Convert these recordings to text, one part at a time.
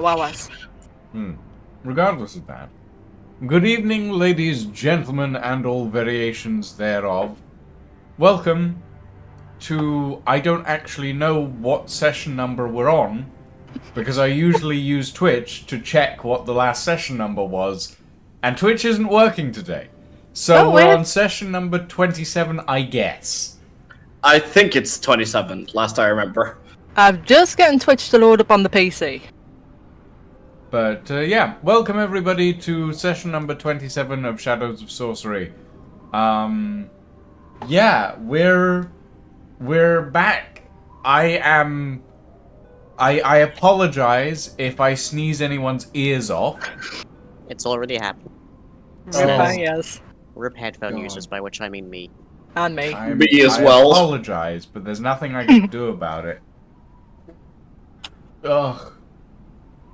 hours. Regardless of that, good evening, ladies, gentlemen, and all variations thereof. Welcome to... I don't actually know what session number we're on, because I usually use Twitch to check what the last session number was, and Twitch isn't working today. So we're on session number 27, I guess. I think it's 27, last I remember. I'm just getting Twitch to load up on the PC. But, yeah, welcome everybody to session number 27 of Shadows of Sorcery. Yeah, we're back. I apologize if I sneeze anyone's ears off. It's already happened. Yes. RIP headphone God. users, by which I mean me. And me. Me as well. I apologize, but there's nothing I can do about it. Ugh.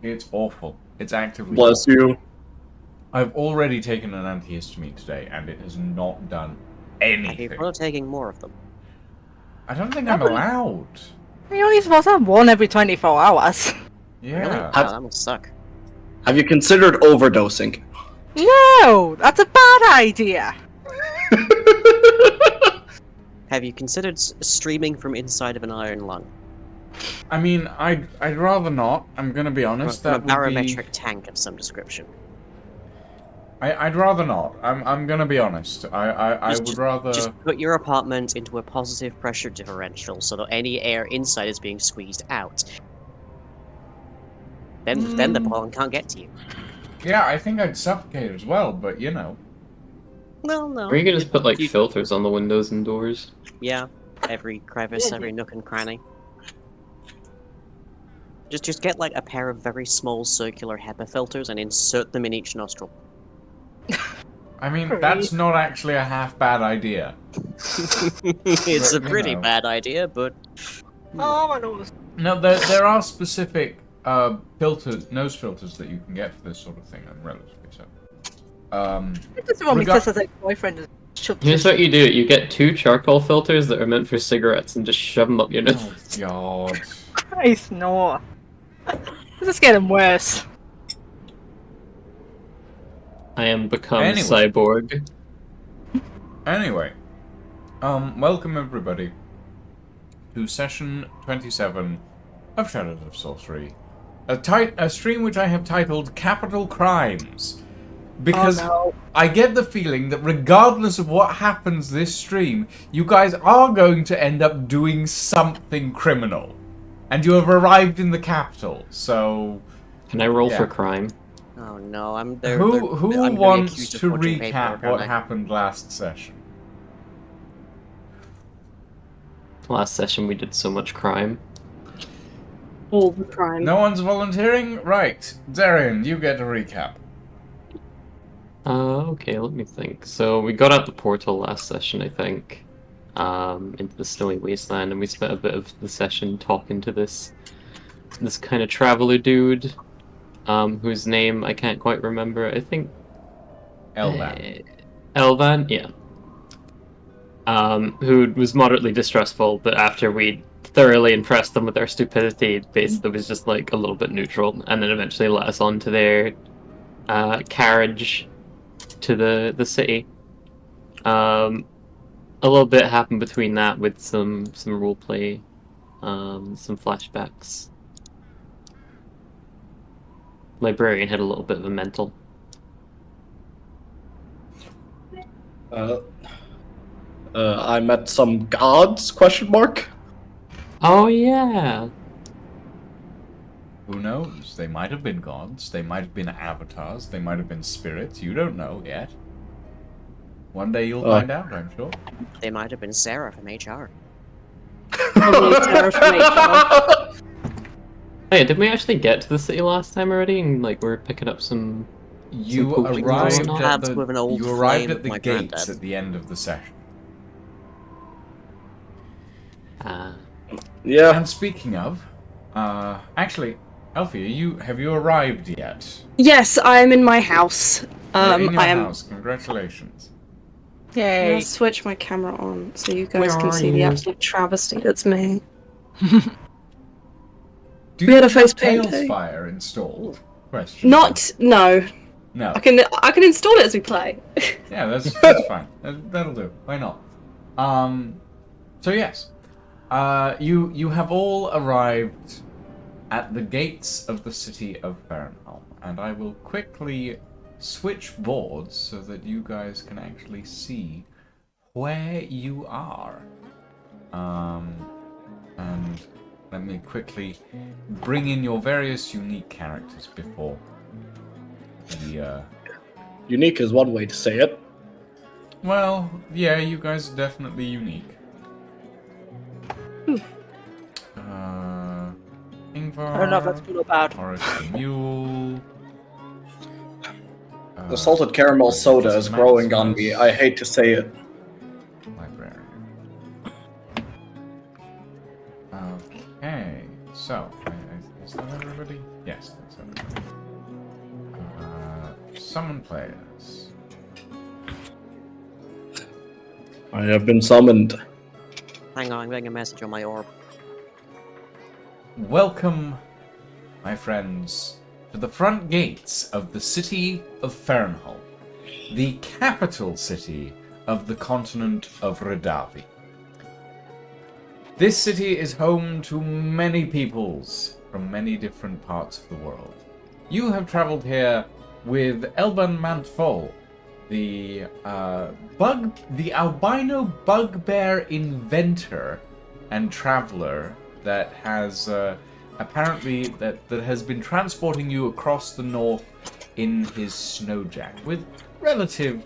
It's awful. It's actively Bless awful. you. I've already taken an antihistamine today, and it has not done Have you anything. thought of taking more of them? I don't think I'm allowed. You're only supposed to have one every 24 hours. Yeah. Really? Wow, that must suck. Have you considered overdosing? No! That's a bad idea! Have you considered streaming from inside of an iron lung? I mean, I'd rather not. I'm gonna be honest. From a That would barometric be... tank of some description. I'd rather not. I'm gonna be honest. I would rather... Just put your apartment into a positive pressure differential so that any air inside is being squeezed out. Then the pollen can't get to you. Yeah, I think I'd suffocate as well, but you know. Well, no. Or you can just put like filters on the windows and doors. Yeah, every crevice, every nook and cranny. Just get like a pair of very small circular HEPA filters and insert them in each nostril. I mean, that's not actually a half bad idea. It's But, a you pretty know. bad idea, but Oh, my nose. No, there are specific nose filters that you can get for this sort of thing, and relatively so. It just want me Rega- sis as a boyfriend is shoved Here's what you do: you get 2 charcoal filters that are meant for cigarettes and just shove them up your nose. Oh, God. Christ, no. This is getting worse. I am become Anyway. cyborg. Anyway, welcome everybody to session 27 of Shadows of Sorcery, a stream which I have titled Capital Crimes, because Oh, no. I get the feeling that regardless of what happens this stream, you guys are going to end up doing something criminal, and you have arrived in the capital. So, Can I roll Yeah. for crime? oh no, I'm who I'm gonna be wants accused of to forging recap paperwork, what aren't I? happened last session? Last session we did so much crime. All the crime. No one's volunteering? Right. Darian, you get a recap. Okay, let me think. So we got out the portal last session, I think, into the snowy wasteland, and we spent a bit of the session talking to this kind of traveler dude, whose name I can't quite remember. I think Elvan. Elvan, yeah. Who was moderately distrustful, but after we thoroughly impressed them with our stupidity, basically was just like a little bit neutral, and then eventually let us on to their carriage to the city. A little bit happened between that with some roleplay, some flashbacks. Librarian had a little bit of a mental. I met some gods, question mark? Oh yeah. Who knows? They might have been gods, they might have been avatars, they might have been spirits, you don't know yet. One day you'll find out, I'm sure. They might have been Sarah from HR. Hey, did we actually get to the city last time already? And like we're picking up some. You poaching arrived going on? Perhaps with an old you arrived flame at of the my gates granddad. at the end of the session. Yeah. And speaking of, actually, Alfie, have you arrived yet? Yes, I am in my house. You're in your I am. house. Congratulations. I'm Yay. gonna switch my camera on so you guys Where can are see the you? absolute travesty that's me. Do We you had a have face paint day. Tailspire installed? Question. No. No. I can install it as we play. Yeah, that's fine. That'll do. Why not? So yes, you have all arrived at the gates of the city of Farenholm, and I will quickly switch boards so that you guys can actually see where you are. And let me quickly bring in your various unique characters before the. Unique is one way to say it. Well, yeah, you guys are definitely unique. Ingvar. I don't know if that's good or bad. Horace the Mule. The salted caramel soda is growing on me. Maximus. I hate to say it. Librarian. Okay, so is that everybody? Yes, that's everybody. Summon players. I have been summoned. Hang on, I'm getting a message on my orb. Welcome, my friends, to the front gates of the city of Farenholm, the capital city of the continent of Redavi. This city is home to many peoples from many different parts of the world. You have traveled here with Elban Mantfol, the albino bugbear inventor and traveler that has apparently that has been transporting you across the north in his snowjack with relative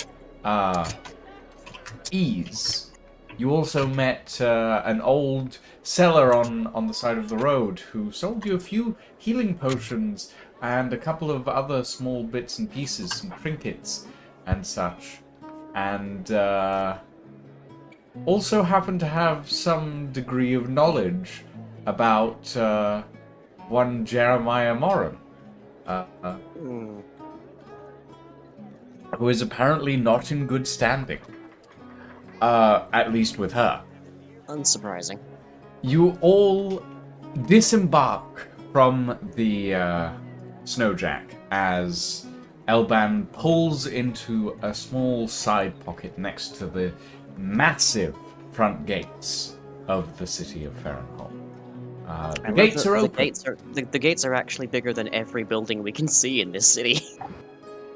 ease. You also met an old seller on the side of the road who sold you a few healing potions and a couple of other small bits and pieces, some trinkets and such, and also happened to have some degree of knowledge about one Jeremiah Moran, who is apparently not in good standing, at least with her. Unsurprising. You all disembark from the snowjack as Elban pulls into a small side pocket next to the massive front gates of the city of Farenholm. The gates are open. The gates are actually bigger than every building we can see in this city.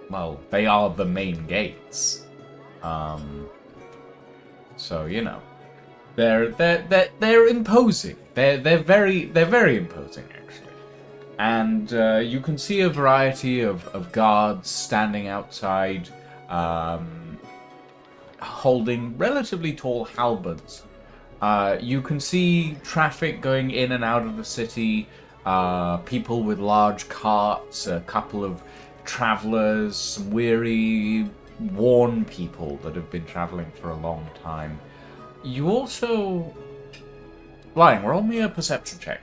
Well, they are the main gates. So you know, they're imposing. They're very imposing actually. And you can see a variety of guards standing outside, holding relatively tall halberds. You can see traffic going in and out of the city, people with large carts, a couple of travelers, some weary, worn people that have been traveling for a long time. You also... Flying, roll me a perception check.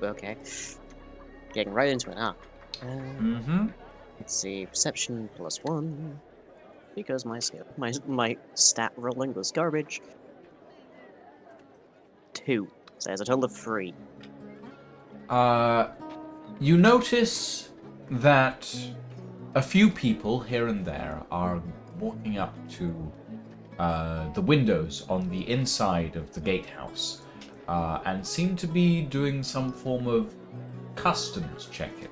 Okay. Getting right into it, huh? Let's see, perception +1. Because my stat rolling was garbage. 2. So there's a total of 3. You notice that a few people here and there are walking up to the windows on the inside of the gatehouse and seem to be doing some form of customs checking.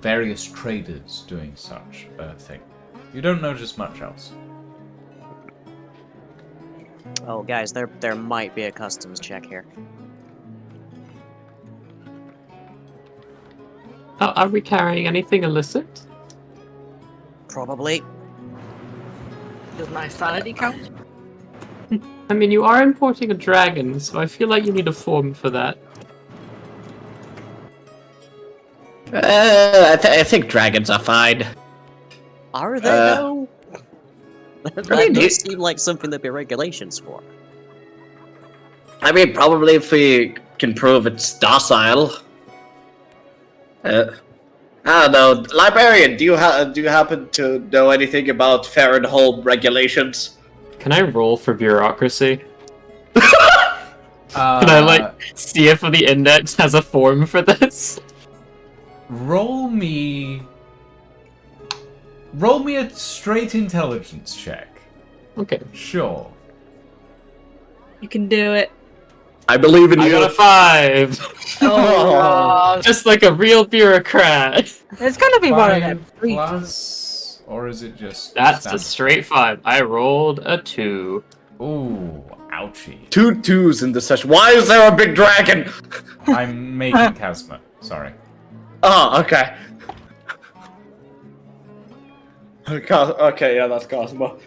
Various traders doing such a thing. You don't notice much else. Oh, guys, there might be a customs check here. Are we carrying anything illicit? Probably. Does my sanity count? I mean, you are importing a dragon, so I feel like you need a form for that. I think dragons are fine. Are they, though? That I mean, does seem like something there'd be regulations for. I mean, probably if we can prove it's docile. I don't know. Librarian, do you happen to know anything about Farenholm regulations? Can I roll for bureaucracy? Can I see if the index has a form for this? Roll me a straight intelligence check. Okay. Sure. You can do it. I believe in I you. got a 5. Oh, God. Just like a real bureaucrat. It's gonna be one of them. 5 3 plus, or is it just That's a standard? straight 5. I rolled a 2. Ooh, ouchie. 2 2s in this session. Why is there a big dragon? I'm making Kazma. Sorry. Oh, okay. Okay, yeah, that's Cosmo.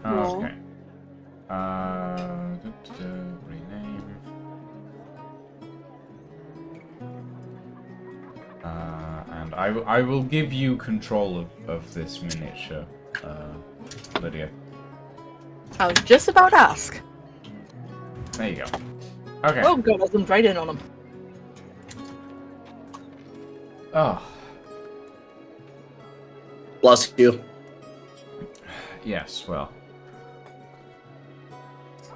Okay. Rename. And I will give you control of this miniature, Lydia. I was just about to ask. There you go. Okay. Oh god, I jumped right in on him. Oh, Bless you. yes. Well,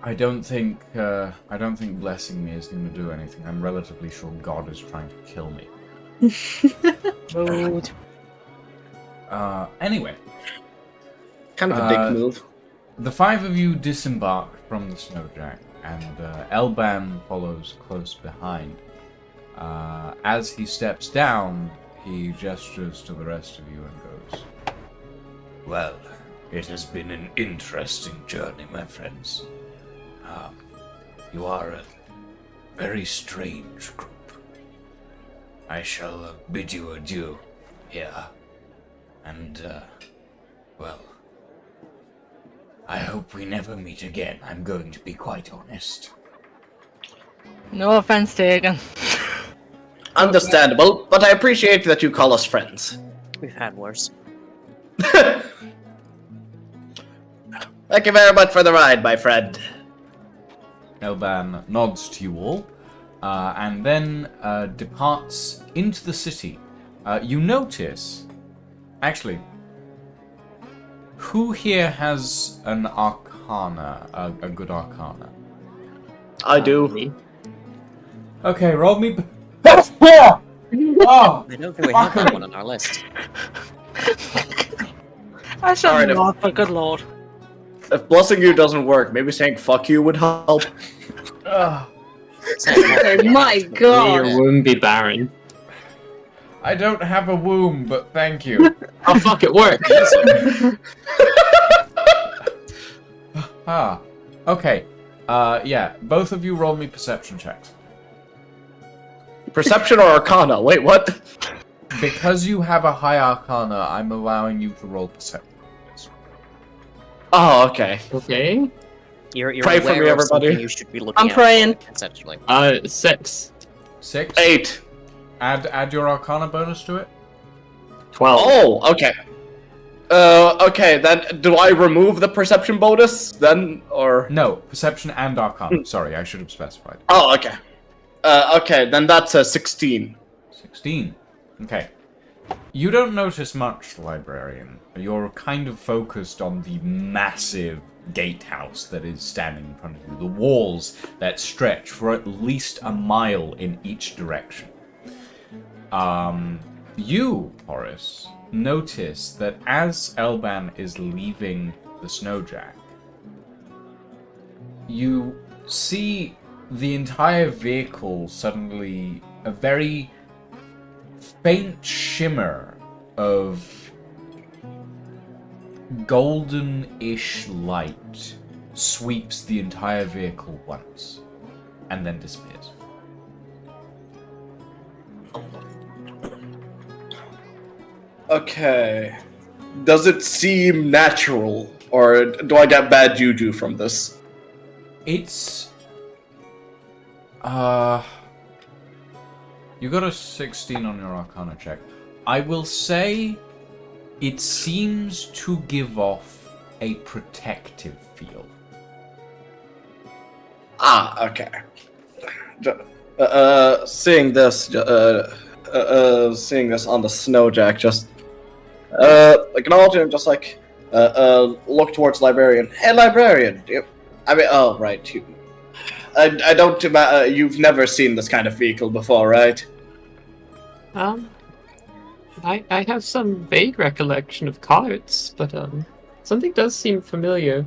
I don't think blessing me is going to do anything. I'm relatively sure God is trying to kill me. Rude. Anyway, Kind of a dick move. the 5 of you disembark from the snowjack, and Elban follows close behind. As he steps down, he gestures to the rest of you and goes, "Well, it has been an interesting journey, my friends. You are a very strange group. I shall bid you adieu here, and, well, I hope we never meet again. I'm going to be quite honest." No offense taken. Understandable, but I appreciate that you call us friends. We've had worse. Thank you very much for the ride, my friend. Elban nods to you all, and then departs into the city. You notice, actually, who here has an arcana, a good arcana? I do. Me? Okay, roll me. Oh, I don't think we have that one on our list. I shall Alright, not, but good lord. If blessing you doesn't work, maybe saying fuck you would help. Oh my May god. your womb be barren. I don't have a womb, but thank you. Oh fuck, it worked! Okay. Yeah, both of you roll me perception checks. Perception or arcana? Wait, what? Because you have a high arcana, I'm allowing you to roll perception. Oh, okay. Okay. You're Pray for aware me, of something everybody. you should be looking I'm out praying. for, essentially. 6. 6. 8. Add your arcana bonus to it. 12. Oh, okay. Okay, then do I remove the perception bonus then, or? No, perception and arcana. Sorry, I should have specified. Oh, okay. Okay, then that's a 16. 16. Okay. You don't notice much, librarian. You're kind of focused on the massive gatehouse that is standing in front of you. The walls that stretch for at least a mile in each direction. You, Horace, notice that as Elban is leaving the snowjack, you see the entire vehicle suddenly a very faint shimmer of golden-ish light sweeps the entire vehicle once and then disappears. Okay. Does it seem natural, or do I get bad juju from this? It's you got a 16 on your arcana check. I will say it seems to give off a protective feel. Ah, okay. Seeing this on the snowjack, just acknowledging, just like, look towards librarian. Hey, librarian. I mean, oh right. I don't. You've never seen this kind of vehicle before, right? I have some vague recollection of carts, but something does seem familiar.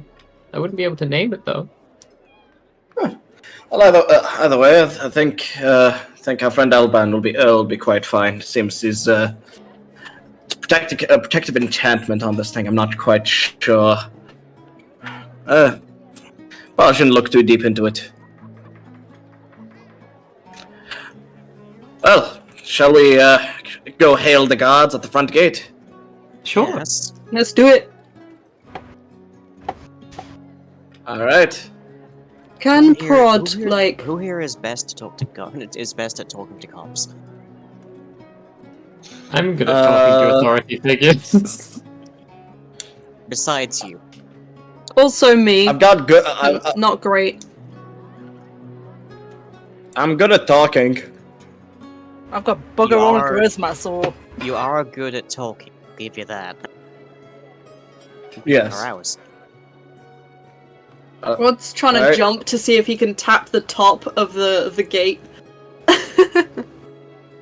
I wouldn't be able to name it though. Well, either way, I think our friend Alban will be quite fine. Seems he's protective enchantment on this thing. I'm not quite sure. Probably shouldn't look too deep into it. Well, shall we go hail the gods at the front gate? Sure. Yes. Let's do it. All right. Can Prod, who here is best to talk to is best at talking to cops? I'm good at talking to authority figures. Besides you. Also me. I've got good. Not great. I'm good at talking. I've got bugger You all are- charisma, so You are good at talking. I'll give you that. Yes. For hours. Prod's trying to Alright. jump to see if he can tap the top of the gate.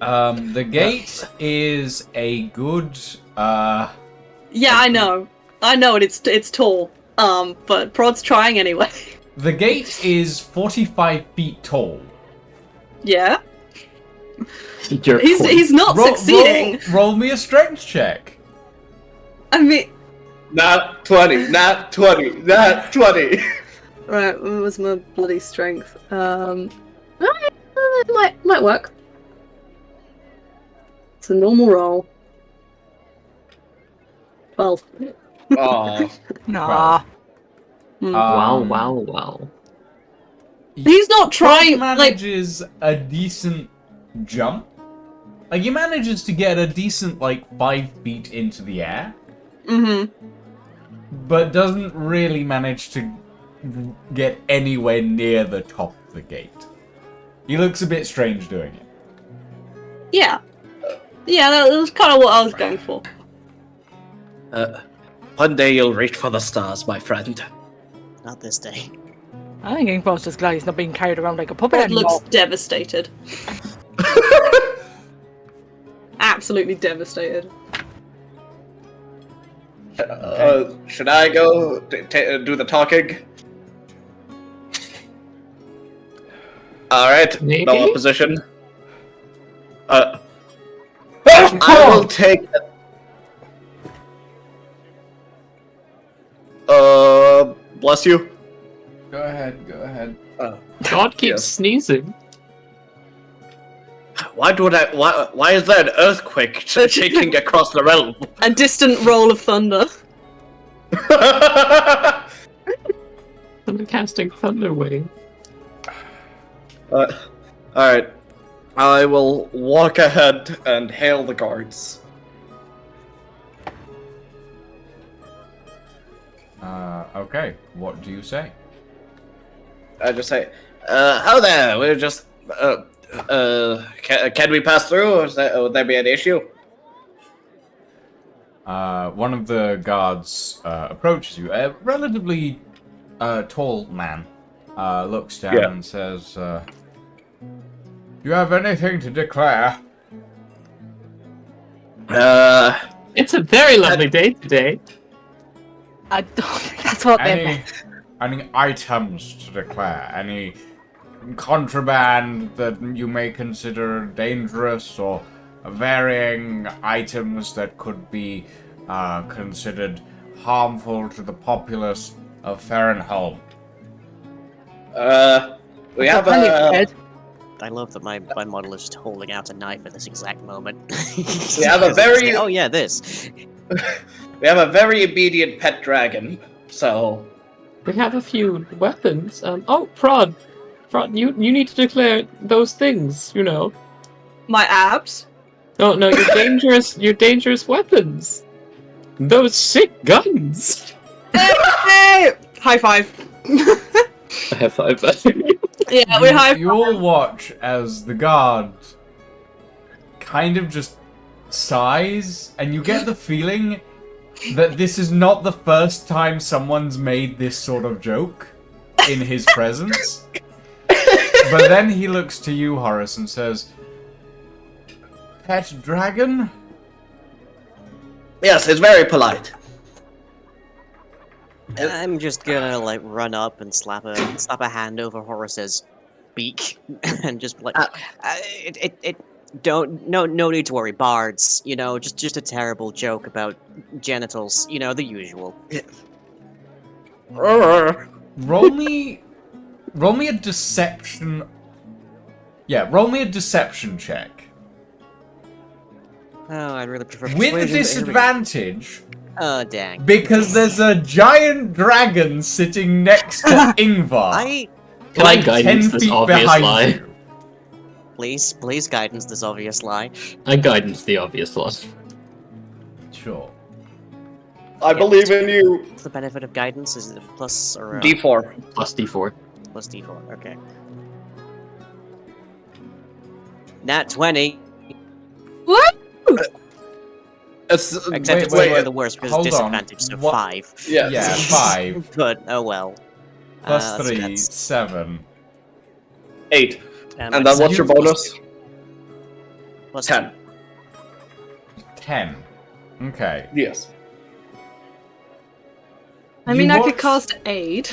The gate is a good. Yeah, I know. I know it. It's tall. But Prod's trying anyway. The gate is 45 feet tall. Yeah. Your point. He's not succeeding. Roll me a strength check. I mean, Not 20. Not 20. Not 20. right. What was my bloody strength? It might work. It's a normal roll. 12. Oh. nah. Wow. He's not trying. Prod manages a decent jump. Like, he manages to get a decent, 5 feet into the air, but doesn't really manage to get anywhere near the top of the gate. He looks a bit strange doing it. Yeah. Yeah, that was kind of what I was going for. One day you'll reach for the stars, my friend. Not this day. I think Ingvar's just glad he's not being carried around like a puppet Prod anymore. looks devastated. Absolutely devastated. Should I go do the talking? Alright, Maybe? no opposition. I will take it. Bless you. Go ahead. God keeps Yes. sneezing. Why is there an earthquake shaking across the realm? A distant roll of thunder. I'm casting Thunder Wave. Alright. I will walk ahead and hail the guards. Okay. What do you say? I just say, "How there? We're just, can we pass through? Would there be an issue?" One of the guards approaches you. A relatively tall man looks down and says, "Do you have anything to declare?" It's a very lovely day today. I don't think that's what they Any, meant. any items to declare? Any contraband that you may consider dangerous, or varying items that could be considered harmful to the populace of Farrenholm? We have Plenty of a bread. I love that my model is just holding out a knife at this exact moment. We have a very- Oh yeah, this. we have a very obedient pet dragon. So We have a few weapons. Prod, you need to declare those things. You know. My abs. No, your dangerous weapons. Those sick guns. Hey! High five. I have 5. Yeah, we're high You all watch as the guard kind of just sighs, and you get the feeling that this is not the first time someone's made this sort of joke in his presence. But then he looks to you, Horace, and says, "Pet dragon?" Yes, it's very polite. I'm just gonna like run up and slap a hand over Horace's beak and just like no need to worry, bards. You know, just a terrible joke about genitals. You know, the usual. Roll me a deception. Yeah, roll me a deception check. Oh, I'd really prefer With persuasion, but here we go. disadvantage, Oh dang! because there's a giant dragon sitting next to Ingvar. Can I guidance this obvious lie? you. Please guidance this obvious lie. I guidance the obvious lie. Sure. I believe in you. What's the benefit of guidance? Is it a plus or a D4. Plus D4. plus D4? Okay. Nat 20. What? It's, Except it's wait, way the worst because hold it's on. disadvantage, so What- 5. yeah. Yeah, 5. But oh well. Plus Let's see, 3, that's- 7. 8. And And then what's your bonus? Plus 10. 10. Okay. Yes. I You mean, I could watch- cast aid.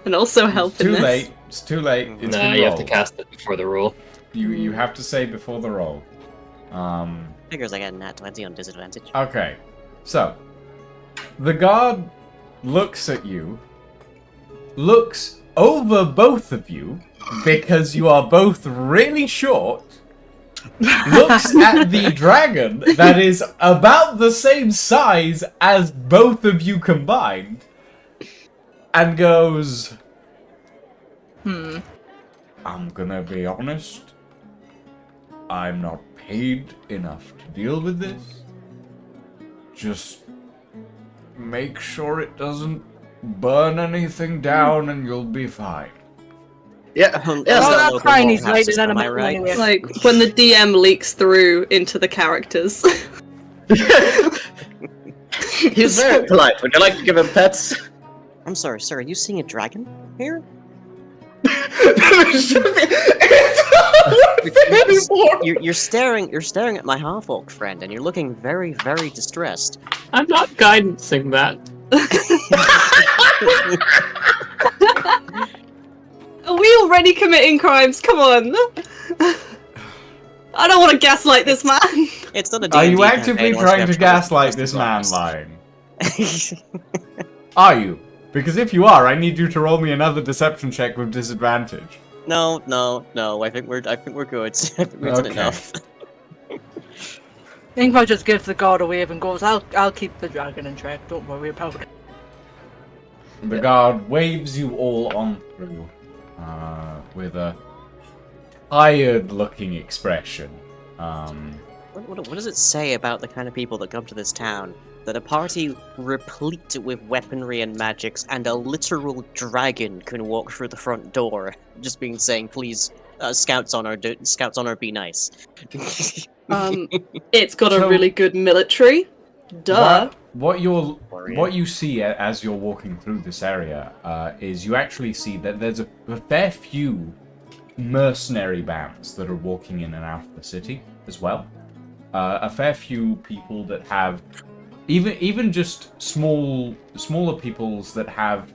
And also help in Too this. late. It's too late. It's Nah, been you have to rolled. cast it before the roll. You have to say before the roll. Figures I get nat 20 on disadvantage. Okay. So, the guard looks at you, looks over both of you, because you are both really short, looks at the dragon that is about the same size as both of you combined, and goes, I'm gonna be honest, I'm not paid enough to deal with this. Just make sure it doesn't burn anything down and you'll be fine. Yeah. Oh, Yes. Oh, the that's local fine, he's law made passes, it am I animal right? anyway. Like when the DM leaks through into the characters. He's very polite. Would you like to give him pets? I'm sorry, sir. Are you seeing a dragon here? You're staring at my half-orc friend, and you're looking very, very distressed. I'm not guidancing that. Are we already committing crimes? Come on. I don't want to gaslight this man. It's not a Are D&D you actively campaign, let's trying to have gaslight this man, Line? Are you? Because if you are, I need you to roll me another deception check with disadvantage. No. I think we're good. I think we've done Okay. enough. Ingvar just gives the guard a wave and goes, I'll keep the dragon in check, don't worry about it. The guard waves you all on through with a tired-looking expression. What does it say about the kind of people that come to this town? That a party replete with weaponry and magics and a literal dragon can walk through the front door, just being saying, "Please, scouts honor, be nice." It's got So- a really good military. Duh. What Warrior. what you see as you're walking through this area is you actually see that there's a fair few mercenary bands that are walking in and out of the city as well. A fair few people that have even just smaller peoples that have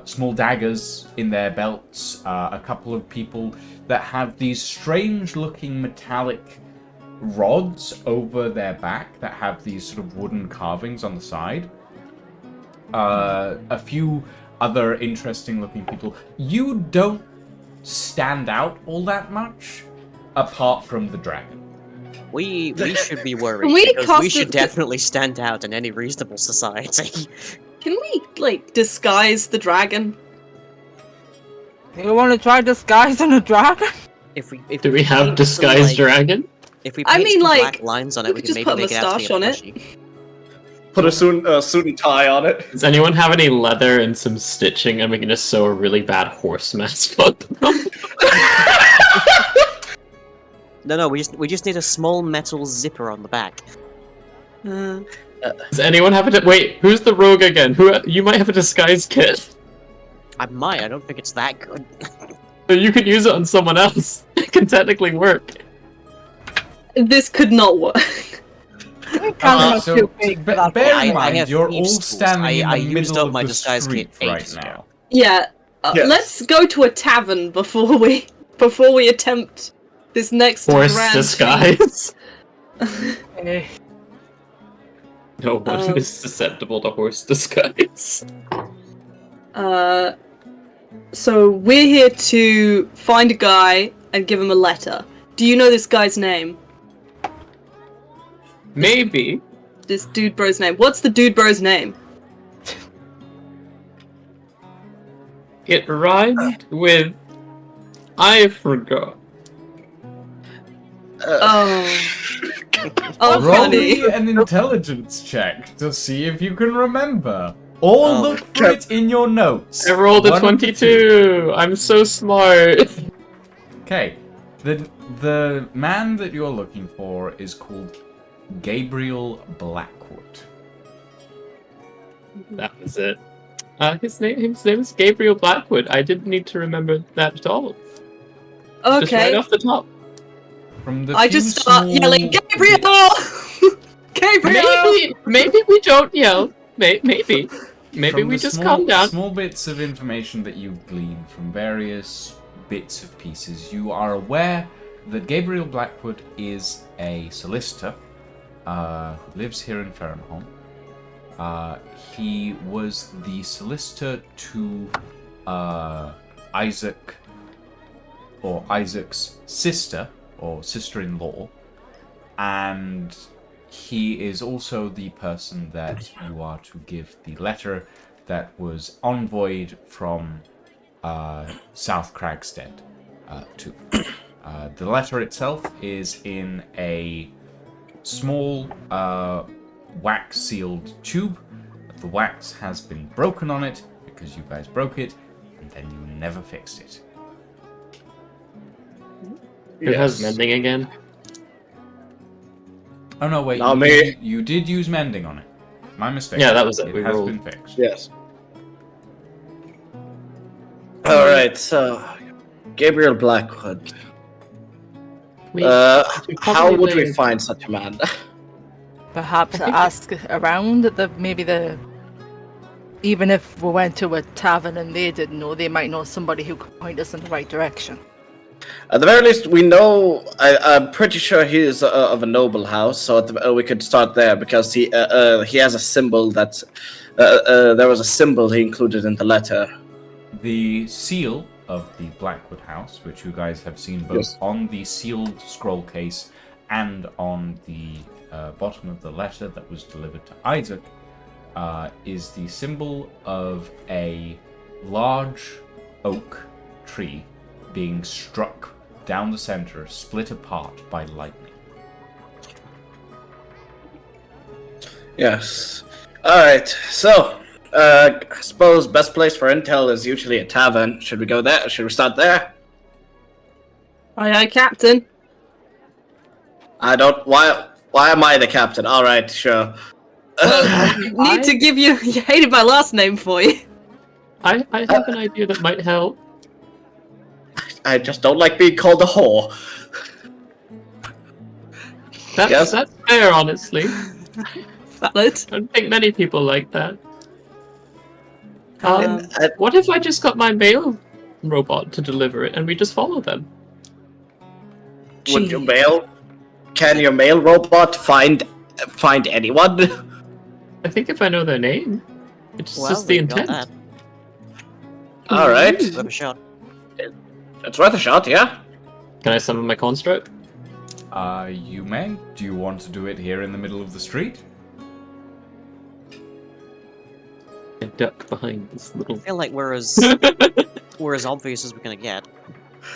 small daggers in their belts. A couple of people that have these strange-looking metallic rods over their back that have these sort of wooden carvings on the side. A few other interesting-looking people. You don't stand out all that much, apart from the dragon. We should be worried Can we because cast we should it- definitely stand out in any reasonable society. Can we, like, disguise the dragon? You want to try disguising a dragon? If we Do we have paint some, disguised like- dragon? If we I paint mean, some like, black lines on we it, we could can just maybe put a make it out to be moustache on it. fleshy. Put a suit and tie on it. Does anyone have any leather and some stitching, and we can just sew a really bad horse mask on them? No, we just need a small metal zipper on the back. Does anyone have a wait? Who's the rogue again? You might have a disguise kit. I might. I don't think it's that good. So you could use it on someone else. It can technically work. This could not work. Bear I in mind, have you're all thieves' tools. standing in I the used middle up of my the disguise street kit right ages now. ago. Yeah, Yes. let's go to a tavern before we attempt this next Horse grand disguise. Eh, No one Um, is susceptible to horse disguise. So we're here to find a guy and give him a letter. Do you know this guy's name? Maybe. This dude bro's name. What's the dude bro's name? It rhymed with I forgot. Oh. Oh, Roll funny. me an intelligence check to see if you can remember. Or Oh. look for it in your notes. I rolled a 1 to 22. I'm so smart. Okay. The man that you're looking for is called Gabriel Blackwood. That was it. His name is Gabriel Blackwood. I didn't need to remember that at all. Just right Okay. off the top. From the I few just start small yelling, Gabriel! Gabriel! Maybe we don't yell. Maybe from we the just small, calm down. Small bits of information that you glean from various bits of pieces, you are aware that Gabriel Blackwood is a solicitor who lives here in Farrenholm. He was the solicitor to Isaac's sister, or sister-in-law, and he is also the person that you are to give the letter that was envoyed from South Cragstead to. The letter itself is in a small wax-sealed tube. The wax has been broken on it because you guys broke it, and then you never fixed it. Who has mending again? Oh no, wait. No, you did use mending on it. My mistake. Yeah, that was it. It We has rolled. been fixed. Yes. Alright, so Gabriel Blackwood. We How probably would we lay- find such a man? Perhaps ask around at the even if we went to a tavern and they didn't know, they might know somebody who could point us in the right direction. At the very least, we know. I'm pretty sure he is of a noble house, so we could start there because he has a symbol that there was a symbol he included in the letter. The seal of the Blackwood house, which you guys have seen both Yes. on the sealed scroll case and on the bottom of the letter that was delivered to Isaac, is the symbol of a large oak tree being struck down the center, split apart by lightning. Yes. Alright, so I suppose best place for intel is usually a tavern. Should we go there? Should we start there? Aye, aye, Captain. I don't. Why am I the captain? Alright, sure. Need to give you. You hated my last name for you. I have an idea that might help. I just don't like being called a whore. Yes. That's fair, honestly. Valid. I don't think many people like that. Um, What if I just got my mail robot to deliver it and we just follow them? Would you mail? Can your mail robot find anyone? I think if I know their name, it's Well, just the we've got intent. that. All right, Give it a shot. it's worth a shot, yeah. Can I summon my construct? You may. Do you want to do it here in the middle of the street? I duck behind this little. I feel like we're as obvious as we're gonna get.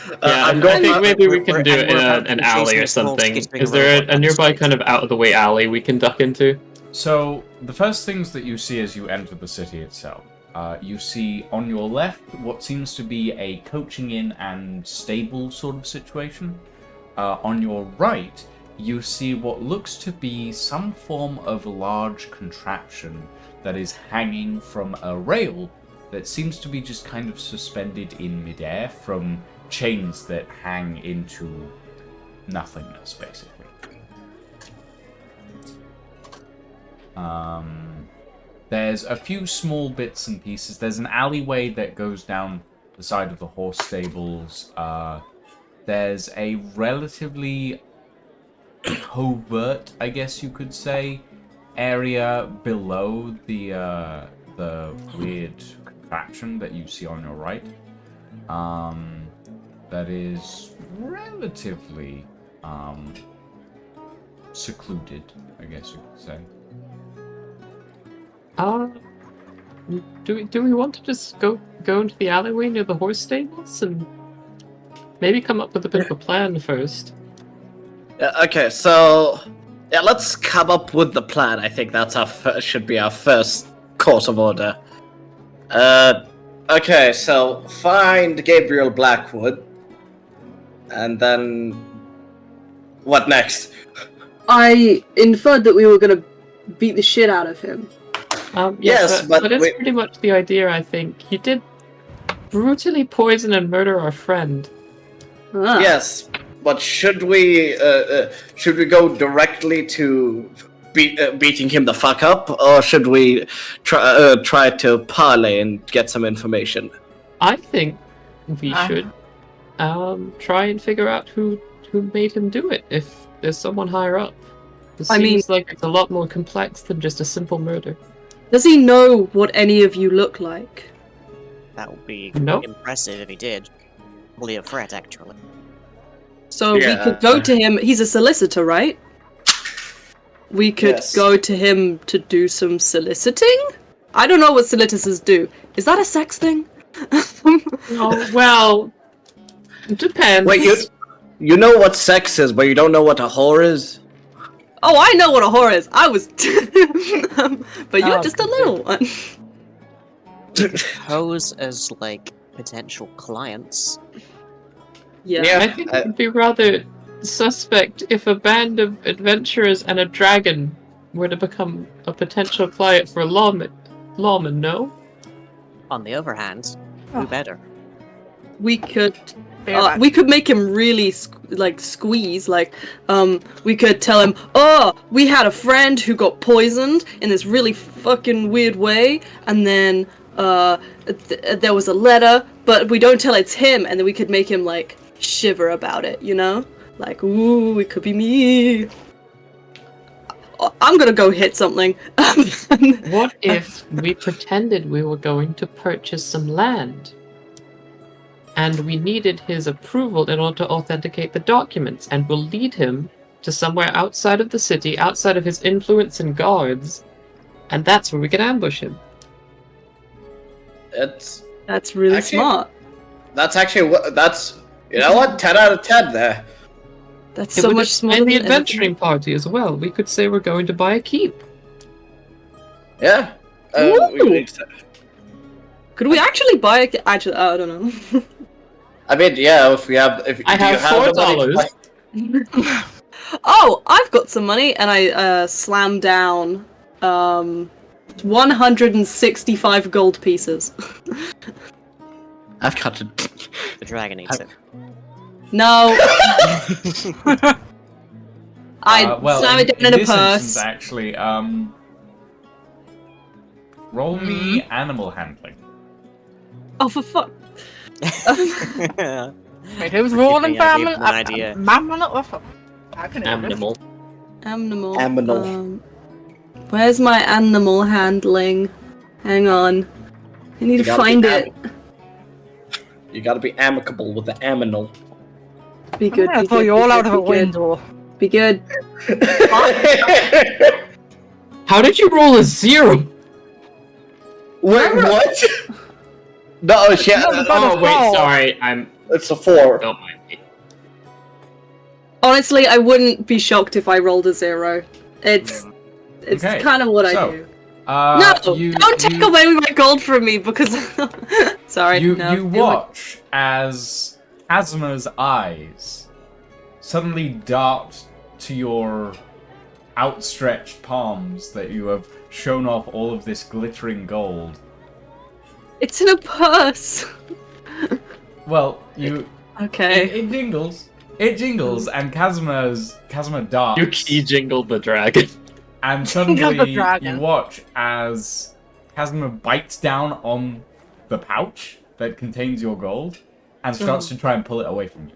Yeah, I'm I going. think maybe we can we're- do and it in we're about to an be alley chasing or this little something. skipping Is there robot a nearby down the kind of out of the way alley we can duck into? So, the first things that you see as you enter the city itself, you see on your left what seems to be a coaching inn and stable sort of situation. On your right, you see what looks to be some form of large contraption that is hanging from a rail that seems to be just kind of suspended in midair from chains that hang into nothingness, basically. There's a few small bits and pieces. There's an alleyway that goes down the side of the horse stables. There's a relatively covert, I guess you could say, area below the weird contraption that you see on your right. That is relatively secluded, I guess you could say. Do we want to just go into the alleyway near the horse stables and maybe come up with a bit of a plan first? Okay, so yeah, let's come up with the plan. I think that's should be our first course of order. Okay, so find Gabriel Blackwood, and then what next? I inferred that we were gonna beat the shit out of him. Yes, but that's pretty much the idea, I think. He did brutally poison and murder our friend. Ah. Yes, but should we go directly to beating him the fuck up, or should we try to parlay and get some information? I think we should try and figure out who made him do it, if there's someone higher up. It seems like it's a lot more complex than just a simple murder. Does he know what any of you look like? That would be Nope. impressive if he did. Probably a threat, actually. So Yeah. we could go to him. He's a solicitor, right? We could Yes. go to him to do some soliciting? I don't know what solicitors do. Is that a sex thing? Oh, well, it depends. Wait, you know what sex is, but you don't know what a whore is? Oh, I know what a whore is. I was... but you're Oh, just a little one. Pose as, like, potential clients. Yeah. I think it would be rather suspect if a band of adventurers and a dragon were to become a potential client for a lawman, no? On the other hand, Oh. who better? We could... Bareback. we could make him really squeeze. We could tell him, "Oh, we had a friend who got poisoned in this really fucking weird way, and then there was a letter, but we don't tell it's him." And then we could make him like shiver about it, you know? Like, ooh, it could be me. I'm gonna go hit something. What if we pretended we were going to purchase some land? And we needed his approval in order to authenticate the documents, and we'll lead him to somewhere outside of the city, outside of his influence and guards, and that's where we can ambush him. That's really Actually- smart. That's actually that's you know what, 10 out of 10 there. That's It so would much explain smarter the than anything. adventuring party as well. We could say we're going to buy a keep. Yeah. Ooh. Could we actually buy a... Actually, I don't know. I mean, yeah, if we have, if I do you have the money to $4. buy- Oh, I've got some money, and I slam down 165 gold pieces. I've got to. The dragon eats it. No. I Well, slam it down in a this purse. instance, actually, roll me animal handling. Oh, for fuck. Wait, who's rolling me for idea Mammon? of an idea. Mammon or for... I can hear it. Animal. Animal. Aminal. Where's my animal handling? Hang on. I need to gotta find be it. You gotta be amicable with the aminal. Be good. I'm gonna Be throw good, you be all good, out of a be good. window. Be good. How did you roll a 0? Wait, what? No, shit. No, but- Oh, wait, fall. sorry. It's a 4. Don't mind me. Honestly, I wouldn't be shocked if I rolled a 0. It's Okay, kind of what I so, do. No, don't take away my gold from me because. Sorry. You no, do it. watch as Asma's eyes suddenly dart to to your outstretched palms that you have shown off all of this glittering gold. It's in a purse. Well, you... Okay. It jingles. It jingles, and Kazuma darts. You key jingled the dragon. And Of the suddenly dragon. you watch as Kazuma bites down on the pouch that contains your gold and starts to try and pull it away from you.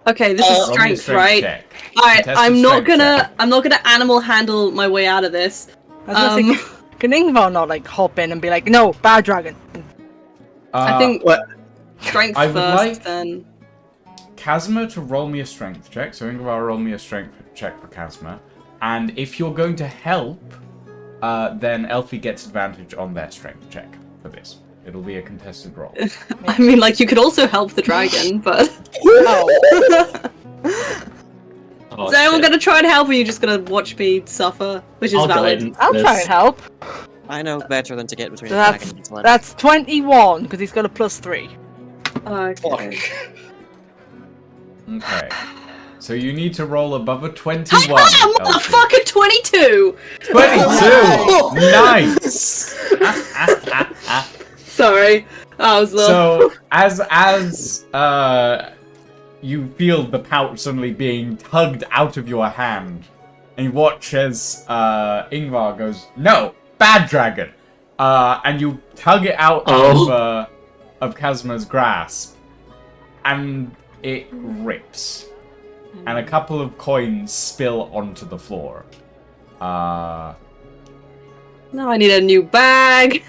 Okay, this is Roll me a strength, right? check. Alright, Contested I'm not strength check. gonna animal handle my way out of this. I was gonna say, can Ingvar not like hop in and be like, no, bad dragon? I think What? strength I would first, like- then. Kazuma to roll me a strength check. So Ingvar, roll me a strength check for Kazuma. And if you're going to help, then Elfie gets advantage on their strength check for this. It'll be a contested roll. I mean, like, you could also help the dragon, but. Oh, Oh, Is anyone shit. gonna try and help, or are you just gonna watch me suffer? Which is I'll valid. guidance I'll this. try and help. I know better than to get between So the that's dragon and blood. that's 21 because he's got a +3. Okay. Fuck. Okay. So you need to roll above a 21. Ah, Elfie. motherfucker, 22! 22! Nice! Sorry. I was So, as you feel the pouch suddenly being tugged out of your hand, and you watch as Ingvar goes, "No, bad dragon," and you tug it out of Kazuma's grasp, and it rips, and a couple of coins spill onto the floor. Now I need a new bag.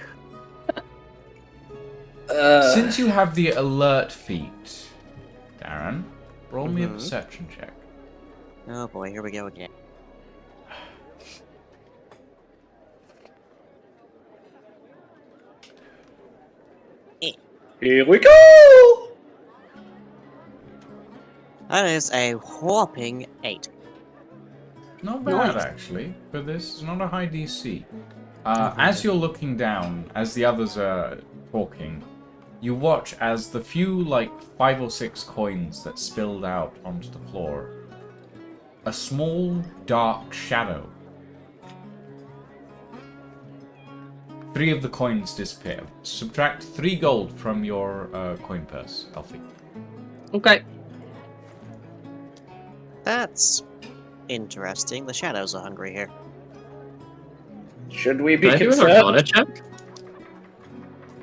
Since you have the alert feat, Darren, roll me a perception check. Oh boy, here we go again. Here we go! That is a whopping 8. Not bad, Nice. actually, but this is not a high DC. As you're looking down, as the others are talking, you watch as the few, 5 or 6 coins that spilled out onto the floor, a small, dark shadow. 3 of the coins disappear. Subtract 3 gold from your coin purse, Elfie. Okay. That's interesting. The shadows are hungry here. Should we be Can I do an concerned? Arcana check?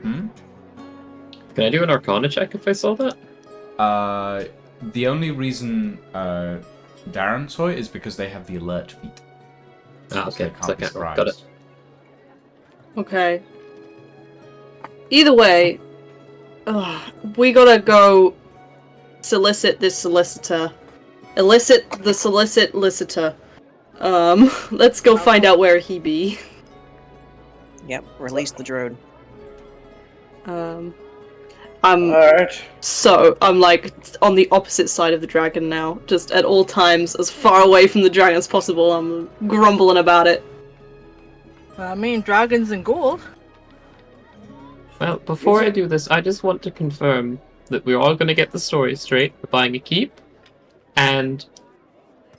Hmm? Can I do an Arcana check if I saw that? The only reason Darren saw it is because they have the alert feat. Ah, So okay. they So I be can't. surprised. Got it. Okay. Either way, we gotta go solicit this solicitor. Elicit the solicitor. Let's go find out where he be. Yep, release the drone. I'm Alright. I'm like on the opposite side of the dragon now. Just at all times, as far away from the dragon as possible. I'm grumbling about it. I mean, dragons and gold. Well, before I do this, I just want to confirm that we're all going to get the story straight. We're buying a keep, and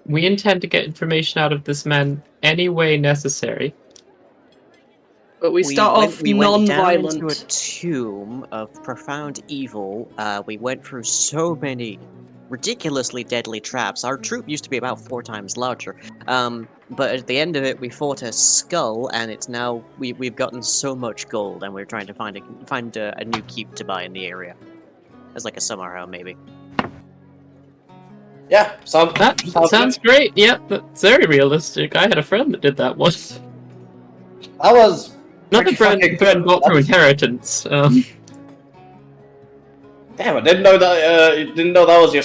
we intend to get information out of this man any way necessary. But we start off we went down into a non-violent. tomb of profound evil. We went through so many ridiculously deadly traps. Our troop used to be about 4 times larger. But at the end of it, we fought a skull, and it's now we've gotten so much gold, and we're trying to find a new keep to buy in the area, as like a summer home maybe. Yeah, That sounds great. Yeah, that's very realistic. I had a friend that did that once. That was Not a pretty friend fucking bought through inheritance. Damn, I didn't know that was your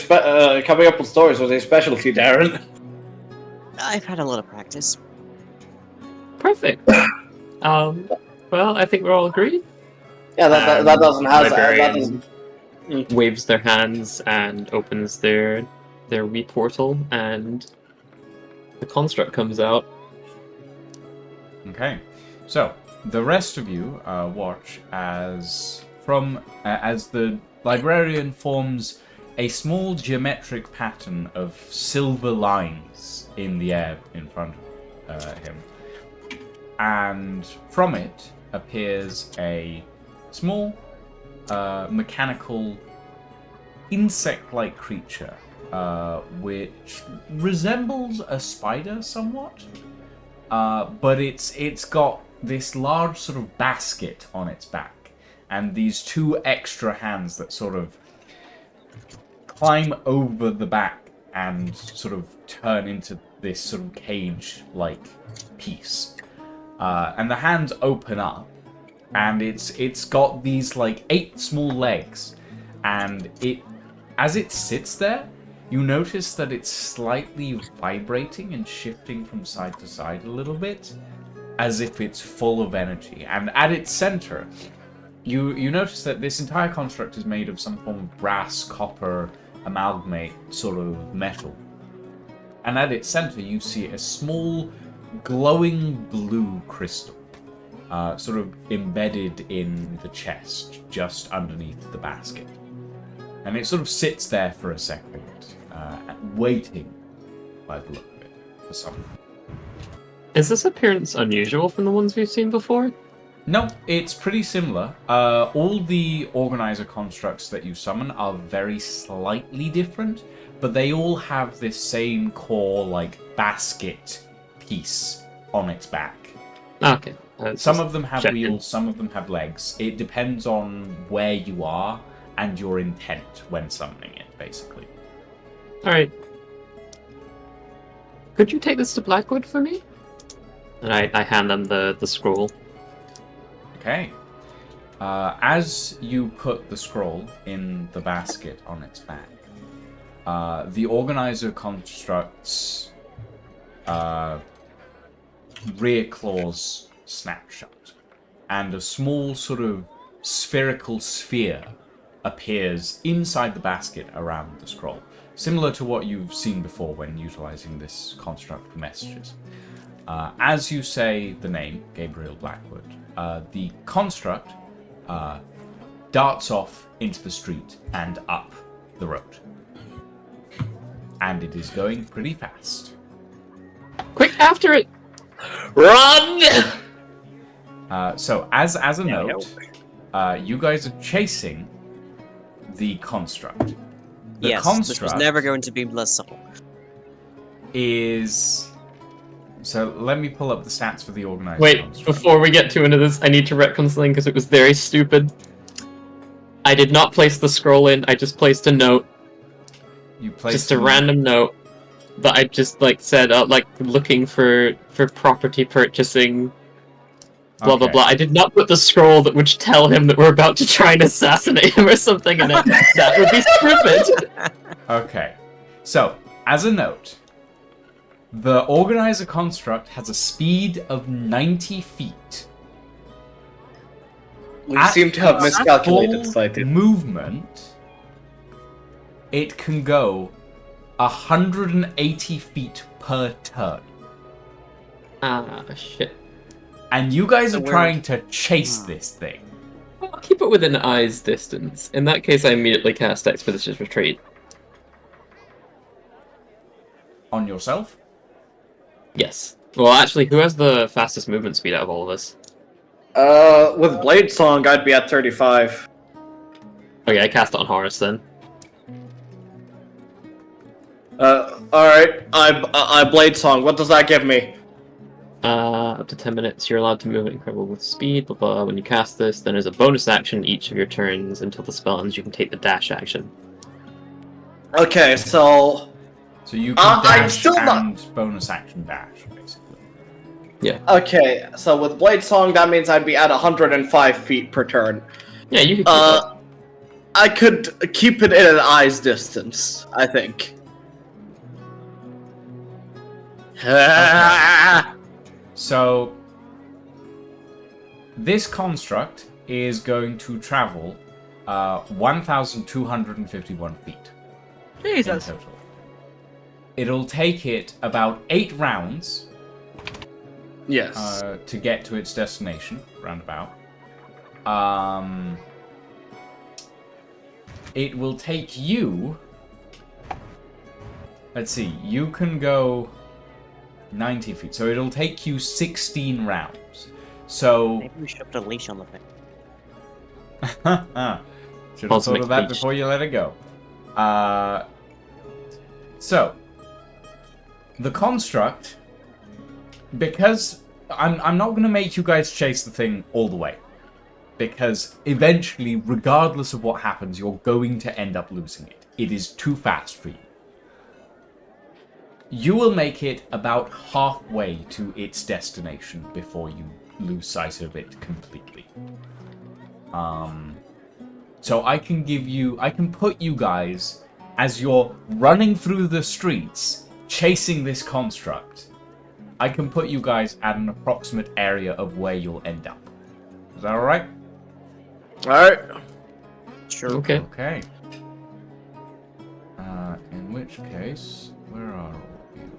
coming up with stories was your specialty, Darren. I've had a lot of practice. Perfect. Well, I think we're all agreed. Yeah, that doesn't have that Librarian doesn't. waves their hands and opens their wee portal, and the construct comes out. Okay, so the rest of you watch as the librarian forms a small geometric pattern of silver lines in the air in front of him. And from it appears a small mechanical insect-like creature, which resembles a spider somewhat, but it's got this large sort of basket on its back, and these two extra hands that sort of climb over the back and sort of turn into this sort of cage-like piece. And the hands open up, and it's got these like 8 small legs, and as it sits there, you notice that it's slightly vibrating and shifting from side to side a little bit, as if it's full of energy. And at its center, you notice that this entire construct is made of some form of brass, copper, amalgamate sort of metal. And at its center, you see a small glowing blue crystal, sort of embedded in the chest, just underneath the basket. And it sort of sits there for a second, waiting, by the look of it, for someone. Is this appearance unusual from the ones we've seen before? No, it's pretty similar. All the organizer constructs that you summon are very slightly different, but they all have this same core, like, basket piece on its back. Okay. Some of them have checking. wheels, some of them have legs. It depends on where you are and your intent when summoning it, basically. Alright. Could you take this to Blackwood for me? And I hand them the scroll. Okay. As you put the scroll in the basket on its back, the organizer constructs rear claws snap shut, and a small sort of spherical sphere appears inside the basket around the scroll, similar to what you've seen before when utilizing this construct for messages. As you say the name, Gabriel Blackwood, the construct darts off into the street and up the road. And it is going pretty fast. Quick, after it! Run! So, as a note, you guys are chasing the construct. The Yes, construct this was never going to be blissful. is... So, let me pull up the stats for the organizer Wait, construct. before we get too into this, I need to retcon something because it was very stupid. I did not place the scroll in, I just placed a note. You placed Just a random note that I just said looking for property purchasing, blah blah Okay. blah. I did not put the scroll that would tell him that we're about to try and assassinate him or something in it. That would be stupid. Okay. So, as a note, the organizer construct has a speed of 90 feet. We At seem to have its miscalculated full slightly. movement, it can go 180 feet per turn. Ah, shit. And you guys So are we're- trying to chase this thing. I'll keep it within eye's distance. In that case, I immediately cast Expeditious Retreat. On yourself? Yes. Well, actually, who has the fastest movement speed out of all of us? With Blade Song, I'd be at 35. Okay, I cast it on Horace then. Alright, I Blade Song, what does that give me? Up to 10 minutes, you're allowed to move at incredible with speed, blah blah. When you cast this, then as a bonus action each of your turns until the spell ends, you can take the dash action. Okay, so... So you can I'm dash still not- and bonus action dash, basically. Okay, so with Blade Song, that means I'd be at 105 feet per turn. Yeah, you can keep that. I could keep it in an eye's distance, I think. So, this construct is going to travel 1,251 feet in Jesus. total. It'll take it about 8 rounds Yes. to get to its destination, roundabout. it will take you... Let's see, you can go 90 feet, so it'll take you 16 rounds. So... Maybe we should put a leash on the thing. Should have thought of that before you let it go. So, the construct, because I'm not going to make you guys chase the thing all the way, because eventually, regardless of what happens, you're going to end up losing it. It is too fast for you. You will make it about halfway to its destination before you lose sight of it completely. So I can put you guys, as you're running through the streets, chasing this construct, I can put you guys at an approximate area of where you'll end up. Is that alright? Alright. Sure. Okay. Okay. In which case, where are all of you?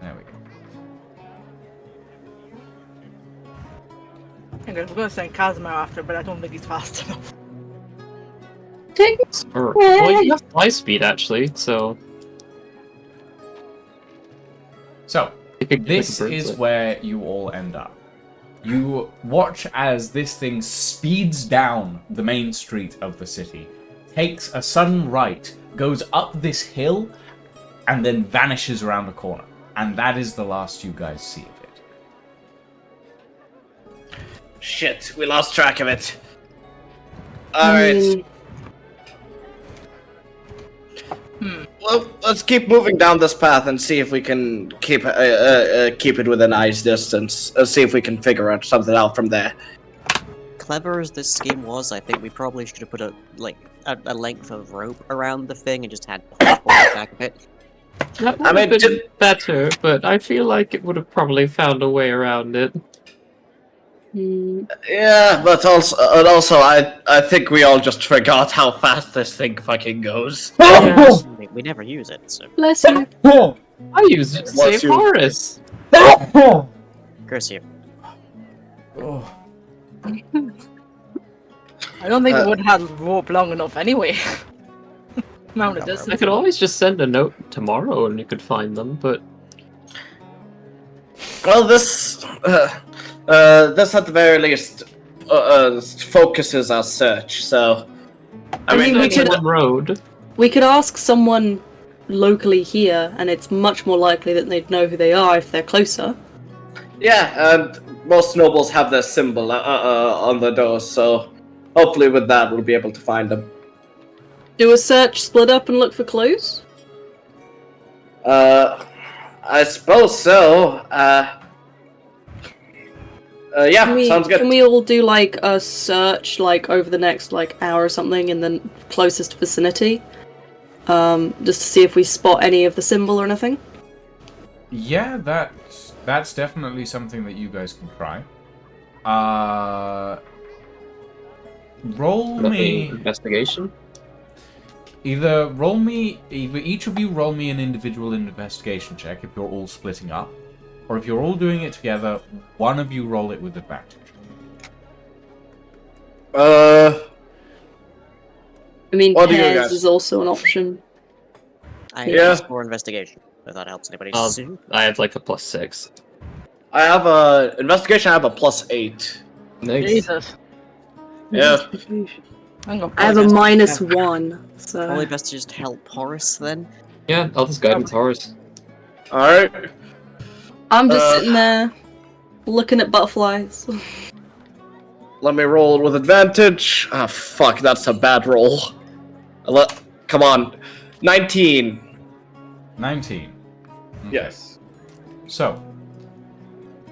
There we go. I was going to send Casimir after, but I don't think he's fast enough. Well, you have fly speed, actually, so... So, this is where you all end up. You watch as this thing speeds down the main street of the city, takes a sudden right, goes up this hill, and then vanishes around the corner. And that is the last you guys see of it. Shit, we lost track of it. Alright. Well, let's keep moving down this path and see if we can keep it within eyes distance. See if we can figure out something out from there. Clever as this scheme was, I think we probably should have put a length of rope around the thing and just had push on the back of it. That would have been better, but I feel like it would have probably found a way around it. Yeah, but also, I think we all just forgot how fast this thing fucking goes. Yeah, we never use it, so. Bless you. I used it to save Horace. Curse you. Oh. I don't think we would have had rope long enough anyway. Amount of distance. I could always just send a note tomorrow and you could find them, but... Well, this at the very least focuses our search. So, I mean, we could one road. we could ask someone locally here, and it's much more likely that they'd know who they are if they're closer. yeah, and most nobles have their symbol on the door, so hopefully with that we'll be able to find them. Do a search, split up, and look for clues. I suppose so. Yeah, sounds good. Can we all do like a search like over the next like hour or something in the closest vicinity? Just to see if we spot any of the symbol or anything? Yeah, that's definitely something that you guys can try. Roll me investigation. Either each of you roll me an individual investigation check if you're all splitting up, or if you're all doing it together, one of you roll it with advantage. I mean, What do you pairs guys- is also an option. I Yeah. have more investigation, if that helps anybody. I have like a +6. I have a investigation. I have a +8. Nice. Jesus. Yeah. I'm gonna I have a -1, so Probably best to just help Horace then. Yeah, I'll just guidance Horace. All right. I'm just sitting there looking at butterflies. Let me roll with advantage. Ah, fuck, that's a bad roll. Come on. 19. 19. Okay. Yes. So,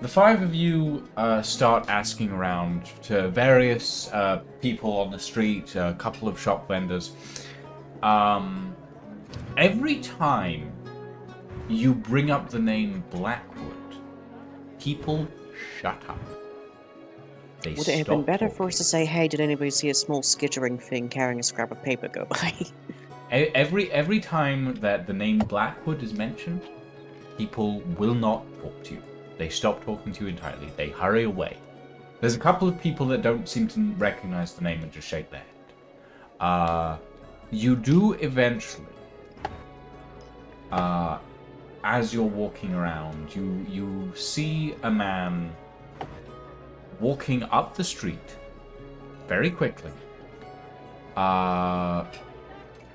the five of you start asking around to various people on the street, a couple of shop vendors. Every time you bring up the name Blackwood, people shut up. They Would it have been better for us to say, hey, did anybody see a small skittering thing carrying a scrap of paper go by? Every time that the name Blackwood is mentioned, people will not talk to you. They stop talking to you entirely. They hurry away. There's a couple of people that don't seem to recognize the name and just shake their head. You do eventually, as you're walking around, you see a man walking up the street very quickly,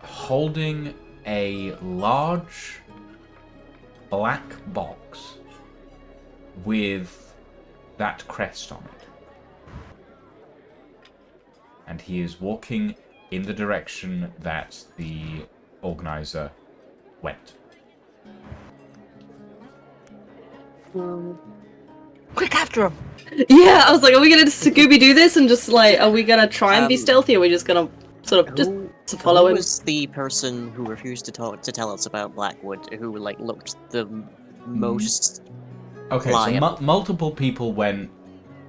holding a large black box with that crest on it. And he is walking in the direction that the organizer went. Quick after him! Yeah, I was like, are we gonna Scooby-Doo this and just like, are we gonna try and be stealthy, or are we just gonna sort of just to follow Who him? was the person who refused to tell us about Blackwood, who like looked the most Okay, pliable? so multiple people went,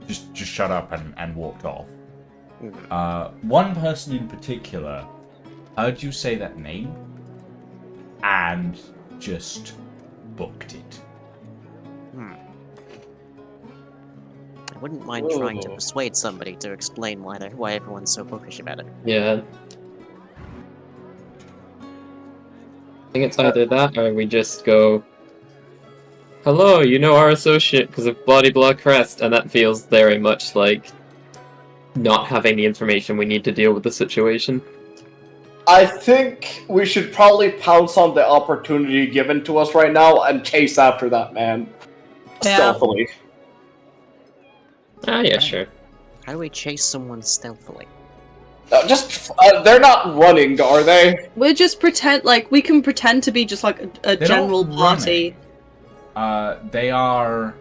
just shut up and walked off. One person in particular heard you say that name and just booked it. I wouldn't mind trying to persuade somebody to explain why everyone's so bookish about it. Yeah. I think it's either that or we just go, hello, you know our associate because of Bloody Blood Crest, and that feels very much like not having the information we need to deal with the situation. I think we should probably pounce on the opportunity given to us right now and chase after that man. Yeah. Stealthily. Ah, yeah, sure. How do we chase someone stealthily? They're not running, are they? We'll just pretend, like, we can pretend to be just like a They're general not party. They are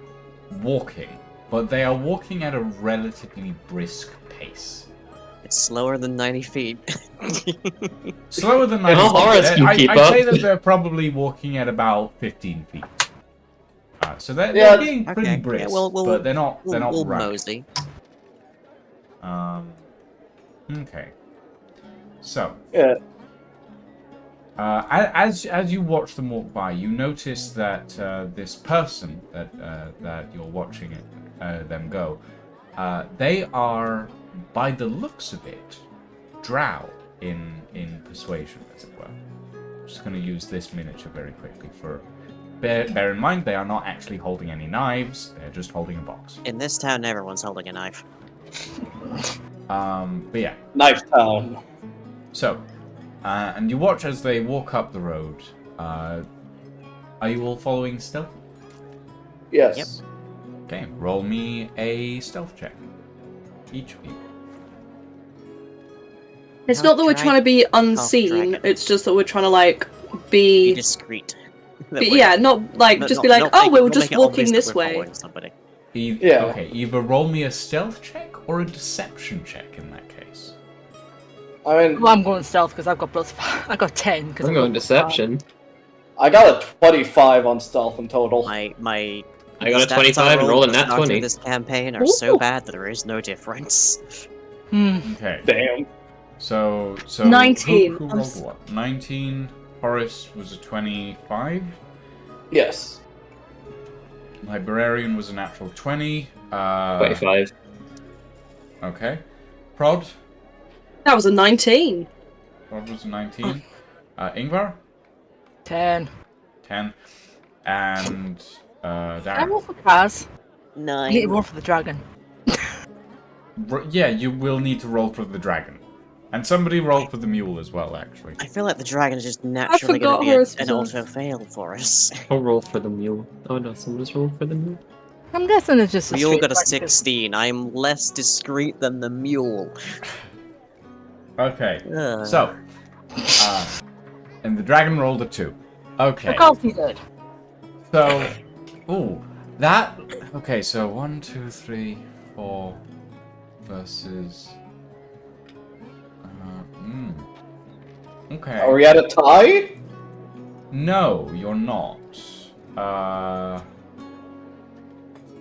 walking, but they are walking at a relatively brisk pace. It's slower than 90 feet. Slower than And 90 Horace feet. can keep I'd say up. that they're probably walking at about 15 feet. So they're being pretty Okay, brisk, yeah, but they're not we'll running. mosey. Okay. So, Yeah. as you watch them walk by, you notice that this person that you're watching them go, they are, by the looks of it, drow in persuasion, as it were. I'm just going to use this miniature very quickly for. Bear in mind, they are not actually holding any knives; they're just holding a box. In this town, everyone's holding a knife. But yeah. Knife Town. So, and you watch as they walk up the road. Are you all following stealth? Yes. Yep. Okay, roll me a stealth check. Each of you. It's Half not that we're drag- trying to be half unseen, dragon. it's just that we're trying to, like, Be be... discreet. yeah, not, like, just be like, oh, we were just walking this way. Somebody. Yeah. Okay, either roll me a stealth check or a deception check in that case. I mean, Well, I'm going stealth because I've got +5. I got 10 because I'm going deception. I got a 25 on stealth in total. My I got a stats 25 I and rolled a at the nat start of 20. This campaign are so Ooh. bad that there is no difference. Okay. Damn. So 19. Who rolled what? 19. Horace was a 25. Yes. Librarian was a natural 20. 25. Okay. Prod. That was a 19. Prod was a 19. Ingvar. 10. 10. And I Darren. roll for Kaz. I need to 9. roll for the dragon. Yeah, you will need to roll for the dragon. And somebody roll for the mule as well, actually. I feel like the dragon is just naturally forgot going to Horace be an was auto fail for us. I'll roll for the mule. Oh no, someone just rolled for the mule. I'm guessing it's just a We all straight got a practice. 16. I'm less discreet than the mule. Okay. Ugh. So, and the dragon rolled a 2. Okay. Of course he did. So, ooh, that. Okay, so 1, 2, 3, 4 versus. Okay. Are we at a tie? No, you're not.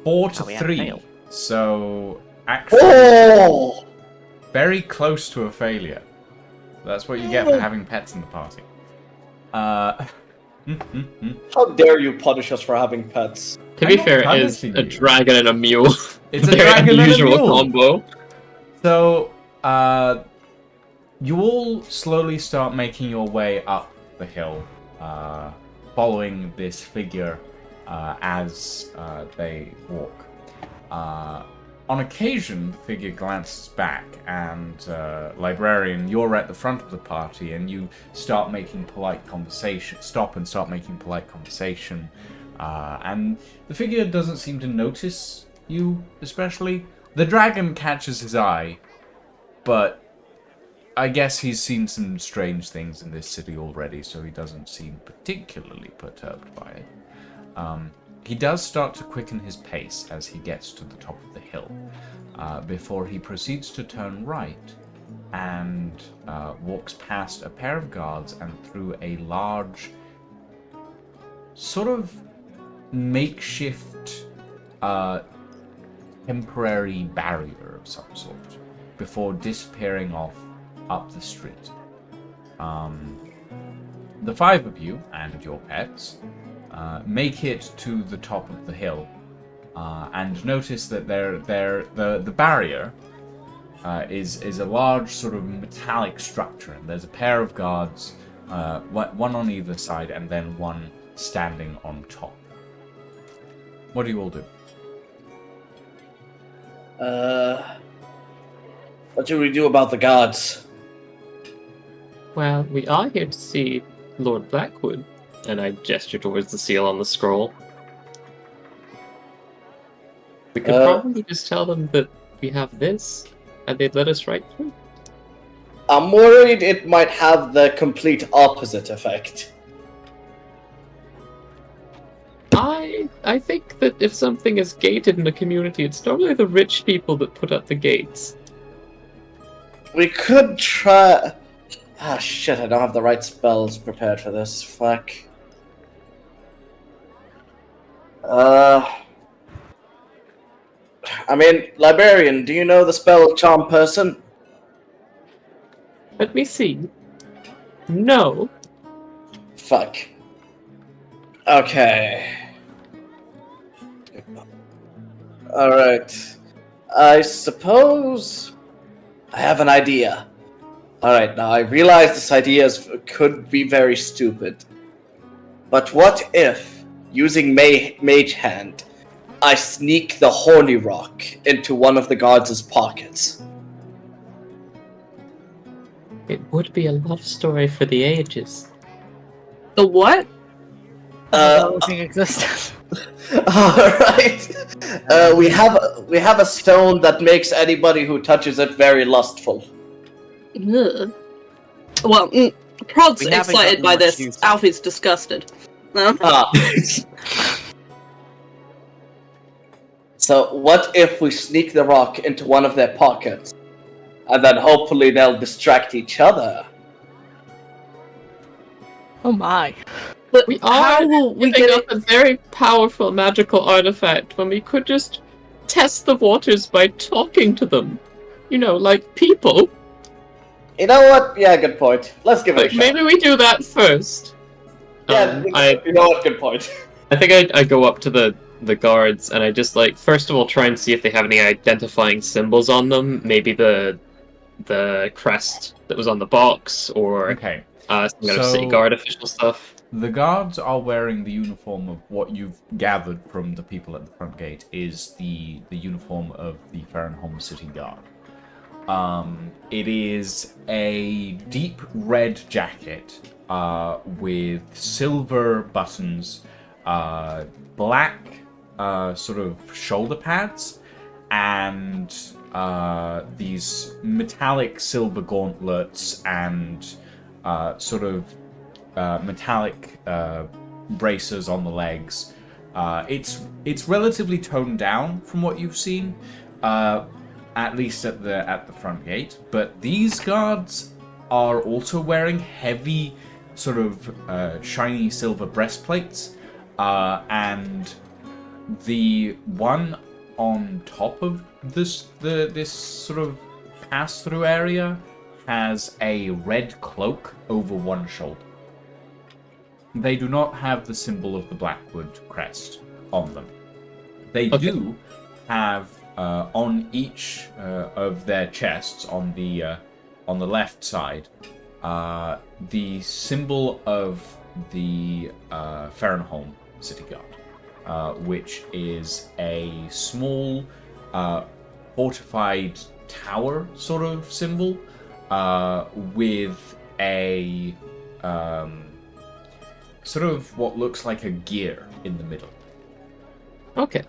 4 to Oh, we had a 3. fail. So, actually, Oh! very close to a failure. That's what you get for having pets in the party. How dare you punish us for having pets? To I'm be not fair, it is punishing a you. dragon and a mule. It's a Very dragon and a unusual mule. combo. So, You all slowly start making your way up the hill, following this figure as they walk. On occasion, the figure glances back, and Librarian, you're at the front of the party, and you start making polite conversation. Stop and start making polite conversation, and the figure doesn't seem to notice you especially. The dragon catches his eye, but I guess he's seen some strange things in this city already, so he doesn't seem particularly perturbed by it. He does start to quicken his pace as he gets to the top of the hill, before he proceeds to turn right and walks past a pair of guards and through a large, sort of makeshift, temporary barrier of some sort, before disappearing off up the street. The five of you and your pets make it to the top of the hill, and notice that the barrier is a large sort of metallic structure, and there's a pair of guards, one on either side, and then one standing on top. What do you all do? What do we do about the guards? Well, we are here to see Lord Blackwood, and I gesture towards the seal on the scroll. We could probably just tell them that we have this, and they'd let us right through. I'm worried it might have the complete opposite effect. I think that if something is gated in a community, it's normally the rich people that put up the gates. We could try... Ah, shit, I don't have the right spells prepared for this. Fuck. I mean, Librarian, do you know the spell Charm Person? Let me see. No. Fuck. Okay. Alright. I suppose... I have an idea. Alright, now I realize this idea could be very stupid. But what if, using Mage Hand, I sneak the Horny Rock into one of the guards' pockets? It would be a love story for the ages. The what? That thing existed. Alright. We have a stone that makes anybody who touches it very lustful. Ugh. Well, Prod's We haven't excited gotten by much this. use. Alfie's disgusted. No? So what if we sneak the rock into one of their pockets, and then hopefully they'll distract each other? Oh my. But We how are will we giving get up a very powerful magical artifact when we could just test the waters by talking to them. You know, like people. You know what? Yeah, good point. Let's give it a Like, shot. maybe we do that first. Yeah, I you know what? Good point. think I go up to the guards and I just like first of all try and see if they have any identifying symbols on them. Maybe the crest that was on the box, or Okay. some kind of city So- guard official stuff. The guards are wearing the uniform of what you've gathered from the people at the front gate is the uniform of the Farrenholm City Guard. It is a deep red jacket with silver buttons, black sort of shoulder pads, and these metallic silver gauntlets and sort of metallic bracers on the legs. It's relatively toned down from what you've seen, at least at the front gate. But these guards are also wearing heavy, sort of shiny silver breastplates, and the one on top of this sort of pass-through area has a red cloak over one shoulder. They do not have the symbol of the Blackwood crest on them. They do have on each of their chests, on on the left side, the symbol of the Farrenholm city guard, which is a small fortified tower sort of symbol with a sort of what looks like a gear in the middle. Okay.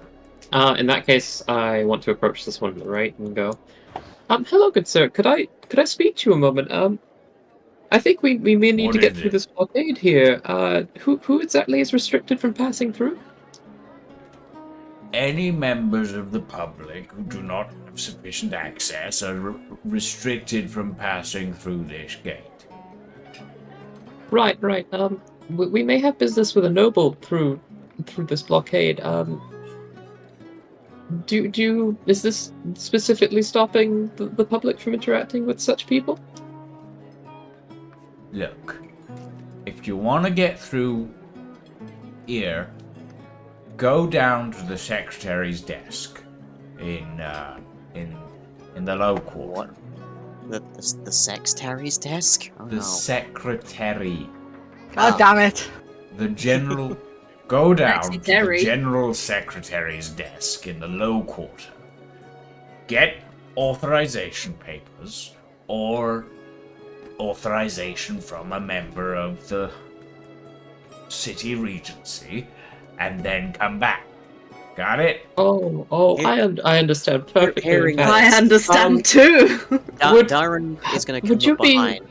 In that case, I want to approach this one on the right and go, hello, good sir. Could I speak to you a moment? I think we may need What to get is through it? this blockade here. Who exactly is restricted from passing through? Any members of the public who do not have sufficient access are restricted from passing through this gate. Right. We may have business with a noble through this blockade. Is this specifically stopping the public from interacting with such people? Look, if you want to get through here, go down to the secretary's desk in the low quarter. The secretary's desk? Oh, The no. secretary. God damn it. The general. Go down to the Secretary. general secretary's desk in the low quarter. Get authorization papers or authorization from a member of the city regency, and then come back. Got it? I understand perfectly. Hearing in fact. I understand too. Darren is going to would come you up be- behind,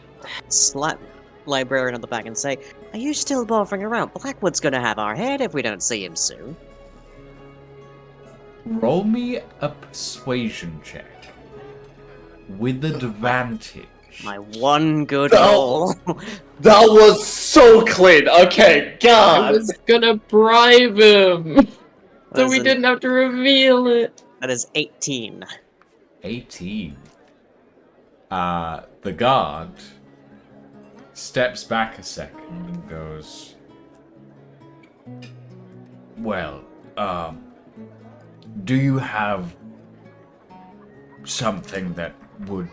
slap Librarian on the back and say, "Are you still bothering around? Blackwood's going to have our head if we don't see him soon." Roll me a persuasion check with advantage. My one good Oh. roll. That was so clean. Okay, I God. was gonna bribe him, so That we is didn't have to reveal it. That is 18. 18. The guard steps back a second and goes, well, do you have something that would...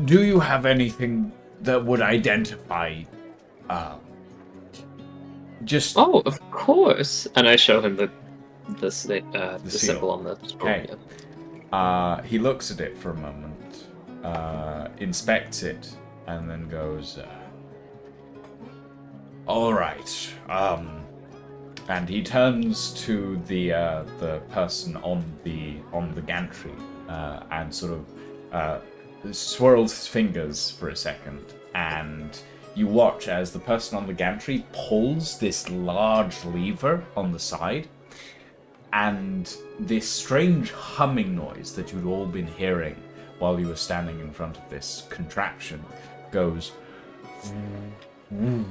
Do you have anything that would identify, just... Oh, of course. And I show him the seal. symbol on the scroll. Okay. Yeah. He looks at it for a moment, inspects it, and then goes, all right. And he turns to the person on the gantry, and sort of swirls his fingers for a second, and you watch as the person on the gantry pulls this large lever on the side, and this strange humming noise that you'd all been hearing while you were standing in front of this contraption goes and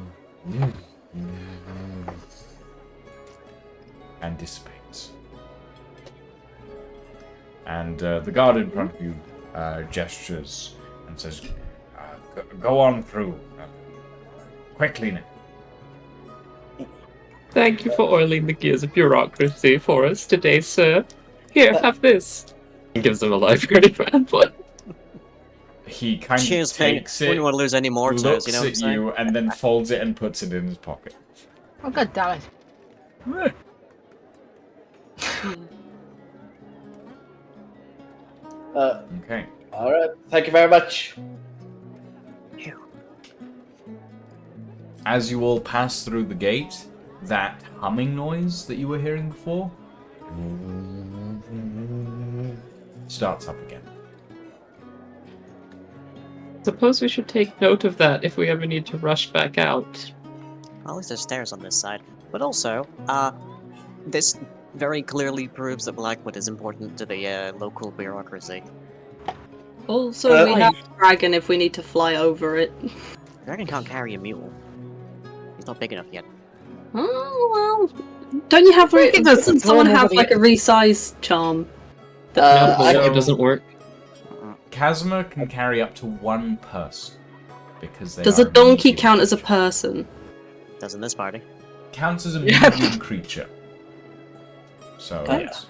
dissipates. And the guard in front of you gestures and says, go on through. Quickly now. Thank you for oiling the gears of bureaucracy for us today, sir. Here, have this. He gives him a library pamphlet. He kind Cheers, of Ping. takes Wouldn't it, want to lose any more toes, looks you know what I'm at saying? you, and then folds it and puts it in his pocket. Oh, God damn it. Okay. Alright, thank you very much. As you all pass through the gate, that humming noise that you were hearing before starts up again. Suppose we should take note of that if we ever need to rush back out. At least there's stairs on this side. But also, this very clearly proves that Blackwood is important to the local bureaucracy. Also, we have a dragon if we need to fly over it. Dragon can't carry a mule. He's not big enough yet. Oh, well. Don't you have... Doesn't someone have, like, a resize charm? No, I- it doesn't work. Casimir can carry up to one person because they Does are a donkey medium count as a creature. person? Doesn't this party? Counts as a Yep. medium creature. So Oh. yes.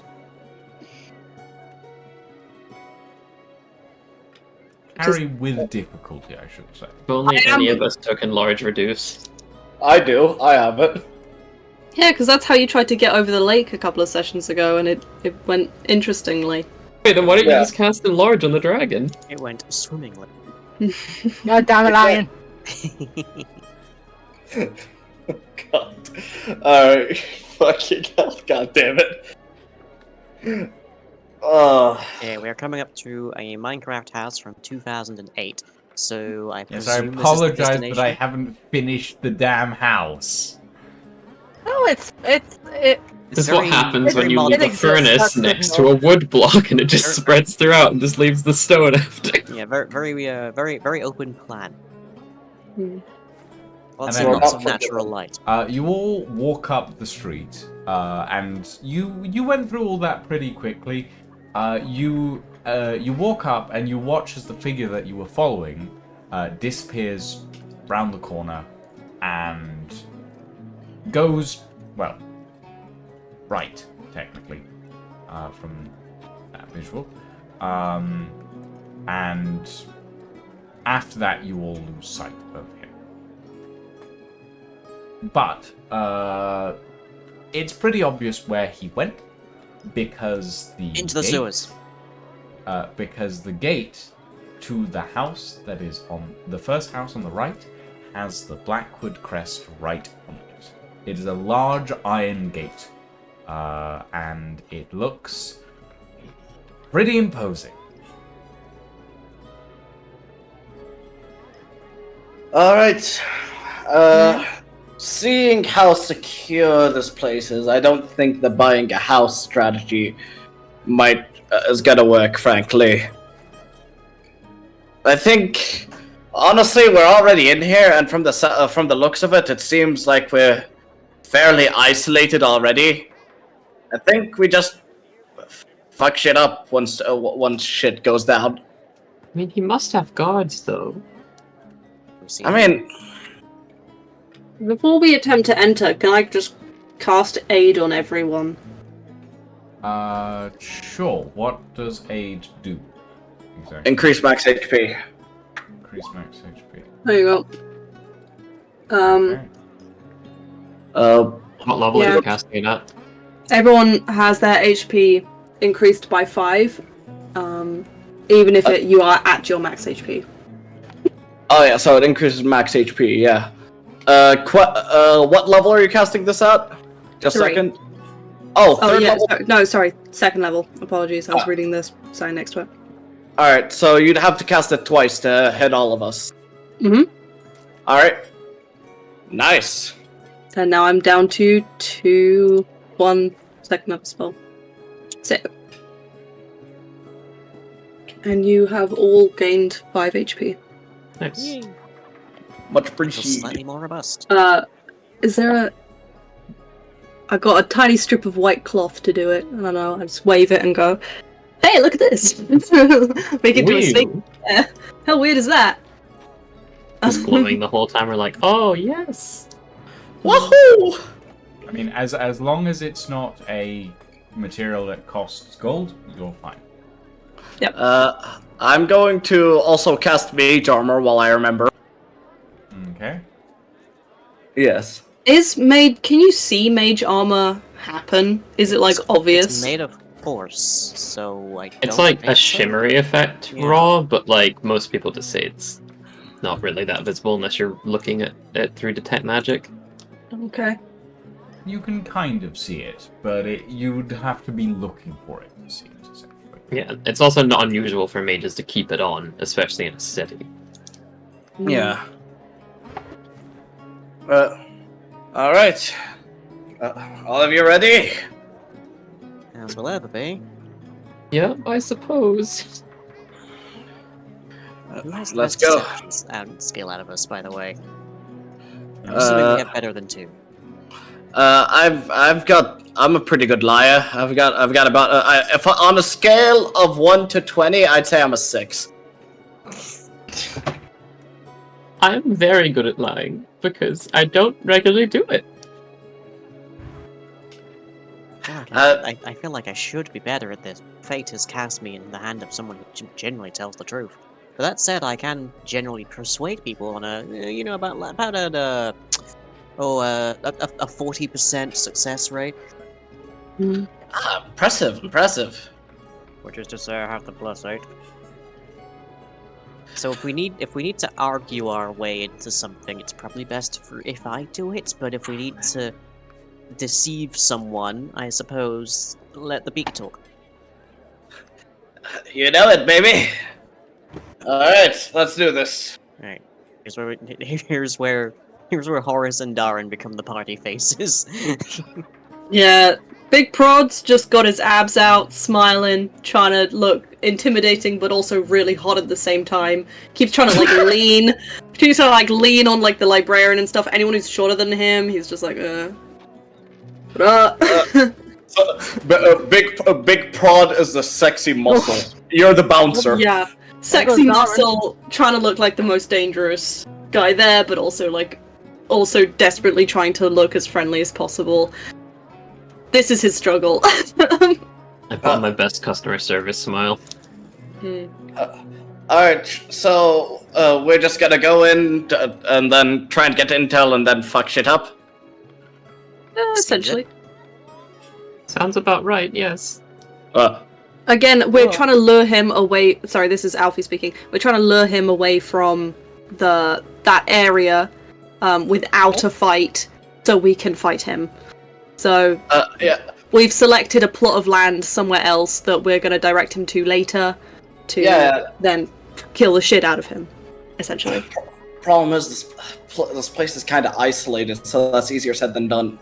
carry with difficulty, I should say. If only I am- any of us took enlarge reduce. I do. I have it. Yeah, because that's how you tried to get over the lake a couple of sessions ago, and it went interestingly. Wait, then why don't you Yeah. just cast enlarge on the dragon? It went swimmingly. God damn it, lion. God. Alright. Fucking hell. God damn it. Oh. Yeah, we are coming up to a Minecraft house from 2008. So I Yes, I presume this is the apologize that I destination? haven't finished the damn house. No, It's This is what very- happens when very you modern. leave a It exists, furnace that's next good to a wood block and it just Very- spreads throughout and just leaves the stone after. Yeah, very open plan. Hmm. Lots, And of, then- lots of natural light. You all walk up the street, and you went through all that pretty quickly. You walk up and you watch as the figure that you were following disappears round the corner and goes, well, right, technically, from that visual. And after that, you all lose sight of him. But it's pretty obvious where he went because Into the gate- sewers. because the gate to the house that is on the first house on the right has the Blackwood crest right on it. It is a large iron gate, and it looks pretty imposing. Alright. Seeing how secure this place is, I don't think the buying a house strategy is gonna work, frankly. I think, honestly, we're already in here, and from the looks of it, it seems like we're fairly isolated already. I think we just fuck shit up once shit goes down. I mean, he must have guards, though. I mean, Before we attempt to enter, can I just cast aid on everyone? Sure. What does aid do? Exactly. increase max HP. Increase max HP. There you go. Okay. What level are Yeah. you casting it at? Everyone has their HP increased by 5, even if you are at your max HP. Oh yeah, so it increases max HP. Yeah. What level are you casting this at? Just 3. second. Oh, Oh third yeah, level. sorry, second level. Apologies, I was Ah. reading this sign next to it. All right, so you'd have to cast it twice to hit all of us. Mhm. All right. Nice. And now I'm down to 1 second level spell. So. And you have all gained 5 HP. Nice. Yay. Much Feels appreciated. slightly more robust. Is there a... I got a tiny strip of white cloth to do it. I don't know, I just wave it and go, hey, look at this! Make it do a snake. Woo. How weird is that? Just glowing the whole time. We're like, oh yes. Woohoo! I mean, as long as it's not a material that costs gold, you're fine. I'm going to also cast mage armor while I remember. Okay. Yes. Can you see mage armor happen? Is it like obvious? It's made of force, so I It's don't like think a so. shimmery effect Yeah. raw, but like most people just say it's not really that visible unless you're looking at it through detect magic. Okay. You can kind of see it, but you'd have to be looking for it to see it, essentially. Yeah, it's also not unusual for mages to keep it on, especially in a city. Yeah. All right. All of you ready? As will ever be. Yeah, I suppose. Who has the Let's best go. deception skill out of us, by the way? I'm assuming we have better than 2. I'm a pretty good liar. I've got about if on a scale of 1 to 20, I'd say I'm a 6. I'm very good at lying because I don't regularly do it. God, I feel like I should be better at this. Fate has cast me in the hand of someone who generally tells the truth. But that said, I can generally persuade people on a, about a 40% success rate. Ah, impressive. Which is to say, I have the +8. So if we need to argue our way into something, it's probably best if I do it. But if we need to deceive someone, I suppose let the beak talk. You know it, baby. All right, let's do this. All right. Here's where Horace and Darren become the party faces. Yeah, Big Prod's just got his abs out, smiling, trying to look intimidating but also really hot at the same time. Keeps trying to lean. Keeps trying to lean on the librarian and stuff. Anyone who's shorter than him, he's just like, Big Prod is the sexy muscle. You're the bouncer. Yeah. Sexy muscle, trying to look like the most dangerous guy there, but also desperately trying to look as friendly as possible. This is his struggle. I put my best customer service smile. Alright, so we're just gonna go in and then try and get intel and then fuck shit up? Essentially. Sounds about right, yes. Again, we're trying to lure him away. Sorry, this is Alfie speaking. We're trying to lure him away from that area without a fight, so we can fight him. So we've selected a plot of land somewhere else that we're going to direct him to later to then kill the shit out of him, essentially. Problem is, this place is kind of isolated, so that's easier said than done.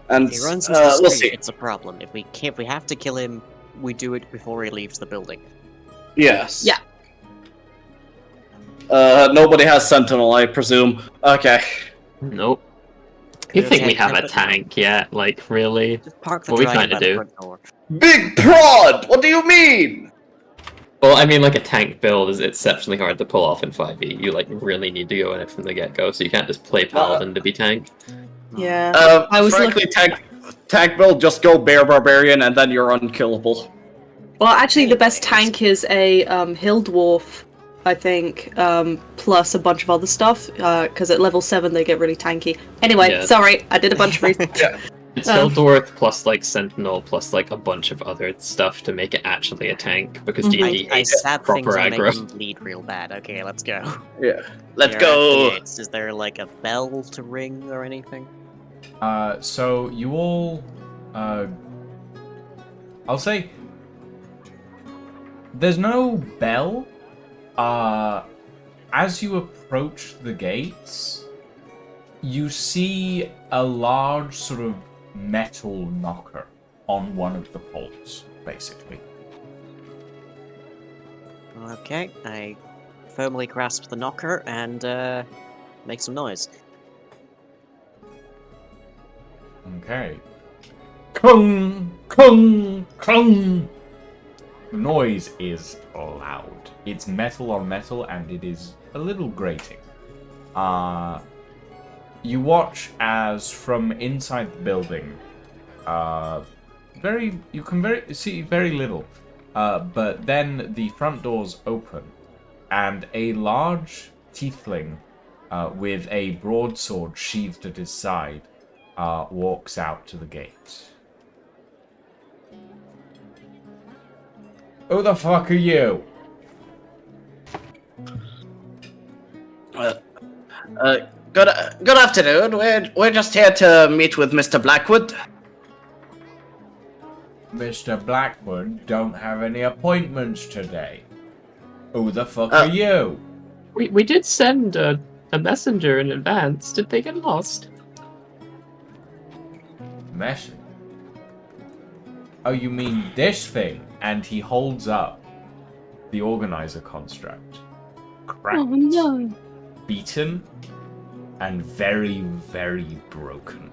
And If he runs into the we'll street, see. it's a problem. If we have to kill him, we do it before he leaves the building. Yes. Yeah. Nobody has Sentinel, I presume. Okay. Nope. You think we Okay, have a but- tank yet? Like, really? Just park the What we dragon kinda by the do. front door. Big Prod! What do you mean? Well, I mean, like, a tank build is exceptionally hard to pull off in 5e. You, really need to go in it from the get-go, so you can't just play Paladin to be tank. Yeah. I was frankly, tank build, just go Bear Barbarian and then you're unkillable. Well, actually, the best tank is a Hill Dwarf, I think, plus a bunch of other stuff, because at level 7 they get really tanky. Anyway, Yeah. Sorry, I did a bunch of research. It's Hildorth plus, Sentinel plus, a bunch of other stuff to make it actually a tank, because D&D I hates stab proper things and make aggro. them bleed real bad. Okay, let's go. Yeah. Let's Here go. at the gates, is there a bell to ring or anything? So you all, I'll say, there's no bell. As you approach the gates, you see a large sort of metal knocker on one of the poles, basically. Okay, I firmly grasp the knocker and make some noise. Okay. Kung, kung, kung. The noise is loud. It's metal on metal, and it is a little grating. You watch as from inside the building, you can see very little, but then the front doors open, and a large tiefling with a broadsword sheathed at his side walks out to the gate. Who the fuck are you? Good afternoon. We're just here to meet with Mr. Blackwood. Mr. Blackwood don't have any appointments today. Who the fuck are you? We did send a messenger in advance. Did they get lost? Message. Oh, you mean this thing? And he holds up the organizer construct. Cracked, Oh no. beaten, and very, very broken.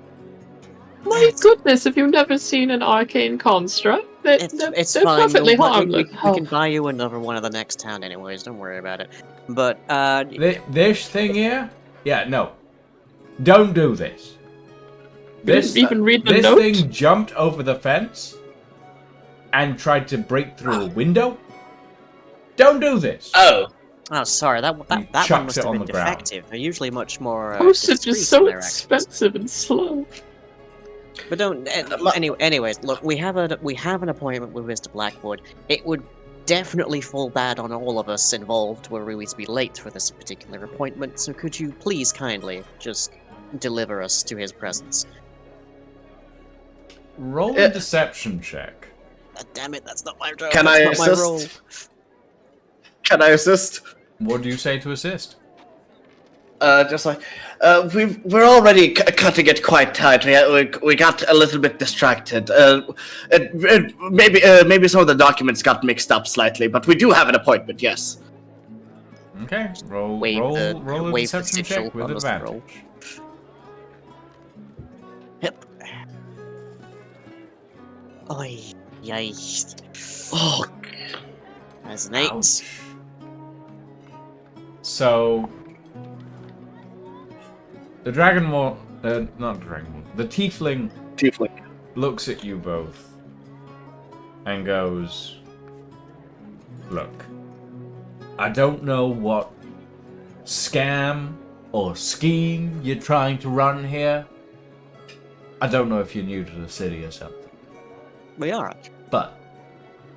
My goodness, have you never seen an arcane construct? It's They're fine. perfectly we harmless. can buy you another one of the next town anyways, don't worry about it. But, This thing here? Yeah, no. Don't do this. Didn't even read the this note? thing jumped over the fence and tried to break through a window. Don't do this. Oh, Oh, sorry, that He one must chucks it have on been the ground. defective. They're usually much more. Postage discreet is so in their actions. expensive and slow. But don't. Anyways, look, we have an appointment with Mr. Blackwood. It would definitely fall bad on all of us involved were we to be late for this particular appointment. So could you please kindly just deliver us to his presence? Roll a deception check. Damn it, that's not my job. Can that's I not my role. assist? Can I assist? What do you say to assist? Just like we're already cutting it quite tight. We got a little bit distracted. Maybe some of the documents got mixed up slightly, but we do have an appointment. Yes. Okay, roll Wave a the deception sigil check with on the advantage. scroll. Yep. Oi, yay. Oh, That's an 8. Ouch. So the the tiefling tiefling. looks at you both and goes, "Look, I don't know what scam or scheme you're trying to run here. I don't know if you're new to the city or something. We are. But,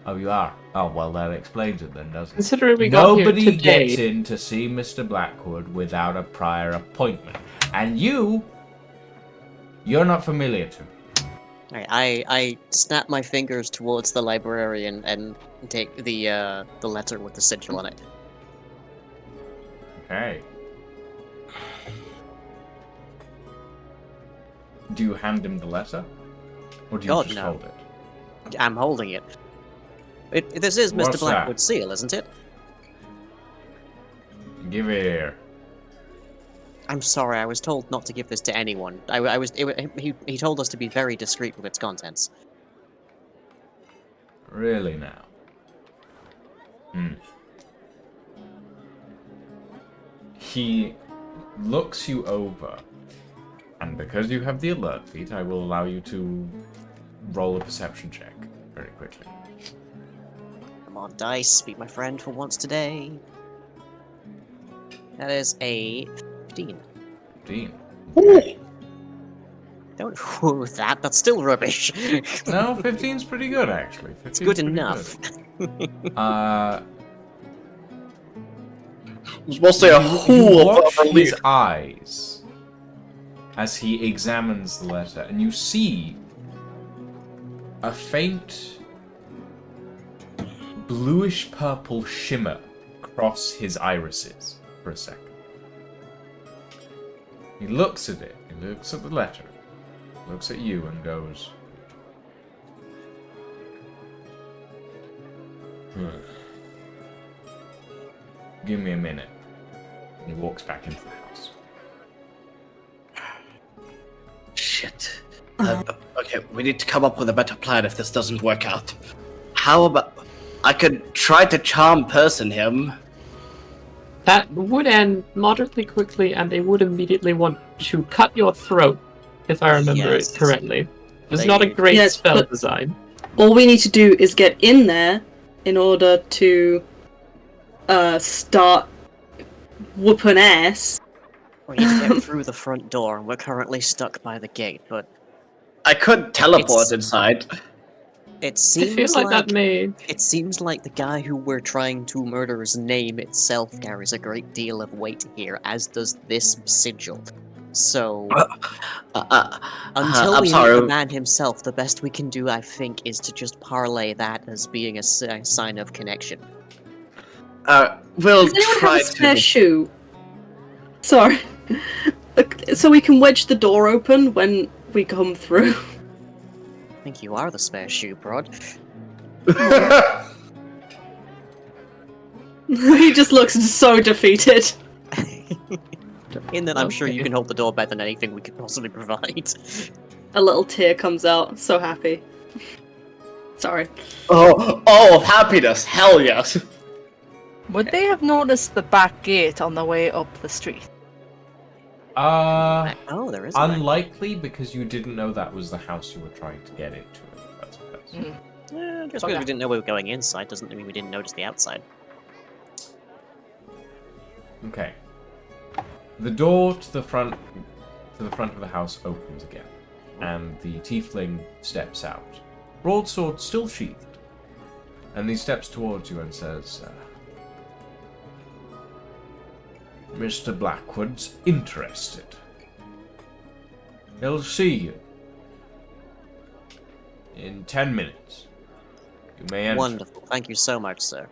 oh, you are? Oh, well, that explains it then, doesn't it? Considering we got Nobody here today, gets in to see Mr. Blackwood without a prior appointment. And you're not familiar to me. I snap my fingers towards the librarian and take the letter with the sigil on it. Okay. Do you hand him the letter? Or do you God, just no. hold it? I'm holding it. This is What's Mr. Blackwood's seal, isn't it? Give it here. I'm sorry, I was told not to give this to anyone. He told us to be very discreet with its contents. Really now? He looks you over, and because you have the alert feat, I will allow you to roll a perception check very quickly. Come on, dice, be my friend for once today. That is a 15. 15. Don't woo that, that's still rubbish. No, 15's pretty good, actually. 15's It's good pretty enough. good. was mostly a You whole watch of his eyes as he examines the letter, and you see a faint bluish purple shimmer cross his irises for a second. He looks at it, he looks at the letter, looks at you and goes, give me a minute. And he walks back into the house. Shit. Okay, we need to come up with a better plan if this doesn't work out. How about I could try to charm person him? that would end moderately quickly, and they would immediately want to cut your throat, if I remember Yes. it correctly. It's They- not a great Yes, spell but- design. All we need to do is get in there in order to start whooping ass. We need to get through the front door, and we're currently stuck by the gate, but I could teleport It's- inside. it I seems feel like that may... It seems like the guy who we're trying to murder's name itself carries a great deal of weight here, as does this sigil. So, until I'm we meet sorry. the man himself, the best we can do, I think, is to just parlay that as being a sign of connection. We'll Does anyone try have a spare to. shoe? Sorry. So we can wedge the door open when we come through. I think you are the spare shoe, Prod. He just looks so defeated. In that I'm sure you Okay. can hold the door better than anything we could possibly provide. A little tear comes out. So happy. Sorry. oh, of happiness! Hell yes! Would they have noticed the back gate on the way up the street? Oh, there is a back- Unlikely, because you didn't know that was the house you were trying to get into. That's what that's. Just because we didn't know we were going inside doesn't mean we didn't notice the outside. Okay. The door to the front of the house opens again, and the tiefling steps out, broadsword still sheathed, and he steps towards you and says, "Mr. Blackwood's interested. He'll see you in 10 minutes. You may enter." Wonderful. Thank you so much, sir.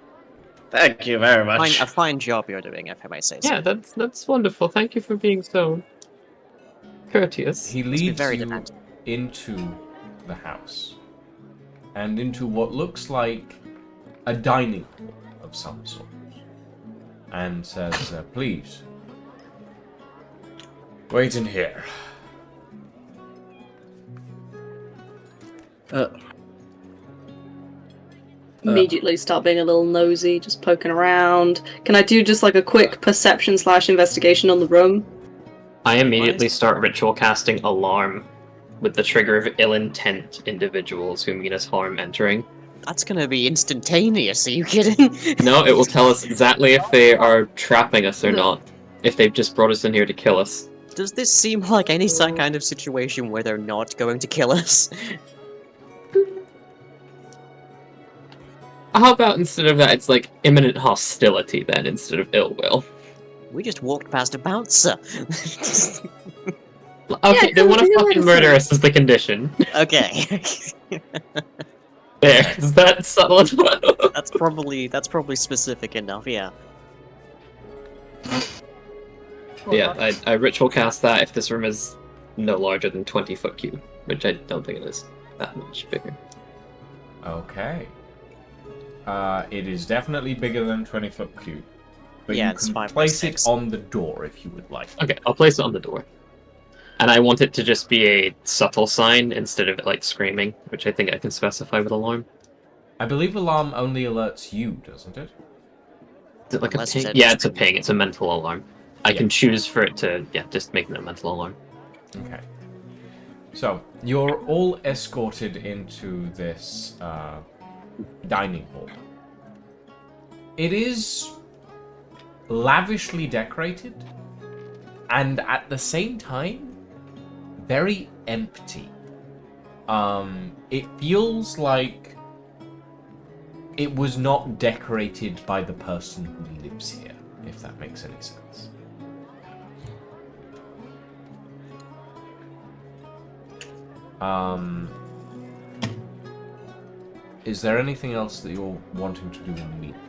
Thank you very much. A fine job you're doing, if I may say so. Yeah, that's wonderful. Thank you for being so courteous. He be leads very you demanding. into the house, and into what looks like a dining hall of some sort, and says, "Please, wait in here." Immediately start being a little nosy, just poking around. Can I do just like a quick perception / investigation on the room? I immediately start ritual casting alarm with the trigger of ill intent individuals who mean us harm entering. That's gonna be instantaneous, are you kidding? No, it will tell us exactly if they are trapping us or not. If they've just brought us in here to kill us. Does this seem like any kind of situation where they're not going to kill us? How about instead of that, it's like imminent hostility then, instead of ill will? We just walked past a bouncer. Okay, they want to fucking murder us is the condition. Okay. There, is that subtle as well? That's probably specific enough, yeah. Yeah, I ritual cast that if this room is no larger than 20 foot cube, which I don't think it is that much bigger. Okay. It is definitely bigger than 20-foot cube. But Yeah, you it's can 5 by place it 6. on the door if you would like. Okay, I'll place it on the door. And I want it to just be a subtle sign instead of like screaming, which I think I can specify with alarm. I believe alarm only alerts you, doesn't it? Is it like Unless a you ping? said Yeah, it's a screaming. ping. It's a mental alarm. I Yeah. can choose for it to, just make it a mental alarm. Okay. So, you're all escorted into this dining hall. It is lavishly decorated, and at the same time, very empty. It feels like it was not decorated by the person who lives here, if that makes any sense. Is there anything else that you're wanting to do in the meantime?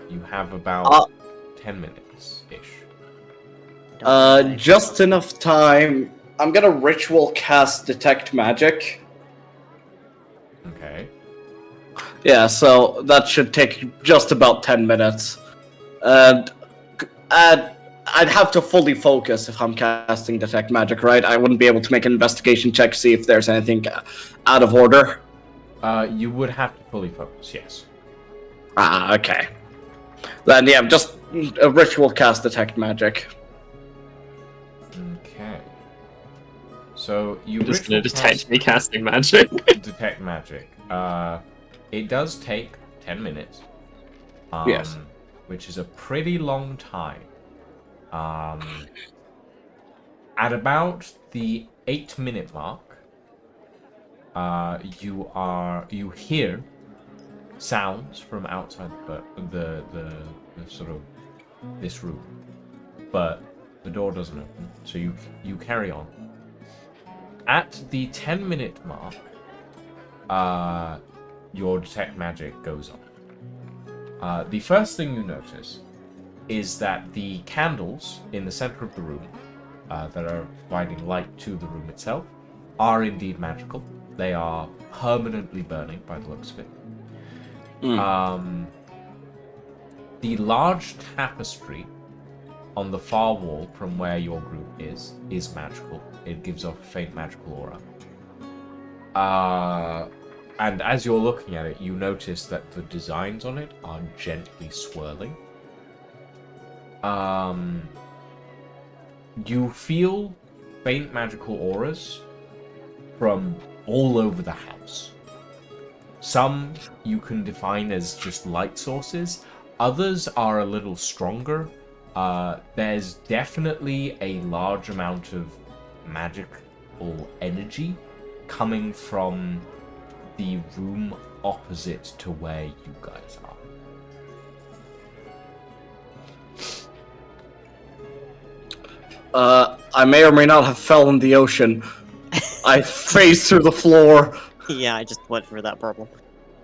You have about 10 minutes-ish. Just enough time. I'm gonna ritual cast Detect Magic. Okay. Yeah, so that should take just about 10 minutes. And I'd have to fully focus if I'm casting Detect Magic, right? I wouldn't be able to make an investigation check, see if there's anything out of order. You would have to fully focus, yes. Ah, okay. Then, yeah, just a ritual cast Detect Magic. Okay. So you I'm just gonna ritual detect cast me casting magic. Detect Magic. It does take 10 minutes. Yes. Which is a pretty long time. At about the 8-minute mark, you hear sounds from outside the sort of this room, but the door doesn't open, so you carry on. At the 10-minute mark, your Detect Magic goes off. The first thing you notice is that the candles in the center of the room that are providing light to the room itself are indeed magical. They are permanently burning by the looks of it. The large tapestry on the far wall from where your group is magical. It gives off a faint magical aura. And as you're looking at it, you notice that the designs on it are gently swirling. You feel faint magical auras from all over the house. Some you can define as just light sources. Others are a little stronger, there's definitely a large amount of magical energy coming from the room opposite to where you guys are. I may or may not have fell in the ocean. I phased through the floor. Yeah, I just went through that problem.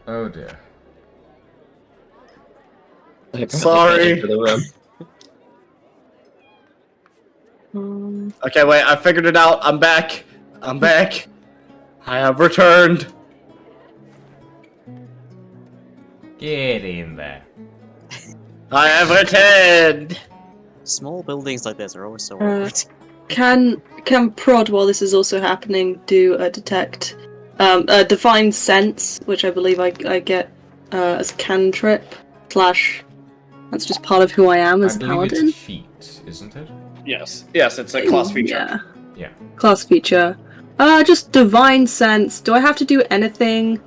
Oh dear. I probably Sorry. fell into the room. Okay, wait, I figured it out. I'm back. I'm back. I have returned. Get in there. I have returned. Small buildings like this are always so Uh, awkward. Can Prod, while this is also happening, do a detect, a divine sense, which I believe I get as a cantrip / that's just part of who I am as I a believe paladin. it's a feat, isn't it? Yes, it's a class feature. Yeah. Yeah. Class feature. Just divine sense. Do I have to do anything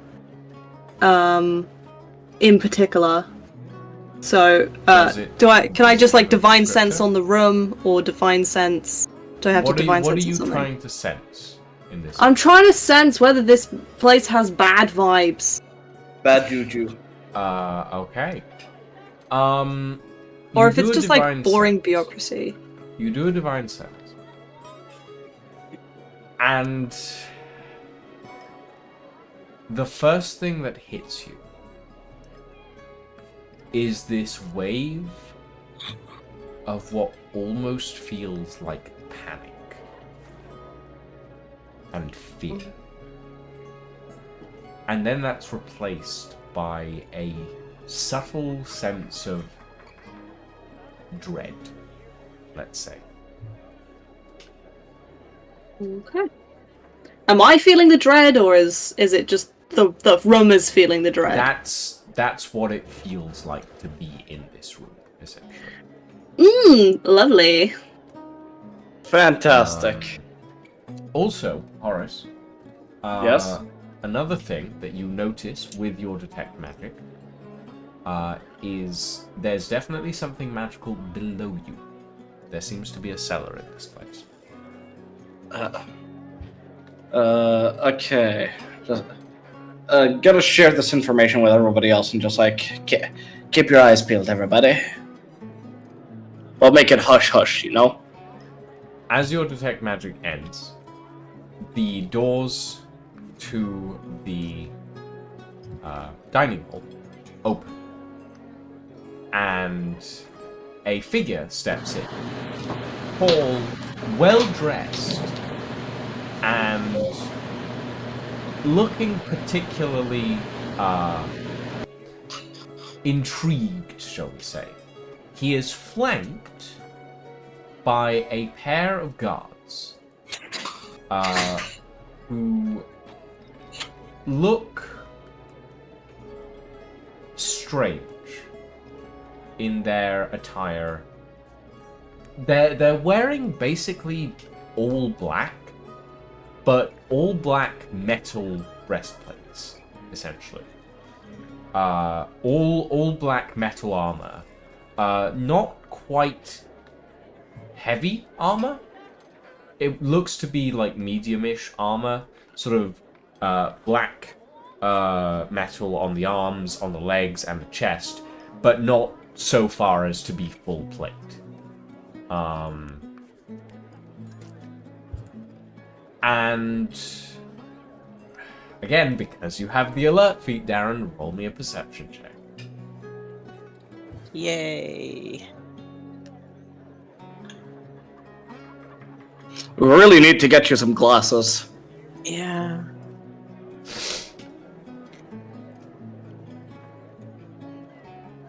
in particular? So, can I just like divine sense on the room or divine sense? Do I have to divine sense on something? What are you trying to sense in this? I'm trying to sense whether this place has bad vibes. Bad juju. Okay. Or if it's just like boring bureaucracy. You do a divine sense. And the first thing that hits you is this wave of what almost feels like panic and fear. And then that's replaced by a subtle sense of dread, let's say. Okay. Am I feeling the dread, or is it just the room is feeling the dread? That's what it feels like to be in this room, essentially. Lovely. Fantastic. Also, Horace. Yes? Another thing that you notice with your detect magic is there's definitely something magical below you. There seems to be a cellar in this place. Okay. Just, gotta share this information with everybody else and just like keep your eyes peeled, everybody. We'll make it hush hush, you know. As your detect magic ends, the doors to the dining hall open, and a figure steps in, tall, well dressed, and looking particularly intrigued, shall we say. He is flanked by a pair of guards who look strange in their attire. They're wearing basically all black, but all black metal breastplates, essentially. All black metal armor. Not quite heavy armor. It looks to be like medium-ish armor, sort of black metal on the arms, on the legs, and the chest, but not so far as to be full plate. And again, because you have the alert feat, Darren, roll me a perception check. Yay. We really need to get you some glasses. Yeah.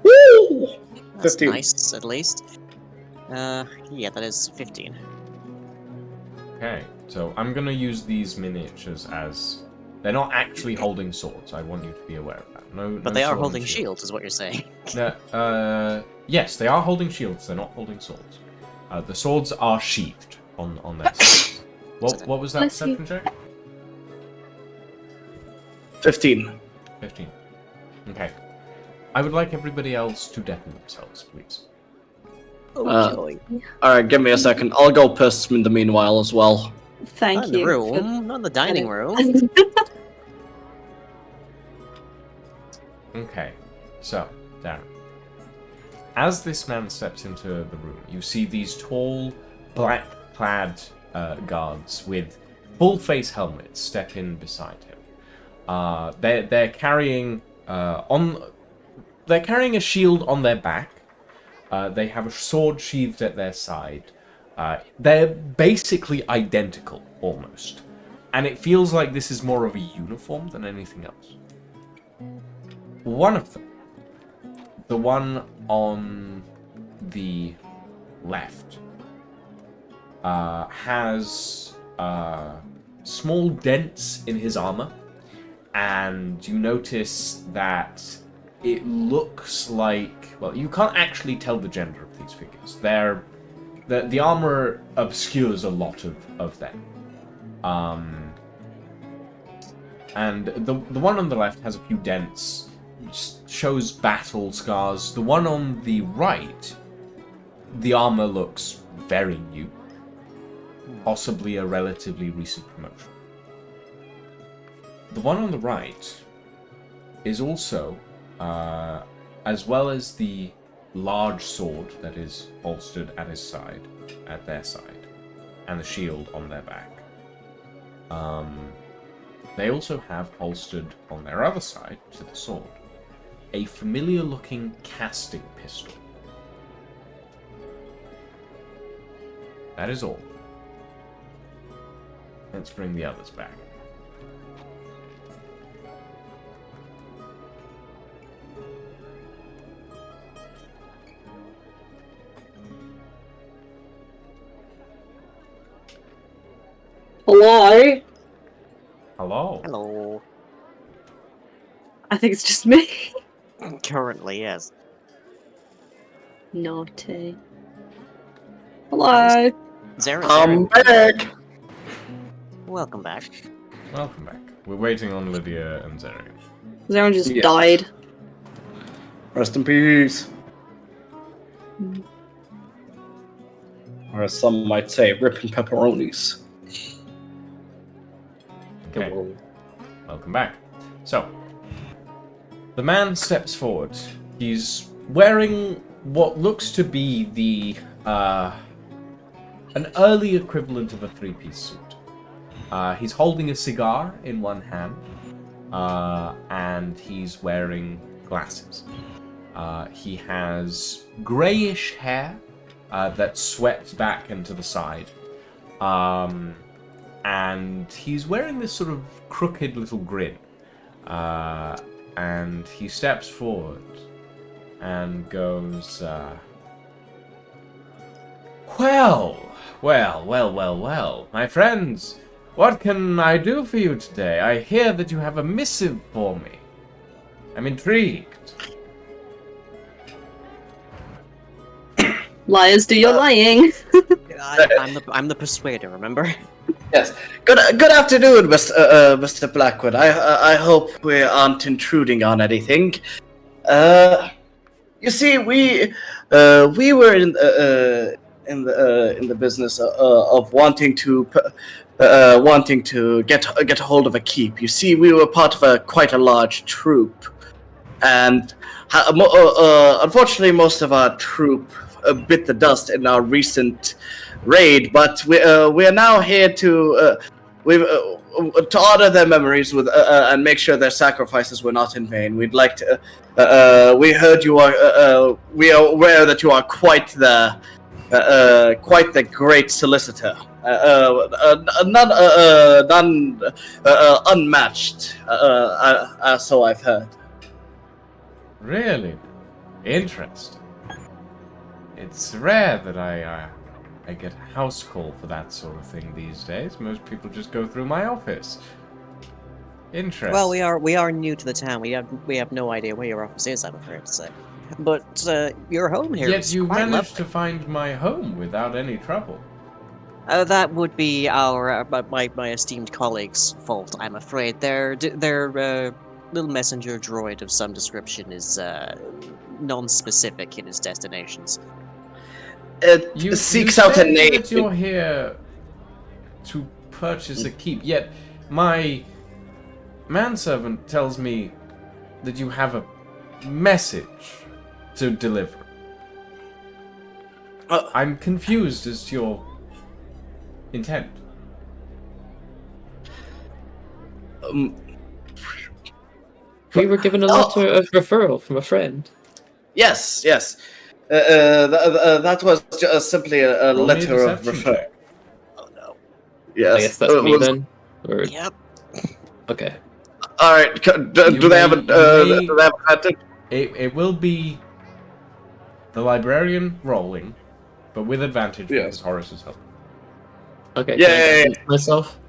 Woo! That's 15. nice, at least. Yeah, that is 15. Okay, so I'm gonna use these miniatures as... They're not actually holding swords, I want you to be aware of that. But they are holding shields, is what you're saying. Yes, they are holding shields, they're not holding swords. The swords are sheathed on their sides. What was that Bless you. perception check? 15. 15. Okay. I would like everybody else to deafen themselves, please. joy. Alright, give me a second. I'll go piss in the meanwhile as well. Thank Not in the you. room, not in the dining room. Okay, so, Darren. As this man steps into the room, you see these tall, black-clad guards with full-face helmets step in beside him. They're carrying they're carrying a shield on their back. They have a sword sheathed at their side. They're basically identical, almost, and it feels like this is more of a uniform than anything else. One of them, the one on the left, has small dents in his armor, and you notice that it looks like, well, you can't actually tell the gender of these figures. The armor obscures a lot of them. And the one on the left has a few dents, shows battle scars. The one on the right, the armor looks very new, possibly a relatively recent promotion. The one on the right is also, as well as the large sword that is holstered at his side, at their side, and the shield on their back. They also have holstered on their other side to the sword a familiar-looking casting pistol. That is all. Let's bring the others back. Hello? Hello. Hello. I think it's just me. Currently, yes. Naughty. Hello. Zara, I'm back! welcome back. Welcome back. We're waiting on Lydia and Zerion. Zaron just Yes. died. Rest in peace. Or as some might say, ripping pepperonis. Okay. Welcome back. So, the man steps forward. He's wearing what looks to be the an early equivalent of a three-piece suit. He's holding a cigar in one hand, and he's wearing glasses. He has grayish hair that's swept back into the side. And he's wearing this sort of crooked little grin. And he steps forward and goes, Well, my friends, what can I do for you today? I hear that you have a missive for me. I'm intrigued. Liars do your lying. I'm the persuader, remember? Yes. Good afternoon, Mr. Blackwood. I hope we aren't intruding on anything. You see, we were in the business of wanting to get a hold of a keep. You see, we were part of quite a large troop, and unfortunately, most of our troop bit the dust in our recent raid. But we are now here to honor their memories with and make sure their sacrifices were not in vain. We'd like to. We heard you are. We are aware that you are quite the great solicitor. None unmatched. So I've heard. Really? Interesting. It's rare that I get a house call for that sort of thing these days. Most people just go through my office. Interesting. Well, we are new to the town. We have no idea where your office is, I'm afraid to say. But your home here Yet is you quite managed lovely. to find my home without any trouble. That would be our my esteemed colleague's fault, I'm afraid. Their little messenger droid of some description is non-specific in his destinations. You seeks you out a say name. that you're here to purchase a keep, yet my manservant tells me that you have a message to deliver. I'm confused as to your intent. We were given a letter of referral from a friend. Yes. That was simply a Roll me a letter of deception referral. check. Oh no. Yes. I guess that's me was- then. Or Yep. okay. All right. Do they have a? Do they have a method? It will be the librarian rolling, but with advantage because Horace is helping. Okay. Yeah, Can I yeah, guidance myself?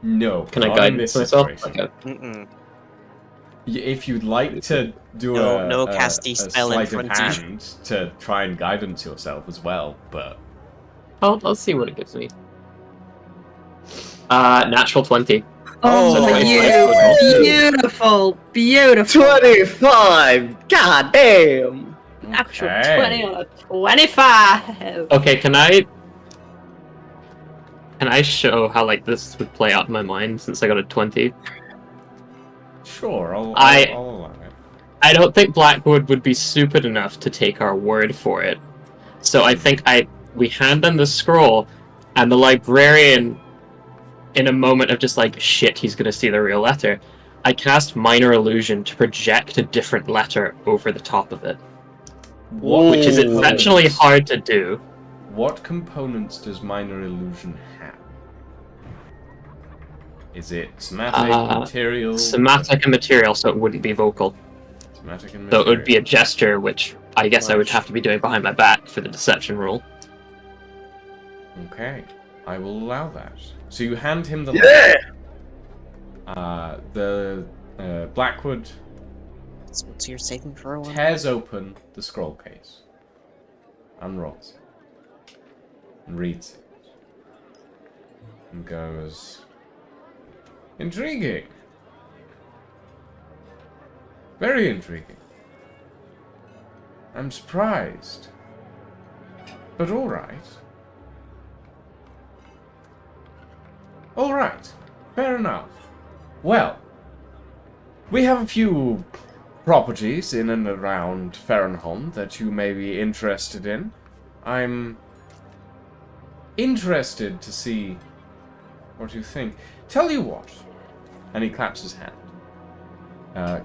No. Can I not in guidance this myself? situation. Okay. Mm-mm. If you'd like to do No a casty spell in sleight of front of you. hand to try and guidance yourself as well, but I'll see what it gives me. Natural 20. Oh, So twice you my beautiful. 25. God damn. Actual Okay. 20 on a 25. Okay, can I show how like this would play out in my mind since I got a 20? sure, I'll I- allow it. I don't think Blackwood would be stupid enough to take our word for it. So I think we hand them the scroll, and the librarian, in a moment of just like, shit, he's gonna see the real letter, I cast Minor Illusion to project a different letter over the top of it. Which is exceptionally hard to do. What components does Minor Illusion have? Is it somatic, material? Somatic and material, so it wouldn't be vocal. Somatic and So material. it would be a gesture, which I guess I would have to be doing behind my back for the deception rule. Okay, I will allow that. So you hand him the Yeah. the Blackwood So what's your saving throw on? tears open the scroll case, unrolls it, and reads it, and goes, "Intriguing. Very intriguing. I'm surprised. But all right. All right. Fair enough. Well, we have a few properties in and around Farrenholm that you may be interested in. I'm interested to see what you think. Tell you what." And he claps his hand.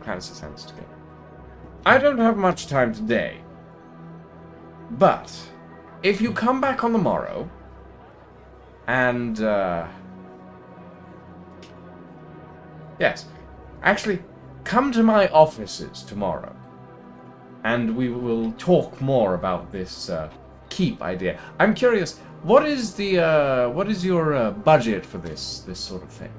Clamps his hands together. "I don't have much time today, but if you come back on the morrow, and, yes, actually, come to my offices tomorrow, and we will talk more about this, keep idea. I'm curious, what is your, budget for this sort of thing?"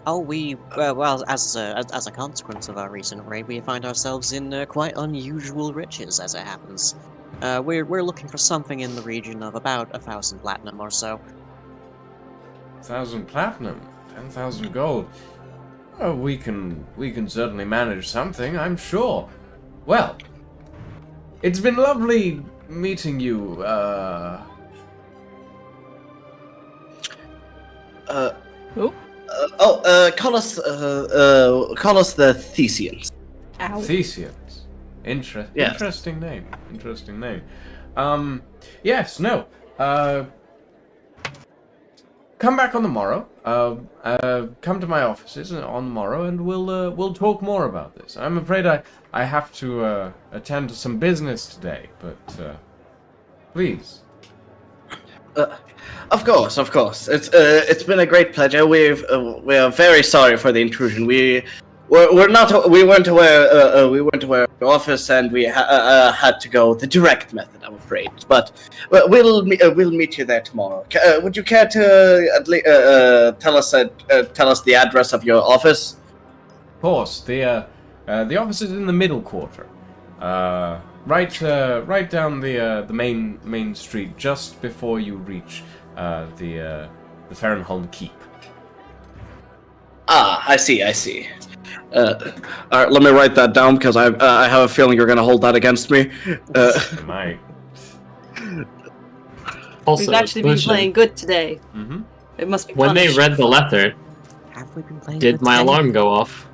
Oh, well, as a consequence of our recent raid, we find ourselves in quite unusual riches, as it happens. We're looking for something in the region of about 1,000 platinum or so. 1,000 platinum, 10,000 gold. Oh, we can certainly manage something, I'm sure. Well, it's been lovely meeting you. Who? Call us the Thesians. Ow. Thesians. Yes. Interesting name. Interesting name. Yes, no. Come back on the morrow. Come to my offices on the morrow, and we'll talk more about this. I'm afraid I have to attend to some business today, but please. Of course. It's been a great pleasure. We are very sorry for the intrusion. We weren't aware of the office, and we had to go the direct method, I'm afraid. But we'll meet you there tomorrow. Would you care to tell us the address of your office? Of course, the office is in the middle quarter. Right down the main street, just before you reach the Farrenholm Keep. Ah, I see. All right, let me write that down because I have a feeling you're going to hold that against me. You might. Also, We've actually been question, playing good today. Mm-hmm. It must be when they punished. read the letter, Have we been playing? did for my 10? alarm go off?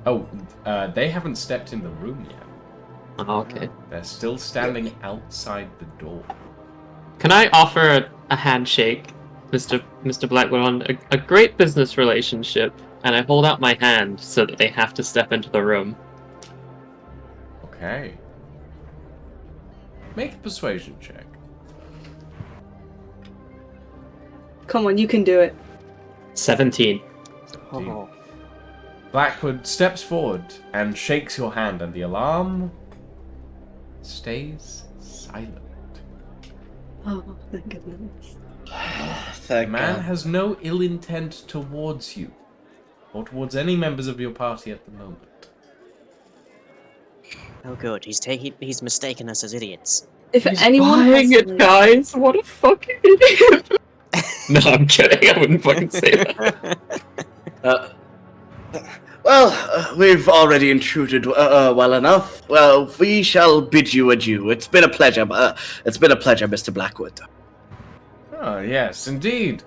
Oh, they haven't stepped in the room yet. Oh, okay. They're still standing outside the door. Can I offer a handshake, Mr. Blackwood, on a great business relationship, and I hold out my hand so that they have to step into the room? Okay. Make a persuasion check. Come on, you can do it. 17. 17. Oh. Blackwood steps forward and shakes your hand, and the alarm stays silent. Oh, thank goodness. The Thank man God. has no ill intent towards you, or towards any members of your party at the moment. Oh, good. He's mistaken us as idiots. If He's anyone buying has, it, guys! What a fucking idiot! No, I'm kidding. I wouldn't fucking say that. We've already intruded well enough. Well, we shall bid you adieu. It's been a pleasure. Mr. Blackwood. Oh, yes, indeed.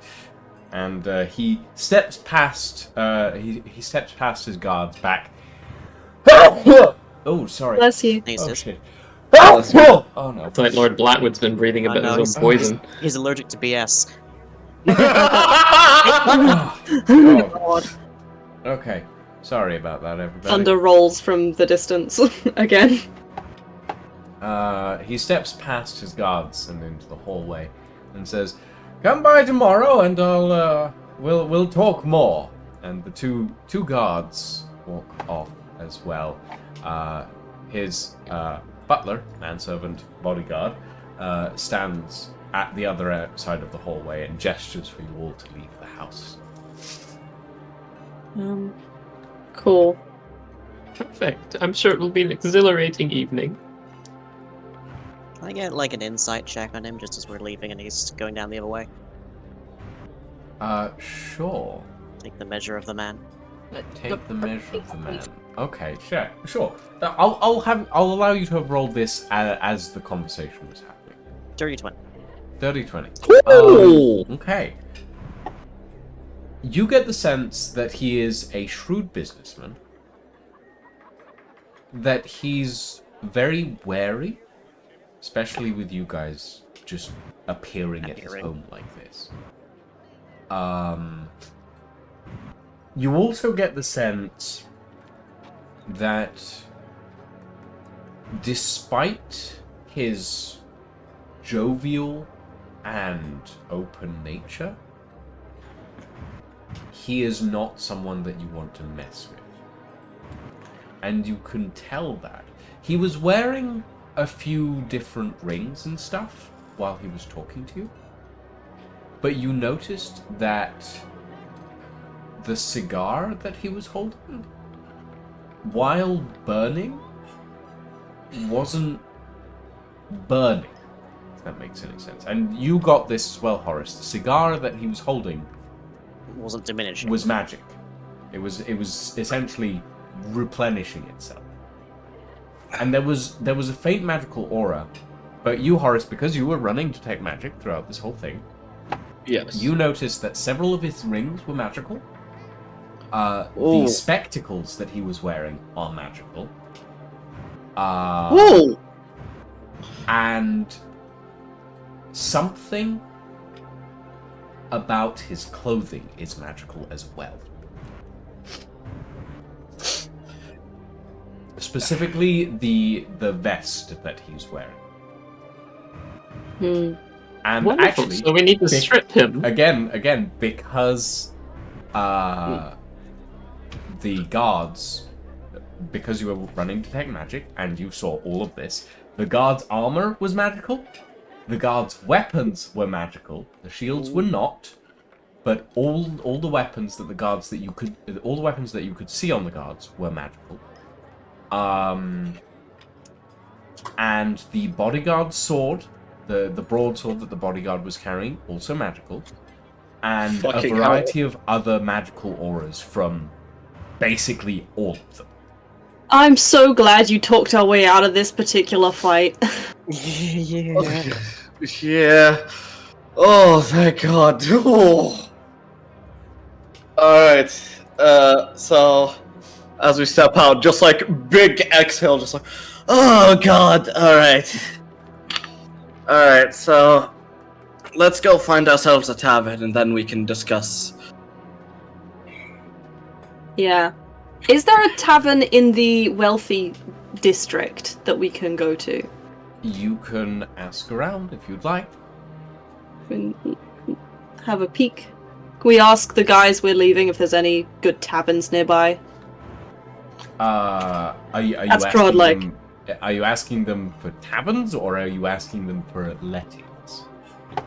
And he steps past. He steps past his guards back. Oh, sorry. bless you. He's Oh just- shit. Bless you. Oh no. It's like Lord Blackwood's been breathing a Oh, bit no, of his own poison. He's allergic to BS. Oh, God. okay. Sorry about that, everybody. Thunder rolls from the distance again. He steps past his guards and into the hallway, and says, "Come by tomorrow, and we'll talk more." And the two guards walk off as well. His butler, manservant, bodyguard, stands at the other side of the hallway and gestures for you all to leave the house. Cool. Perfect. I'm sure it will be an exhilarating evening. Can I get like an insight check on him just as we're leaving and he's going down the other way? Sure. Take the measure of the man. Take the measure of the man. Okay, sure. I'll allow you to have rolled this as the conversation was happening. Dirty 20. Dirty 20. Ooh. Okay. You get the sense that he is a shrewd businessman, that he's very wary, especially with you guys just appearing at his home like this. You also get the sense that despite his jovial and open nature, he is not someone that you want to mess with. And you can tell that. He was wearing a few different rings and stuff while he was talking to you. But you noticed that the cigar that he was holding, while burning, wasn't burning. If that makes any sense. And you got this as well, Horace. The cigar that he was holding Wasn't diminishing. was magic. It was essentially replenishing itself. And there was a faint magical aura. But you, Horace, because you were running detect magic throughout this whole thing, Yes. you noticed that several of his rings were magical. The Ooh. spectacles that he was wearing are magical. Whoa! And something about his clothing is magical as well. Specifically, the vest that he's wearing. And Wonderful. actually, So we need to strip him. again, because the guards, because you were running detect magic and you saw all of this, the guards' armor was magical, the guards' weapons were magical, the shields were not, but all the weapons that you could see on the guards were magical. And the bodyguard's sword, the broadsword that the bodyguard was carrying, also magical. And Fucking a variety of other magical auras from basically all of them. I'm so glad you talked our way out of this particular fight. Yeah. Yeah. Oh, thank God. Oh. Alright. So as we step out, just like big exhale, just like, oh God. Alright. Alright, so let's go find ourselves a tavern and then we can discuss. Yeah. Is there a tavern in the wealthy district that we can go to? You can ask around if you'd like. And have a peek. Can we ask the guys we're leaving if there's any good taverns nearby? Are you That's asking broad-like. them? Are you asking them for taverns, or are you asking them for lettings,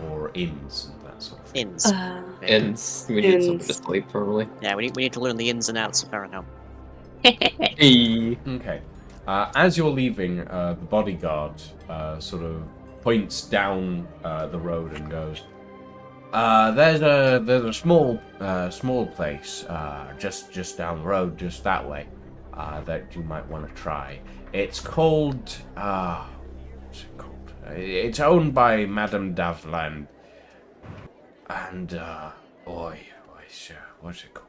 or inns and that sort of thing? Inns. Inns. We need somewhere to Inns. sleep, probably. Yeah, we need to learn the ins and outs of Farinham. Hey. Okay. As you're leaving, the bodyguard sort of points down the road and goes, "There's a small place just down the road, just that way, that you might want to try. It's called what's it called? It's owned by Madame Davland, and what's it called?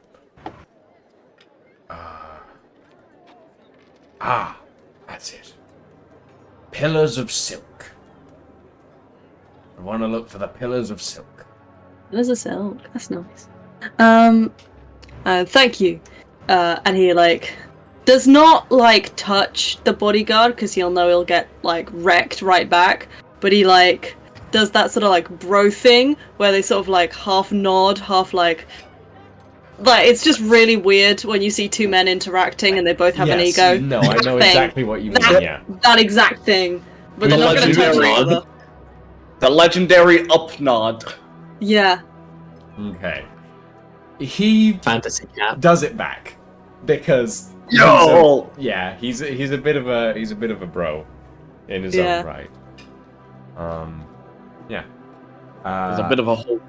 That's it. Pillars of Silk. I want to look for the Pillars of Silk." There's a silk. That's nice. Thank you. And he does not touch the bodyguard because he'll know he'll get wrecked right back. But he does that sort of bro thing where they sort of half nod, half it's just really weird when you see two men interacting and they both have an Yes, ego. no, I know Thing. exactly what you mean, That, yeah. that exact thing. But The they're not going to touch each legendary- other. The legendary up nod. Yeah. Okay. He Fantasy cat. does it back because Yo! he's a bit of a bro in his Yeah. own right. Yeah. There's a bit of a hole.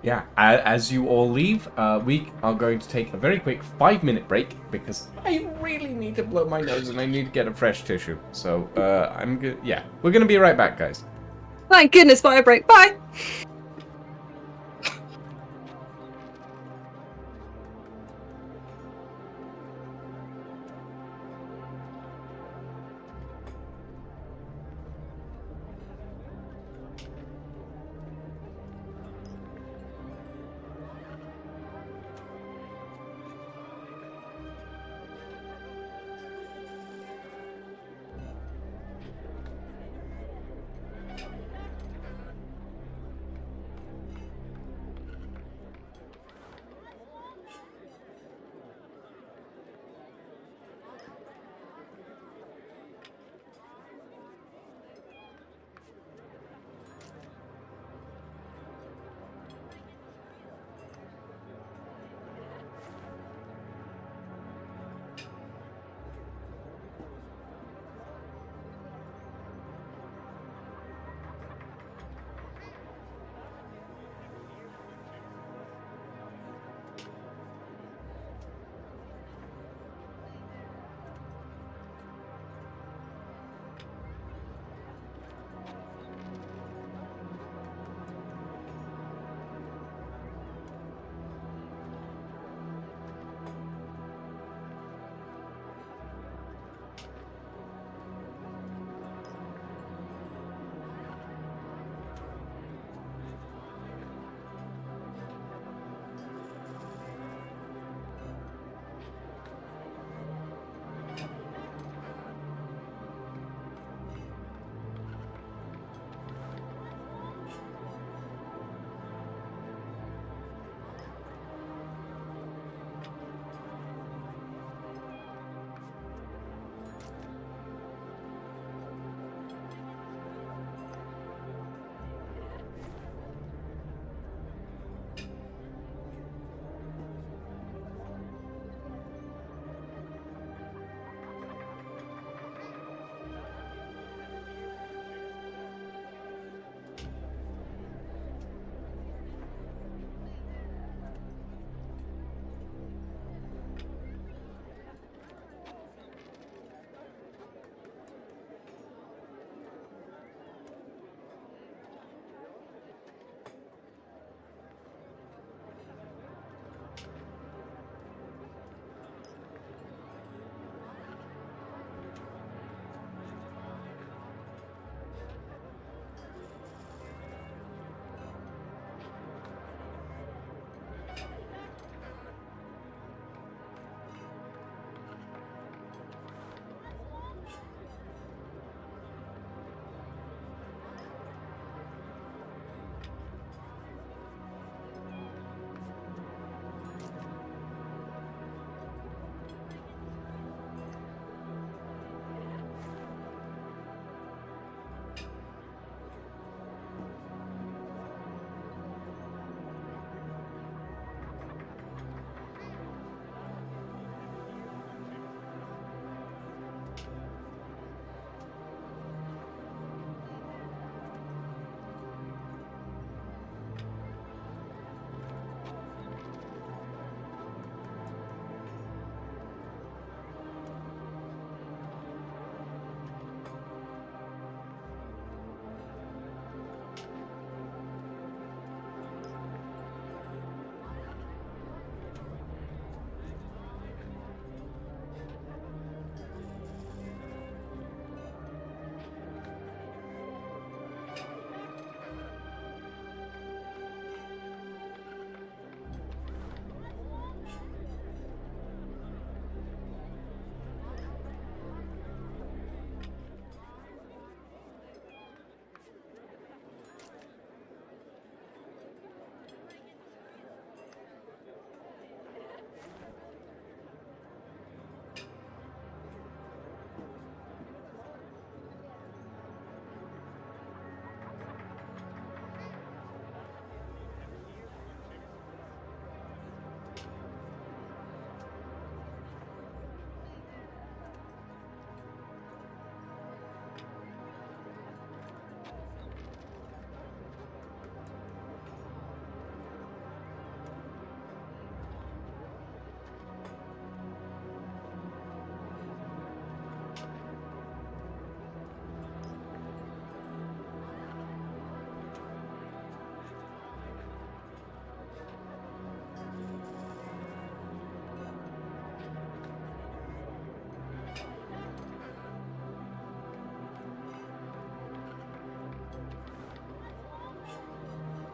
Yeah, as you all leave, we are going to take a very quick 5-minute break because I really need to blow my nose and I need to get a fresh tissue. So, I'm good. Yeah, we're gonna be right back, guys. Thank goodness for a break. Bye.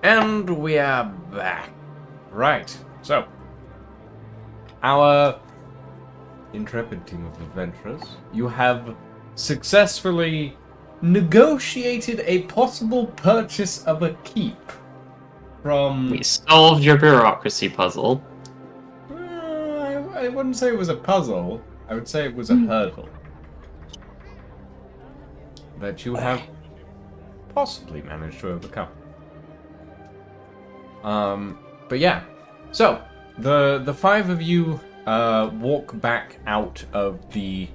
And we are back. Right, so our intrepid team of adventurers, you have successfully negotiated a possible purchase of a keep from... We solved your bureaucracy puzzle. I wouldn't say it was a puzzle. I would say it was a hurdle that you have possibly managed to overcome. But yeah, so the five of you walk back out of the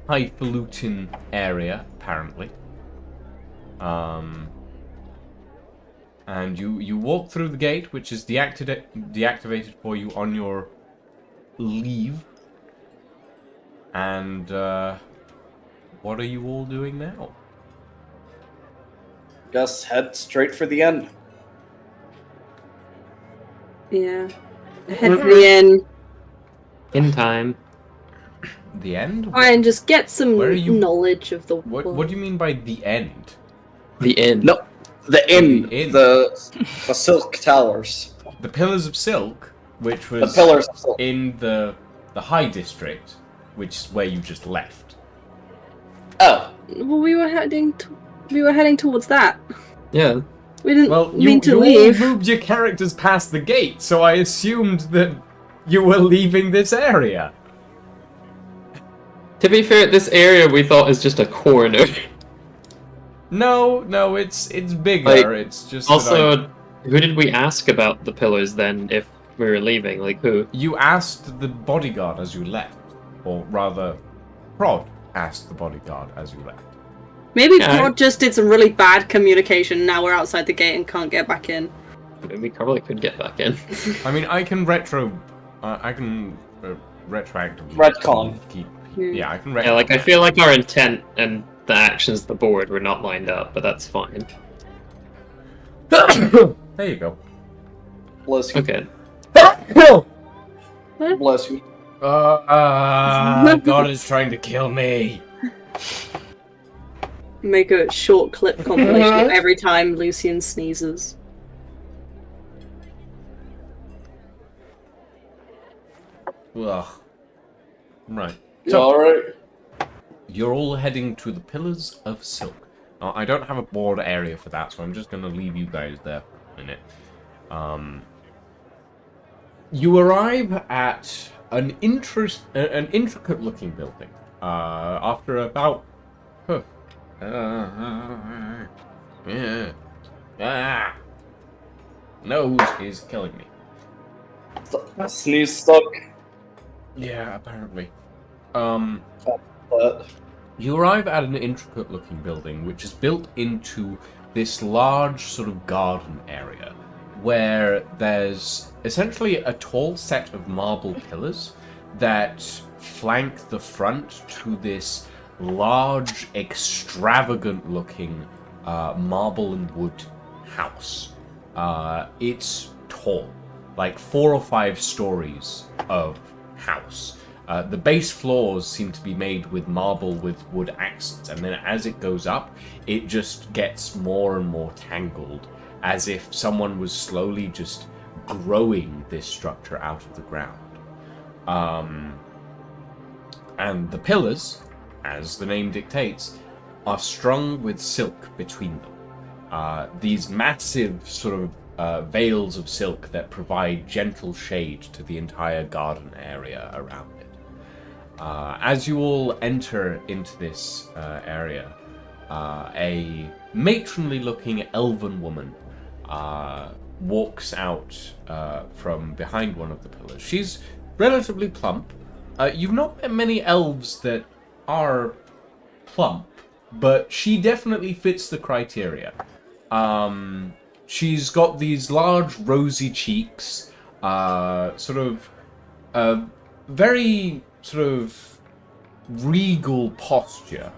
highfalutin area, apparently. And you walk through the gate, which is deactivated for you on your leave. And what are you all doing now? Guess head straight for the end. Yeah. Head to the end. In time. The end? Try and just get some Where are you- knowledge of the What world. do you mean by the end? The end. No, the inn, inn. the Silk Towers, The Pillars of Silk, which the was Pillars of Silk. in the High District, which is where you just left. Oh, Well, we were heading towards that. Yeah. We didn't Well, mean to you all leave. moved your characters past the gate, so I assumed that you were leaving this area. To be fair, this area we thought is just a corner. No, it's bigger. Like, It's just that Also, who did we ask about the pillars then if we were leaving? Like, who? you asked the bodyguard as you left, or rather, Prod asked the bodyguard as you left. Maybe Yeah. Prod just did some really bad communication. Now we're outside the gate and can't get back in. I mean, we probably could get back in. I mean, I can retroactively Retcon. keep. Hmm. Yeah, I can retcon. Yeah, like, I feel like our intent and the actions of the board were not lined up, but that's fine. There you go. bless you. Okay. Bless you. God is trying to kill me. Make a short clip compilation of every time Lucian sneezes. Ugh. Right. You So, alright? you're all heading to the Pillars of Silk. Now, I don't have a board area for that, so I'm just going to leave you guys there for a minute. You arrive at an intricate-looking building. After about... Nose is killing me. Sneeze stuck. Yeah, apparently. But You arrive at an intricate-looking building, which is built into this large sort of garden area, where there's essentially a tall set of marble pillars that flank the front to this large, extravagant-looking marble and wood house. It's tall, like 4 or 5 stories of house. The base floors seem to be made with marble with wood accents, and then as it goes up, it just gets more and more tangled, as if someone was slowly just growing this structure out of the ground. And the pillars, as the name dictates, are strung with silk between them. These massive sort of veils of silk that provide gentle shade to the entire garden area around it. As you all enter into this area, a matronly-looking elven woman walks out from behind one of the pillars. She's relatively plump. You've not met many elves that are plump, but she definitely fits the criteria. She's got these large rosy cheeks, sort of very sort of regal posture,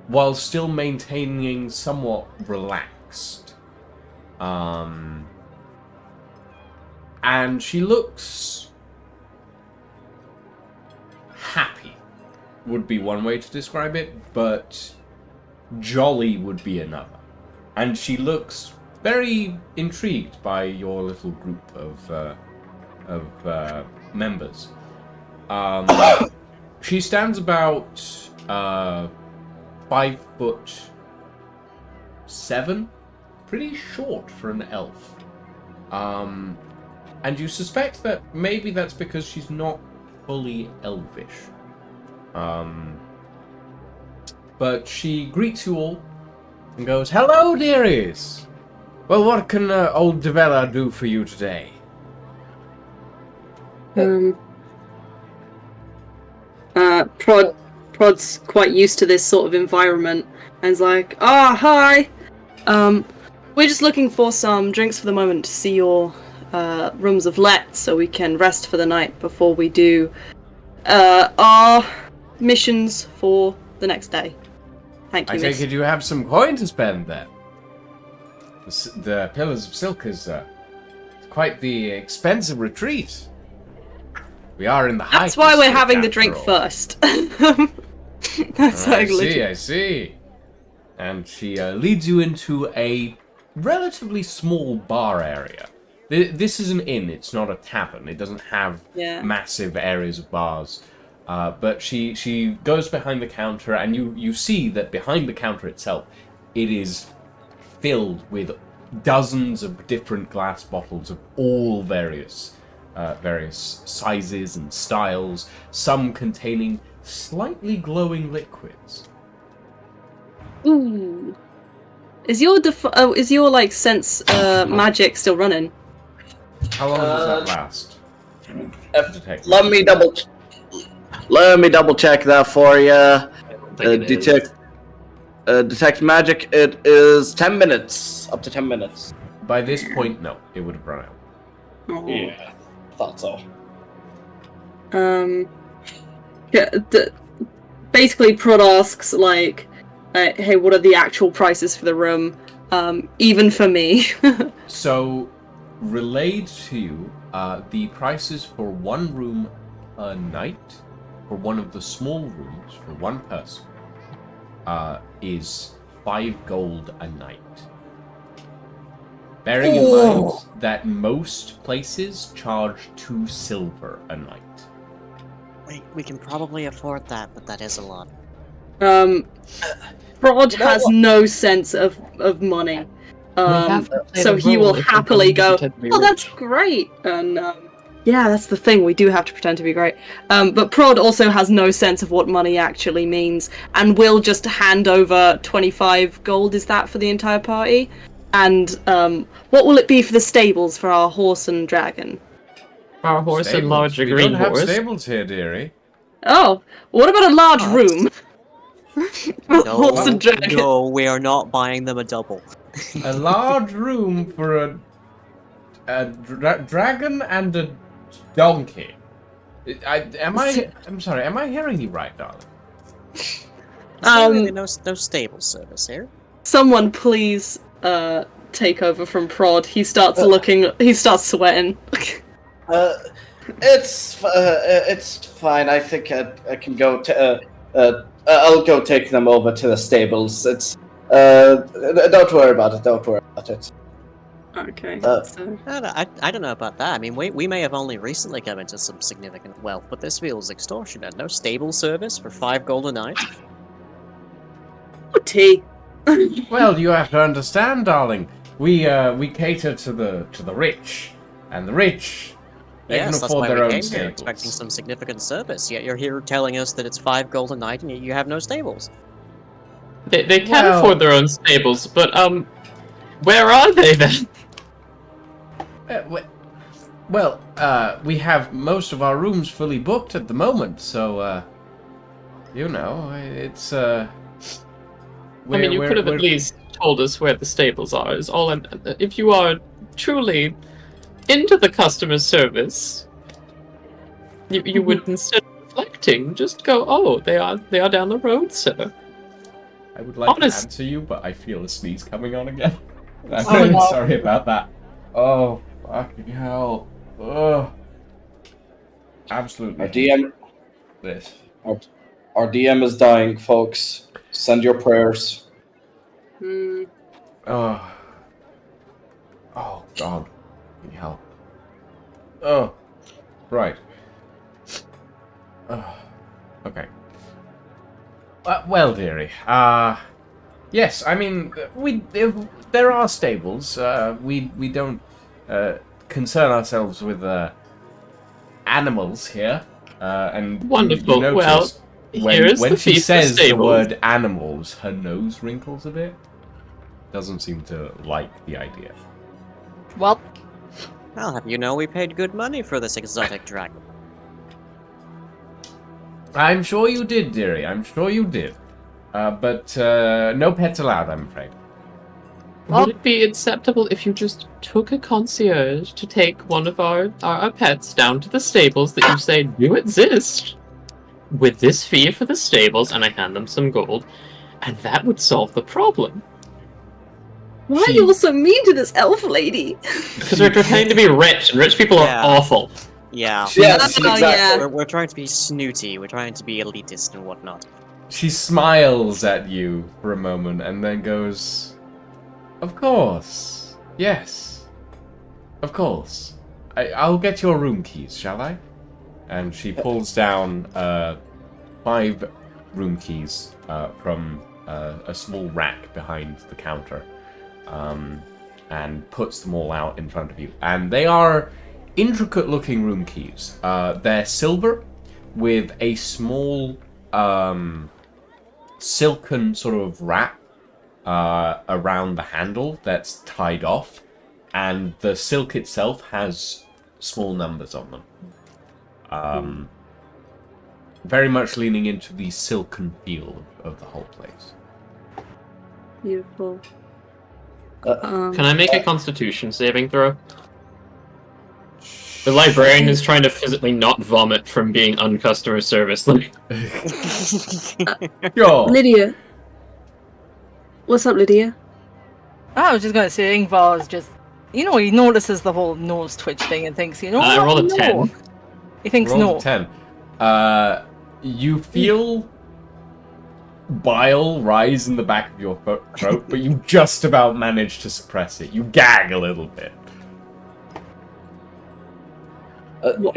while still maintaining somewhat relaxed. And she looks happy, would be one way to describe it, but jolly would be another. And she looks very intrigued by your little group of members. She stands about 5'7", pretty short for an elf. And you suspect that maybe that's because she's not fully elvish. But she greets you all and goes, "Hello, dearies! Well, what can old Devella do for you today?" Prod's quite used to this sort of environment and is like, hi! We're just looking for some drinks for the moment to see your rooms of let so we can rest for the night before we do our missions for the next day. Thank you, I take it you have some coin to spend then. The Pillars of Silk is quite the expensive retreat. We are in the height. That's why we're having the drink first. That's I see. And she leads you into a relatively small bar area. This is an inn, it's not a tavern. It doesn't have massive areas of bars. But she goes behind the counter, and you see that behind the counter itself, it is filled with dozens of different glass bottles of all various sizes and styles, some containing slightly glowing liquids. Ooh. Is your like sense magic still running? How long does that last? Let me double check that for you. Detect magic. It is 10 minutes. Up to 10 minutes. By this point, no, it would have run out. Oh. Yeah, thought so. Basically, Prod asks like, "Hey, what are the actual prices for the room? Even for me." So, relayed to you, the prices for one room a night, for one of the small rooms for one person, is 5 gold a night. Bearing in mind that most places charge 2 silver a night. We can probably afford that, but that is a lot. Prod has no sense of money. So he will happily go, "Oh, that's great," and yeah, that's the thing. We do have to pretend to be great. But Prod also has no sense of what money actually means, and will just hand over 25 gold. Is that for the entire party? And what will it be for the stables for our horse and dragon? Our horse and larger We green don't have horse. stables here, dearie. Oh, what about a large room? For horse and dragon. No, we are not buying them a double. A large room for a dragon and a donkey. I'm sorry, am I hearing you right, darling? Really no stable service here. Someone please take over from Prod. He starts sweating. It's fine. I think I can go. I'll go take them over to the stables. It's don't worry about it. Don't worry about it. Okay. I don't know about that. I mean, we may have only recently come into some significant wealth, but this feels extortionate. No stable service for 5 gold a night. Tea. Well, you have to understand, darling. We cater to the rich, and the rich they can afford their own stables. Expecting some significant service, yet you're here telling us that it's 5 gold a night, and you have no stables. They can afford their own stables, but where are they then? Well, we have most of our rooms fully booked at the moment, so it's I mean, you could have at least told us where the stables are. Is all. If you are truly into the customer service, you would, instead of reflecting, just go, "Oh, they are down the road, sir." I would like to answer you, but I feel a sneeze coming on again. I'm really sorry about that. Oh, fucking hell. Ugh. Absolutely. Our DM is dying, folks. Send your prayers. Oh. God. Need help. Oh. Right. Okay. Well, dearie. Yes, I mean, there are stables. We don't concern ourselves with animals here. And Wonderful. You Well, notice here is when the she fee for says the stables. word animals, her nose wrinkles a bit. Doesn't seem to like the idea. Well, I'll have you know we paid good money for this exotic dragon. I'm sure you did, dearie. I'm sure you did. But no pets allowed, I'm afraid. Would it be acceptable if you just took a concierge to take one of our pets down to the stables that you say do exist, with this fee for the stables, and I hand them some gold, and that would solve the problem? Why are you all so mean to this elf lady? Because we're pretending to be rich, and rich people Yeah. are awful. Yeah. Yes, Oh, exactly. yeah. We're trying to be snooty, we're trying to be elitist and whatnot. She smiles at you for a moment and then goes, "Of course. Yes. Of course. I'll get your room keys, shall I?" And she pulls down 5 room keys from a small rack behind the counter and puts them all out in front of you. And they are intricate-looking room keys. They're silver with a small silken sort of wrap around the handle that's tied off, and the silk itself has small numbers on them. Very much leaning into the silken feel of the whole place. Beautiful. Can I make a constitution saving throw? The librarian is trying to physically not vomit from being uncustomer service. Sure. Lydia. What's up, Lydia? I was just going to say, Ingvar is just, he notices the whole nose twitch thing and thinks, I what? rolled a No. 10. He thinks Roll no. a 10. You feel bile rise in the back of your throat, but you just about manage to suppress it. You gag a little bit.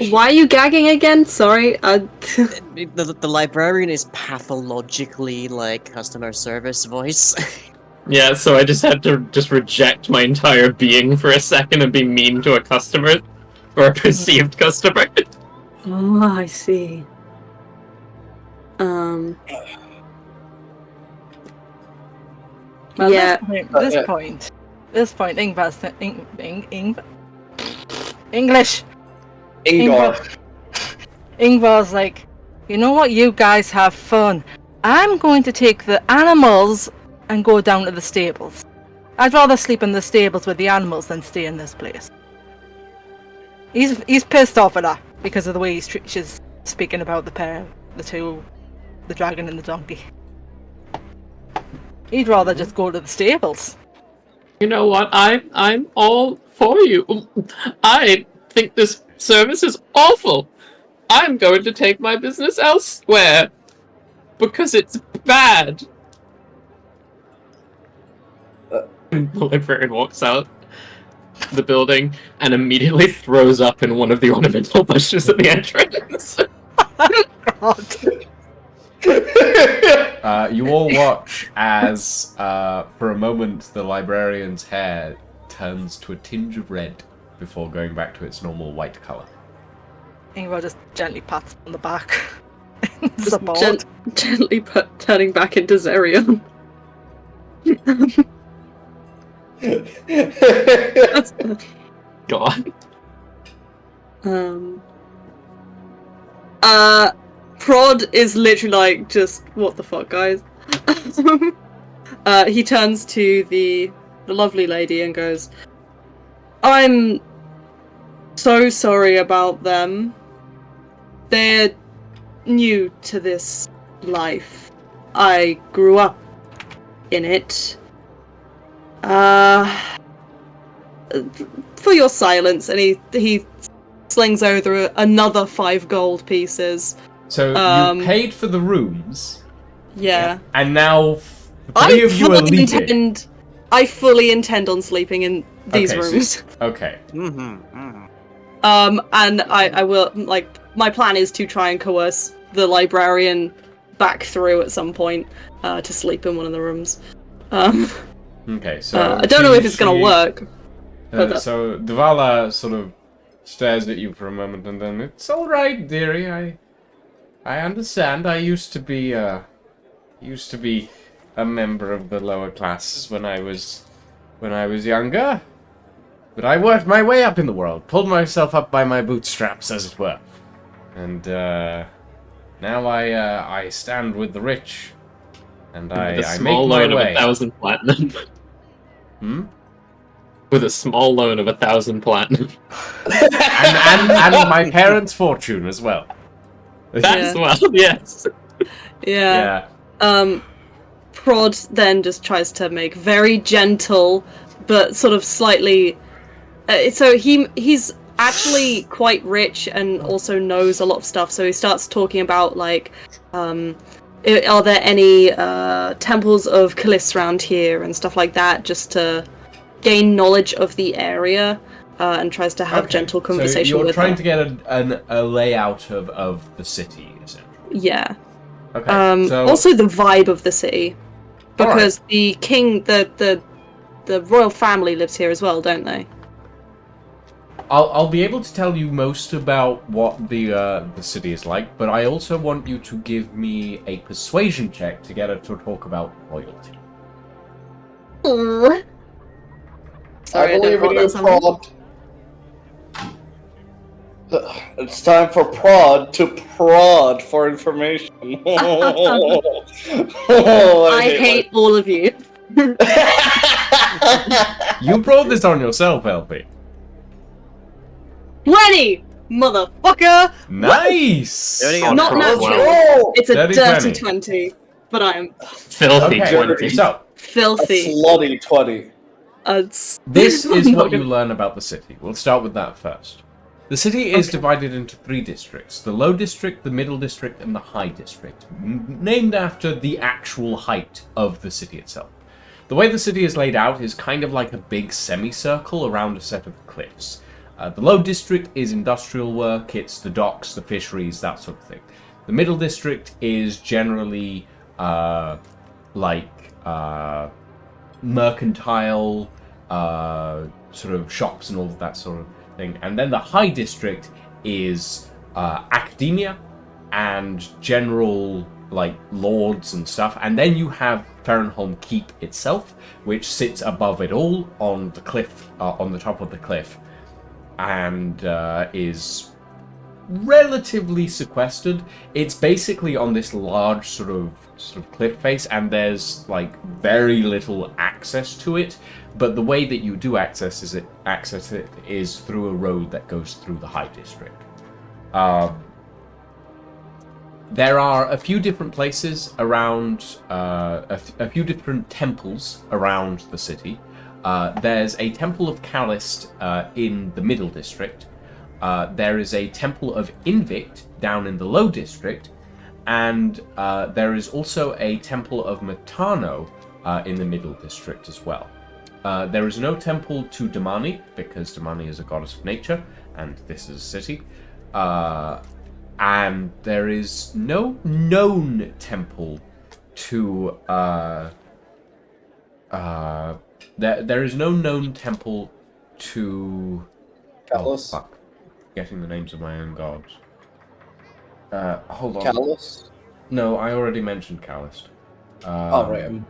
Why are you gagging again? Sorry. The librarian is pathologically like customer service voice. Yeah, so I just had to just reject my entire being for a second and be mean to a customer. Or a perceived customer. Oh, I see. Well, Yeah. This point, Ingvar's English. Ingvar. Ingvar's like, you know what? You guys have fun. I'm going to take the animals and go down to the stables. I'd rather sleep in the stables with the animals than stay in this place. He's pissed off at her because of the way she's speaking about the pair, the dragon and the donkey. He'd rather just go to the stables. You know what? I'm all for you. I think this service is awful. I'm going to take my business elsewhere. Because it's bad. The librarian walks out the building and immediately throws up in one of the ornamental bushes at the entrance. You all watch as, for a moment, the librarian's hair turns to a tinge of red before going back to its normal white color. Ingvar just gently pats on the back. Just gently turning back into Zerion. God. Prod is literally like, just, what the fuck, guys? He turns to the lovely lady and goes, I'm so sorry about them. They're new to this life. I grew up in it. For your silence, and he slings over another 5 gold pieces. So you paid for the rooms, Yeah. and now 3 of you are leaving. I fully intend on sleeping in these Okay, so- rooms. Okay. And I will, like, my plan is to try and coerce the librarian back through at some point to sleep in one of the rooms. Okay, so I don't know if it's gonna work. So Dvala sort of stares at you for a moment, and then it's all right, dearie. I understand. I used to be a member of the lower classes when I was younger, but I worked my way up in the world, pulled myself up by my bootstraps, as it were, and now I stand with the rich, and With a I make small my loan of way. 1,000 platinum. With a small loan of 1,000 platinum. and my parents' fortune as well. That's Yeah. well, yes. Yeah. Prod then just tries to make very gentle, but sort of slightly. So he's actually quite rich and also knows a lot of stuff. So he starts talking about like, are there any temples of Callis around here and stuff like that, just to gain knowledge of the area, and tries to have gentle conversation so you're with trying her. to get a layout of the city, essentially. Yeah. Okay. So Also the vibe of the city, because the king, the royal family lives here as well, don't they? I'll be able to tell you most about what the city is like, but I also want you to give me a persuasion check to get her to talk about royalty. Sorry, I believe don't in roll you, that something. Prod. It's time for Prod to prod for information. I hate all of you. You brought this on yourself, LP. 20, motherfucker! Nice. There we go. Not Let's natural. go! It's a Dirty dirty 20. 20, but I'm Filthy Okay. 20. So A filthy. slutty 20. this is I'm what not you gonna- learn about the city. We'll start with that first. The city is divided into 3 districts: the Low District, the Middle District, and the High District, named after the actual height of the city itself. The way the city is laid out is kind of like a big semicircle around a set of cliffs. The Low District is industrial work, it's the docks, the fisheries, that sort of thing. The Middle District is generally mercantile, sort of shops and all of that sort of thing. And then the High District is academia and general like lords and stuff. And then you have Fahrenholm Keep itself, which sits above it all on the cliff, on the top of the cliff, and is relatively sequestered. It's basically on this large sort of cliff face, and there's like very little access to it. But the way that you do access it is through a road that goes through the High District. There are a few different places around, a few different temples around the city. There's a Temple of Callist in the Middle District. There is a Temple of Invict down in the Low District, and there is also a Temple of Metano in the Middle District as well. There is no temple to Damani, because Damani is a goddess of nature, and this is a city. And there is no known temple to... there is no known temple to... Callus? Oh, fuck. Getting the names of my own gods. Hold on. Callus? No, I already mentioned Callist. Oh, right.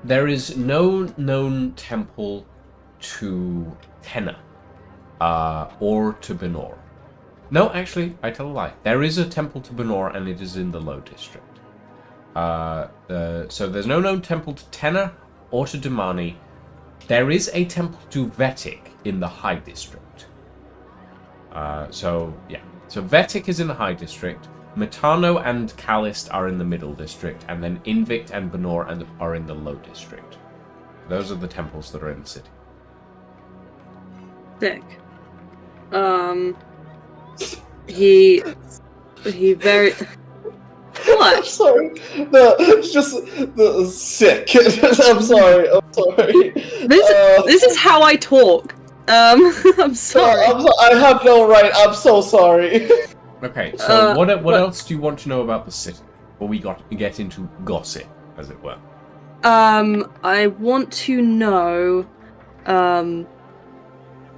There is no known temple to Tenna, or to Benor. No, actually, I tell a lie. There is a temple to Benor, and it is in the Low District. So there's no known temple to Tenna or to Damani. There is a temple to Vetik in the High District. So Vetik is in the High District. Metano and Callist are in the Middle District, and then Invict and Benor are in the Low District. Those are the temples that are in the city. Sick. He very What? I'm sorry. No, it's just sick. I'm sorry. This is how I talk. I'm sorry. I have no right. I'm so sorry. Okay, so what but- else do you want to know about the city? Before we get into gossip, as it were. I want to know,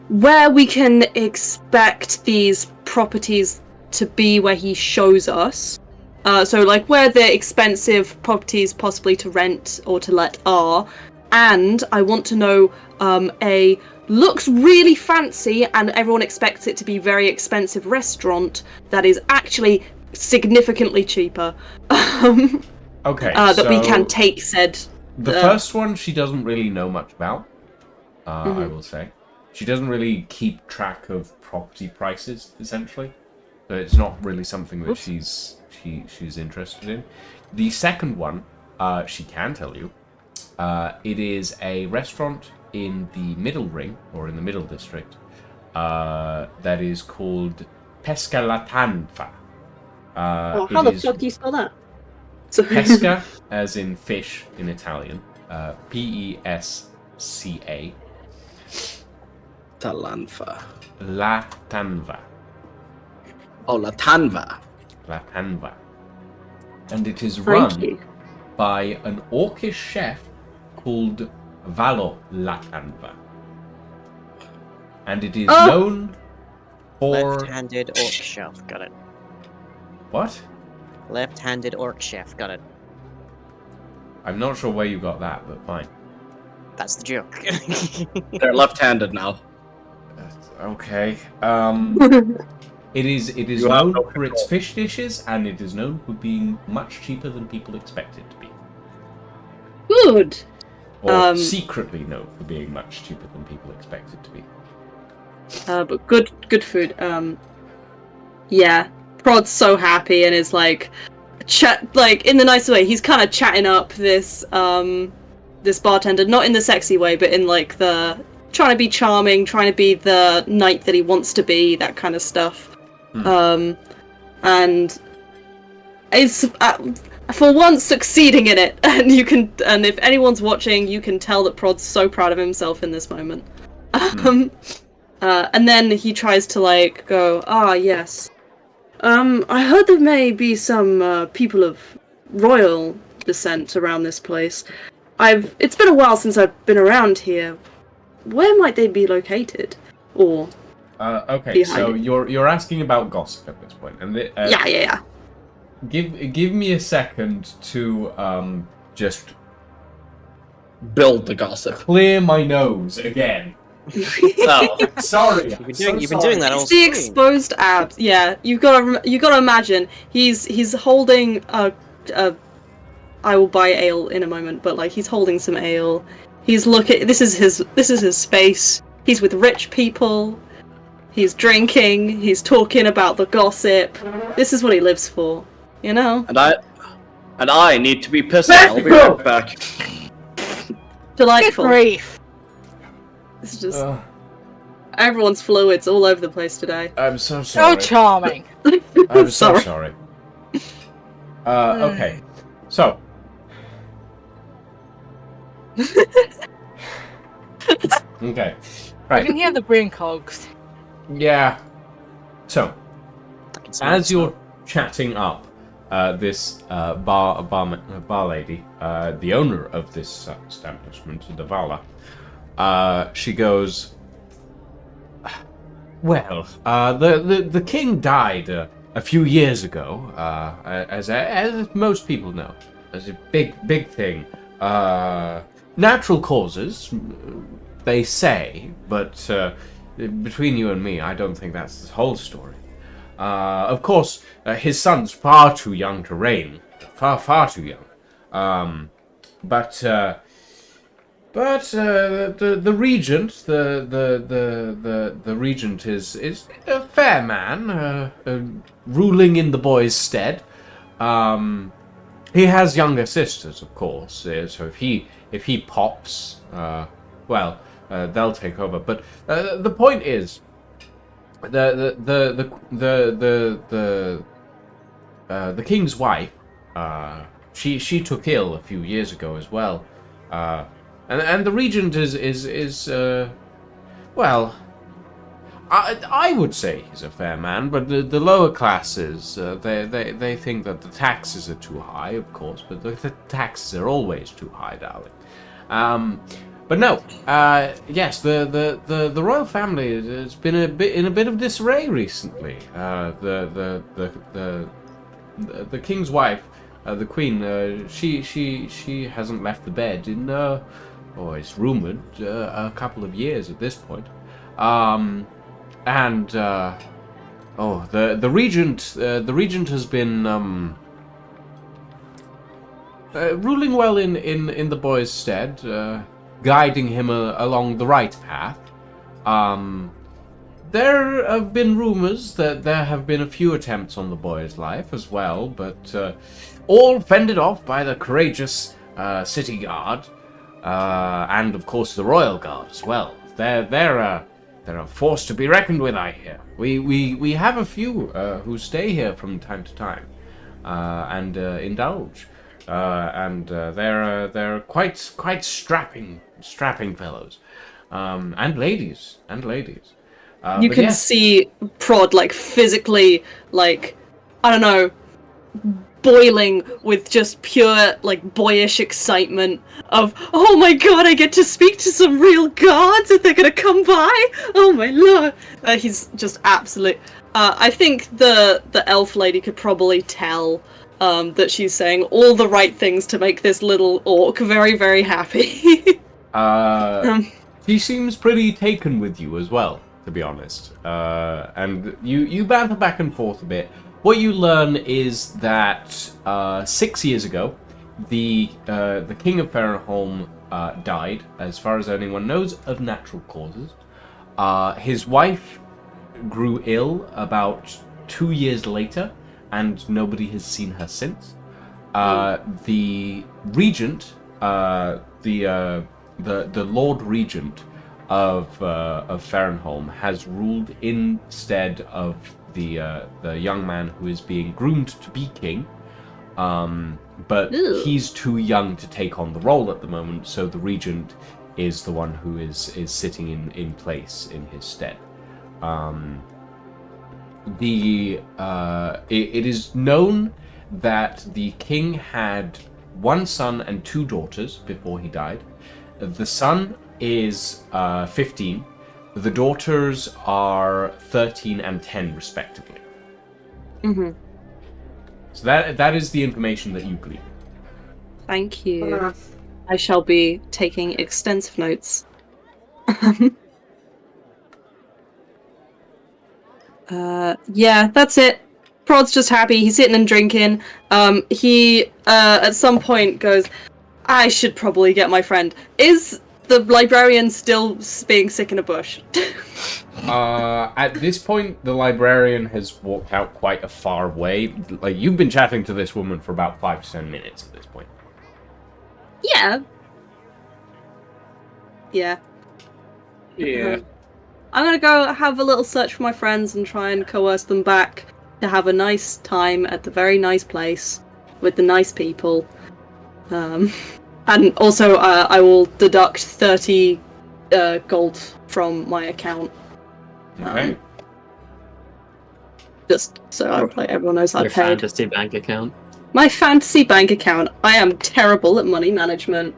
where we can expect these properties to be where he shows us. So, like, where the expensive properties possibly to rent or to let are. And I want to know, a looks really fancy and everyone expects it to be very expensive restaurant that is actually significantly cheaper. Okay, That we so can take said. the first one she doesn't really know much about. I will say, she doesn't really keep track of property prices. Essentially, so it's not really something that she's interested in. The second one, she can tell you. It is a restaurant in the Middle Ring, or in the Middle District, that is called Pesca La Tanfa. How the fuck do you spell that? Pesca, as in fish in Italian. Pesca. Talanfa. La Tanva. Oh, La Tanva. La Tanva. And it is Thank run you. by an orcish chef called Valo La Tanva. And it is known for... Left-handed orc chef, got it. What? Left-handed orc chef, got it. I'm not sure where you got that, but fine. That's the joke. They're left-handed now. Okay. It is You have known no for its fish dishes, and it is known for being much cheaper than people expect it to be. Good. Or secretly known for being much cheaper than people expect it to be. But good food. Yeah. Prod's so happy and is like in the nice way. He's kind of chatting up this this bartender, not in the sexy way, but in like the trying to be charming, trying to be the knight that he wants to be, that kind of stuff. And is for once succeeding in it, and if anyone's watching, you can tell that Prod's so proud of himself in this moment. And then he tries to like go, yes. I heard there may be some people of royal descent around this place. It's been a while since I've been around here. Where might they be located? Or Okay, so you're asking about gossip at this point, and yeah. Give me a second to just Build the gossip. clear my nose again. Oh. Sorry, You've been doing that all It's the stream. exposed abs. Yeah, you gotta imagine he's holding a. I will buy ale in a moment, but like he's holding some ale. He's looking. This is his space. He's with rich people. He's drinking. He's talking about the gossip. This is what he lives for, you know. And I need to be pissed. I'll be right back. Delightful. Good grief. It's just everyone's fluids all over the place today. I'm so So sorry. charming. I'm so Sorry. sorry. Okay, so okay, I right, can hear the brain cogs. yeah. So I can smell as the you're smoke. chatting up this bar lady, the owner of this establishment, the Vala, she goes, well, the king died a few years ago, as most people know. It's a big thing. Natural causes, they say, but between you and me, I don't think that's the whole story. Of course, his son's far too young to reign, far too young. But the regent, the regent is a fair man, ruling in the boy's stead. He has younger sisters, of course. So if he pops, they'll take over. But the point is, the king's wife she took ill a few years ago as well. And the regent is well, I would say he's a fair man, but the lower classes, they think that the taxes are too high, of course, but the taxes are always too high, darling. But no, yes, the royal family has been in a bit of disarray recently. The king's wife, the queen, she hasn't left the bed in it's rumored a couple of years at this point. The regent has been ruling well in the boy's stead, guiding him along the right path. There have been rumors that there have been a few attempts on the boy's life as well, but all fended off by the courageous city guard, and of course the royal guard as well. They're a force to be reckoned with, I hear. We have a few who stay here from time to time and indulge, and they're quite strapping fellows, and ladies. You But can yes. see Prod like physically, like, I don't know, boiling with just pure like boyish excitement of, oh my god, I get to speak to some real gods and they're gonna come by. Oh my lord, he's just absolute. I think the elf lady could probably tell that she's saying all the right things to make this little orc very, very happy. She seems pretty taken with you as well, to be honest. And you banter back and forth a bit. What you learn is that 6 years ago, the king of Farenholm died, as far as anyone knows, of natural causes. His wife grew ill about 2 years later, and nobody has seen her since. The regent, the Lord Regent of Farenholm, has ruled instead of the young man who is being groomed to be king, but he's too young to take on the role at the moment. So the regent is the one who is sitting in place in his stead. It is known that the king had one son and 2 daughters before he died. The son is 15. The daughters are 13 and 10, respectively. Mm-hmm. So that is the information that you glean. Thank you. I shall be taking extensive notes. Yeah, that's it. Prod's just happy. He's sitting and drinking. He at some point goes, I should probably get my friend. Is the librarian still being sick in a bush? At this point, the librarian has walked out quite a far way. Like, you've been chatting to this woman for about 5 to 10 minutes at this point. Yeah. Yeah. I'm gonna go have a little search for my friends and try and coerce them back to have a nice time at the very nice place with the nice people. And also, I will deduct 30 gold from my account. Okay. Just so everyone knows I Your paid. fantasy bank account. My fantasy bank account. I am terrible at money management.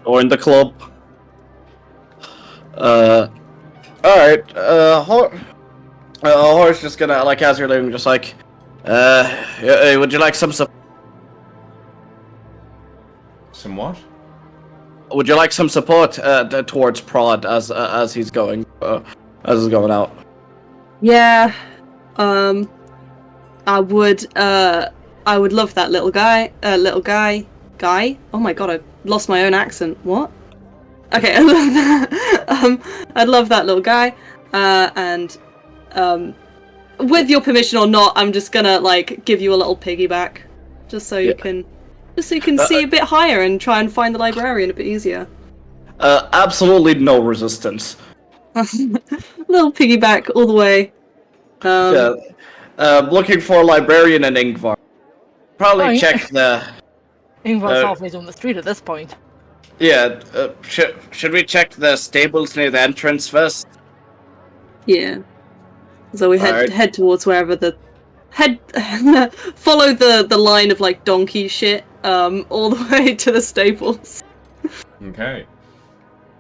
Or in the club. Alright, Horse just gonna, like, as you're leaving, just like, would you like some support? Some what? Would you like some support towards Prod as he's going out? Yeah. I would love that little guy. Guy. Oh my god, I lost my own accent. What? Okay, I love that. I'd love that little guy. And with your permission or not, I'm just gonna like give you a little piggyback, just so you can see a bit higher and try and find the librarian a bit easier. Absolutely no resistance. Little piggyback all the way. Yeah. looking for Librarian and Ingvar. Probably Fine. check the... Ingvar's halfway down the street at this point. Yeah, should we check the stables near the entrance first? Yeah. So we Alright. head towards wherever the follow the line of like donkey shit all the way to the stables. Okay.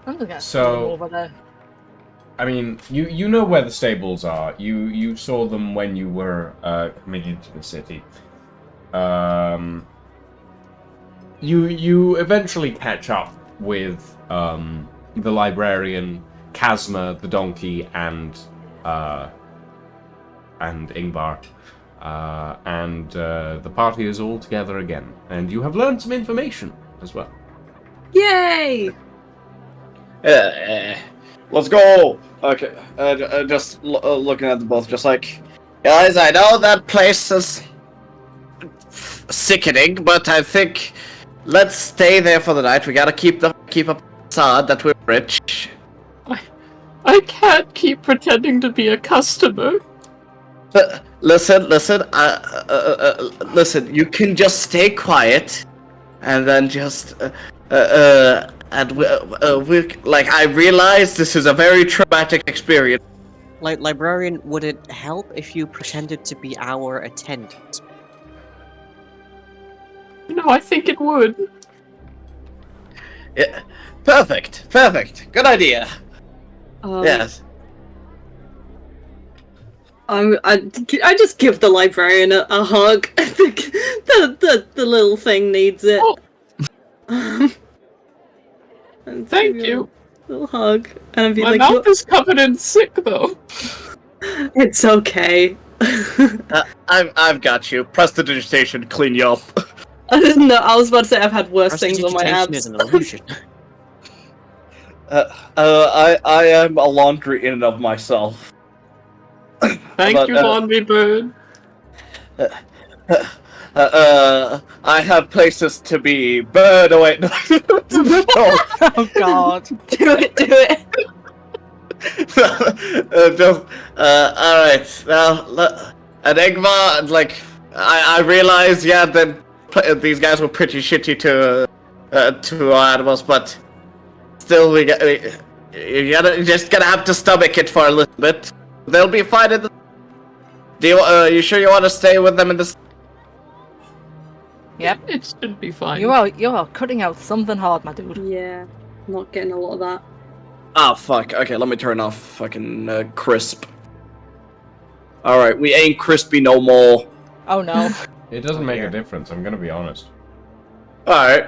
I'm just gonna So- go over there. I mean, you know where the stables are. You saw them when you were coming into the city. You eventually catch up with the librarian, Kazma, the donkey, and Ingvar. And the party is all together again. And you have learned some information as well. Yay! Let's go. Okay, just looking at the both, just like, guys, I know that place is sickening, but I think let's stay there for the night. We gotta keep up facade that we're rich. I can't keep pretending to be a customer. Listen. Listen. You can just stay quiet, and then just and we like. I realize this is a very traumatic experience. Like, Librarian, would it help if you pretended to be our attendant? No, I think it would. Yeah. Perfect. Good idea. Yes. I just give the librarian a hug. I think the little thing needs it. Oh. And Thank give you. a little hug, and I'd be My like, mouth is covered in sick, though. "It's okay." I've got you. Prestidigitation, clean you up. I didn't know. I was about to say I've had worse things on my Prestidigitation abs. is an illusion. I am a laundry in and of myself. Thank But, you, Laundry Bird. I have places to be. Bird, oh wait, no. Oh god. Do it. Alright, now, Enigma, like, I realize, yeah, that these guys were pretty shitty to our animals, but still, you just gotta have to stomach it for a little bit. They'll be fine in the... you sure you want to stay with them in this? Yep. It should be fine. You are cutting out something hard, my dude. Yeah, not getting a lot of that. Oh, fuck. Okay, let me turn off fucking crisp. Alright, we ain't crispy no more. Oh no. It doesn't make dear. a difference, I'm gonna be honest. Alright.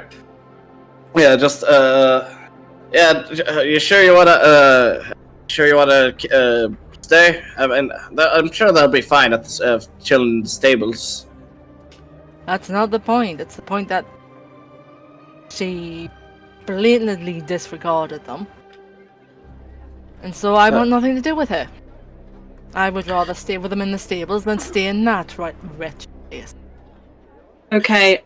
Yeah, just, yeah, you sure you wanna, stay? I mean, I'm sure they'll be fine at the, chilling in the stables. That's not the point. It's the point that she blatantly disregarded them. And so I want nothing to do with her. I would rather stay with them in the stables than stay in that wretched place. Okay,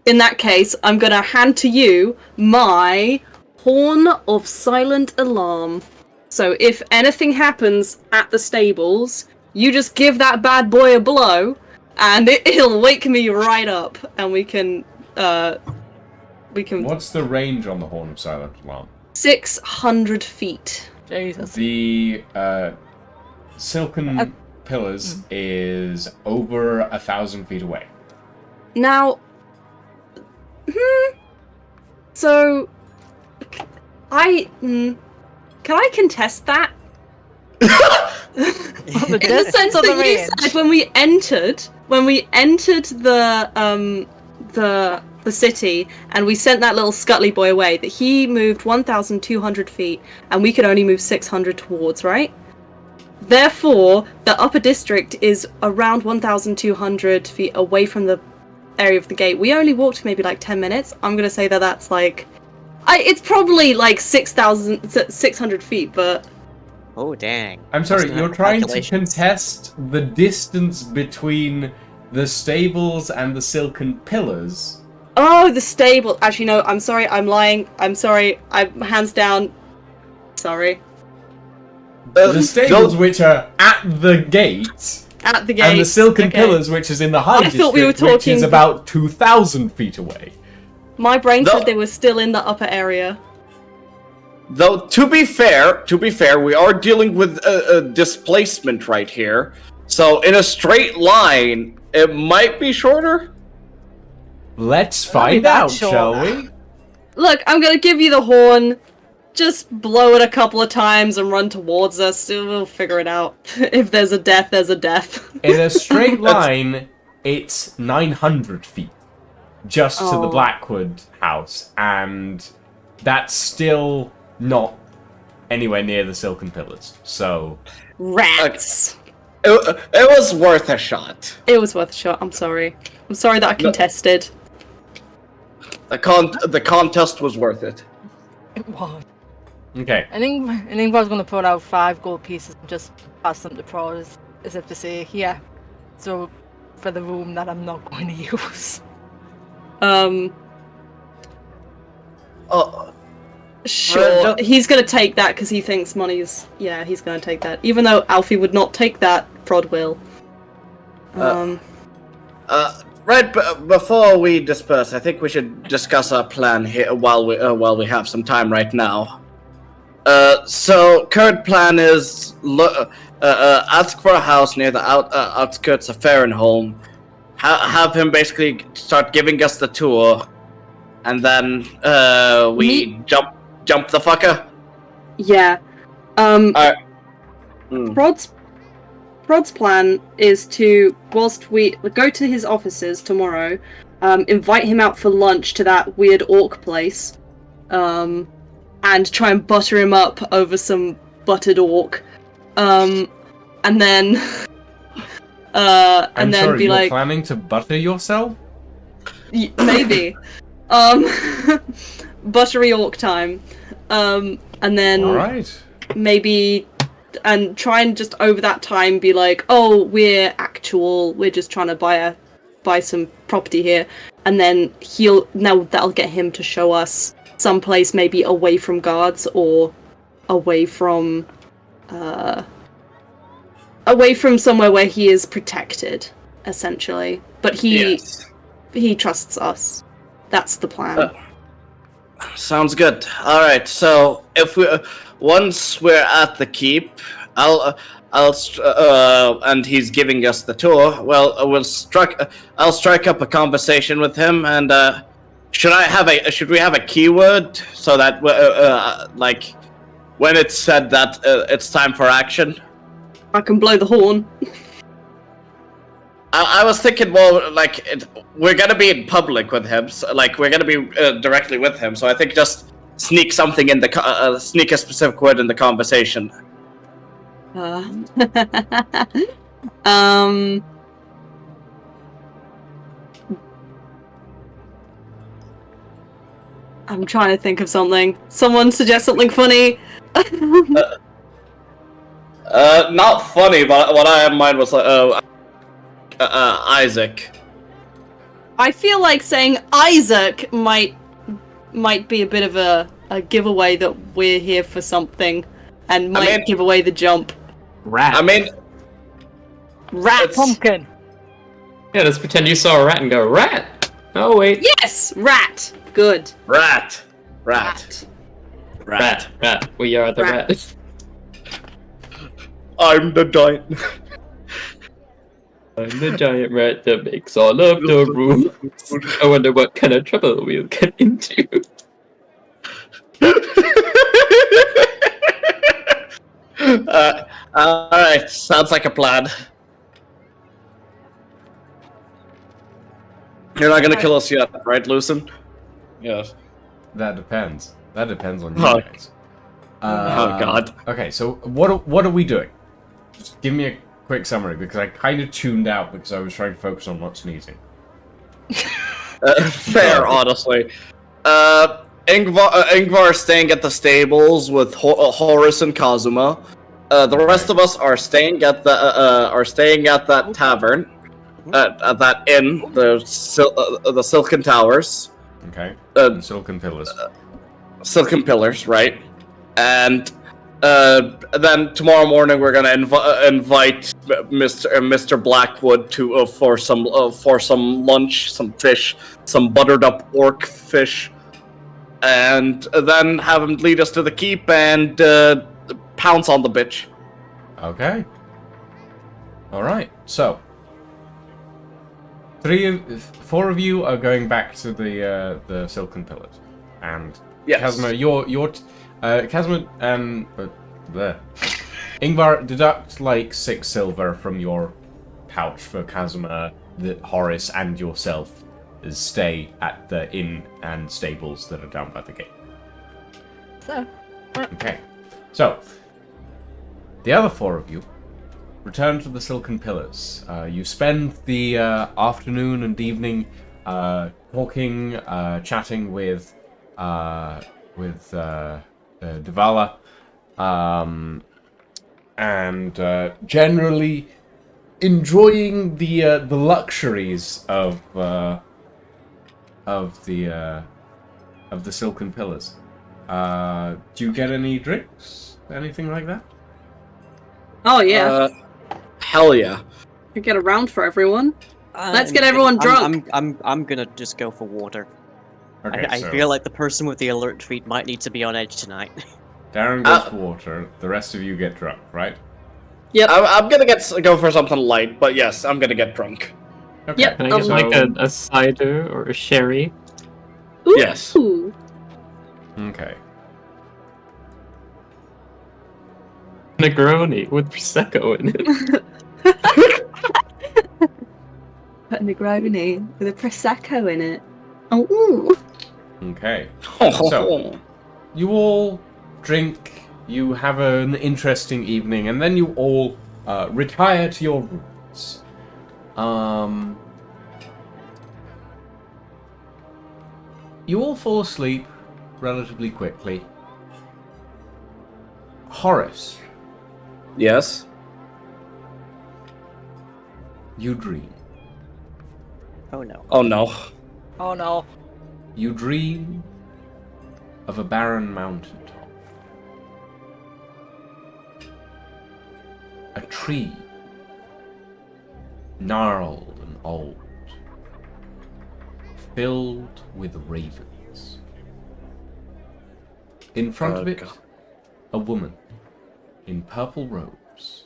in that case, I'm gonna hand to you my Horn of Silent Alarm. So if anything happens at the stables, you just give that bad boy a blow, and it'll wake me right up, and we can What's the range on the Horn of Silent Alarm? 600 feet. Jesus. The silken pillars is over 1,000 feet away. Now, so can I contest that? The In the distance sense of the that you range. said when we entered the city and we sent that little scuttly boy away, that he moved 1,200 feet and we could only move 600 towards, right? Therefore, the upper district is around 1,200 feet away from the area of the gate. We only walked maybe like 10 minutes. I'm gonna say that that's like, it's probably like 600 feet, but Oh, dang. I'm sorry, Must have you're had trying to calculations. contest the distance between the stables and the silken pillars. oh, the stable. Actually, no. I'm sorry. I'm lying. I'm sorry. I'm hands down. Sorry. The stables which are at the gate at the gate. And the Silken Okay. Pillars, which is in the High I District, thought we were which talking- is about 2,000 feet away. My brain No. said they were still in the upper area. Though, to be fair, we are dealing with a displacement right here. So, in a straight line, it might be shorter. Let's be find that out, short. shall we? Look, I'm gonna give you the horn. Just blow it a couple of times and run towards us. We'll figure it out. If there's a death, there's a death. In a straight line, it's 900 feet. Just to the Oh. Blackwood house. And that's still not anywhere near the Silken Pillars. So, Rats. It was worth a shot. It was worth a shot. I'm sorry. I'm sorry that I contested. The contest was worth it. It was. okay. I think Ingvar's going to put out 5 gold pieces and just pass them to Prod as if to say, here, so for the room that I'm not going to use. Oh, Sure. Right, He's gonna take that because he thinks money's. Yeah, he's gonna take that. Even though Alfie would not take that, Prod will. right. Before we disperse, I think we should discuss our plan here while we have some time right now. So current plan is ask for a house near the outskirts of Farrenholm. Have him basically start giving us the tour, and then we jump the fucker. Yeah. Prod's plan is to, whilst we go to his offices tomorrow, invite him out for lunch to that weird orc place, and try and butter him up over some buttered orc, and then I'm sorry, be you're like, planning to butter yourself? maybe, buttery orc time, and then Alright. maybe, and try and just over that time be like, oh, we're just trying to buy some property here, and then that'll get him to show us someplace maybe away from guards or away from somewhere where he is protected, essentially. But he trusts us. That's the plan. Sounds good. All right. So if once we're at the keep, and he's giving us the tour. Well, I'll strike up a conversation with him, and should we have a keyword so that like when it's said that it's time for action? I can blow the horn. I was thinking more like we're gonna be in public with him, so, like we're gonna be directly with him. So I think just sneak something in the sneak a specific word in the conversation. I'm trying to think of something. Someone suggest something funny. Not funny, but what I had in mind was Isaac. I feel like saying Isaac might be a bit of a giveaway that we're here for something, and might give away the jump. Rat. I mean, Rat. Pumpkin. Yeah, let's pretend you saw a rat and go, rat! Oh, wait. Yes, rat. Good. rat. Rat. We are the Rat. rat. I'm the giant. I'm the giant rat that makes all of the rules. I wonder what kind of trouble we'll get into. Alright, sounds like a plan. You're not gonna kill us yet, right, Lucen? Yes. That depends. That depends on you Oh. guys. Oh, God. Okay, so what are we doing? Just give me a quick summary, because I kind of tuned out because I was trying to focus on not sneezing. Fair, honestly. Ingvar is staying at the stables with Horace and Kazuma. The rest of us are staying at that tavern, at that inn, the Silken Towers. Okay. Uh, Silken Pillars. Silken Pillars, right? And then tomorrow morning we're gonna invite Mr. Blackwood to for some lunch, some fish, some buttered up orc fish, and then have him lead us to the keep and pounce on the bitch. Okay. All right. So, 4 of you are going back to the Silken Pillars, and Yes. Kazma, Kazma and there. Ingvar, deduct like 6 silver from your pouch for Kazma, Horace, and yourself. Stay at the inn and stables that are down by the gate. So, Okay. So, the other 4 of you return to the Silken Pillars. You spend the afternoon and evening talking, chatting with Devala, and generally enjoying the luxuries of the Silken Pillars. Do you get any drinks? Anything like that? Oh yeah, Hell yeah. we get a round for everyone. Let's get I'm- everyone drunk. I'm gonna just go for water. Okay, I so feel like the person with the alert feet might need to be on edge tonight. Darren goes for water. The rest of you get drunk, right? Yep. I'm gonna go for something light, but yes, I'm gonna get drunk. Okay. Yep. Can I get So, like a cider or a sherry? Ooh. Yes. okay. Negroni with prosecco in it. Put a Negroni with a prosecco in it. Oh. Okay. So, you all drink, you have an interesting evening, and then you all retire to your rooms. You all fall asleep relatively quickly. Horace, Yes. you dream. Oh no. Oh no. oh no. You dream of a barren mountaintop. A tree, gnarled and old, filled with ravens. In front of it, God. a woman in purple robes,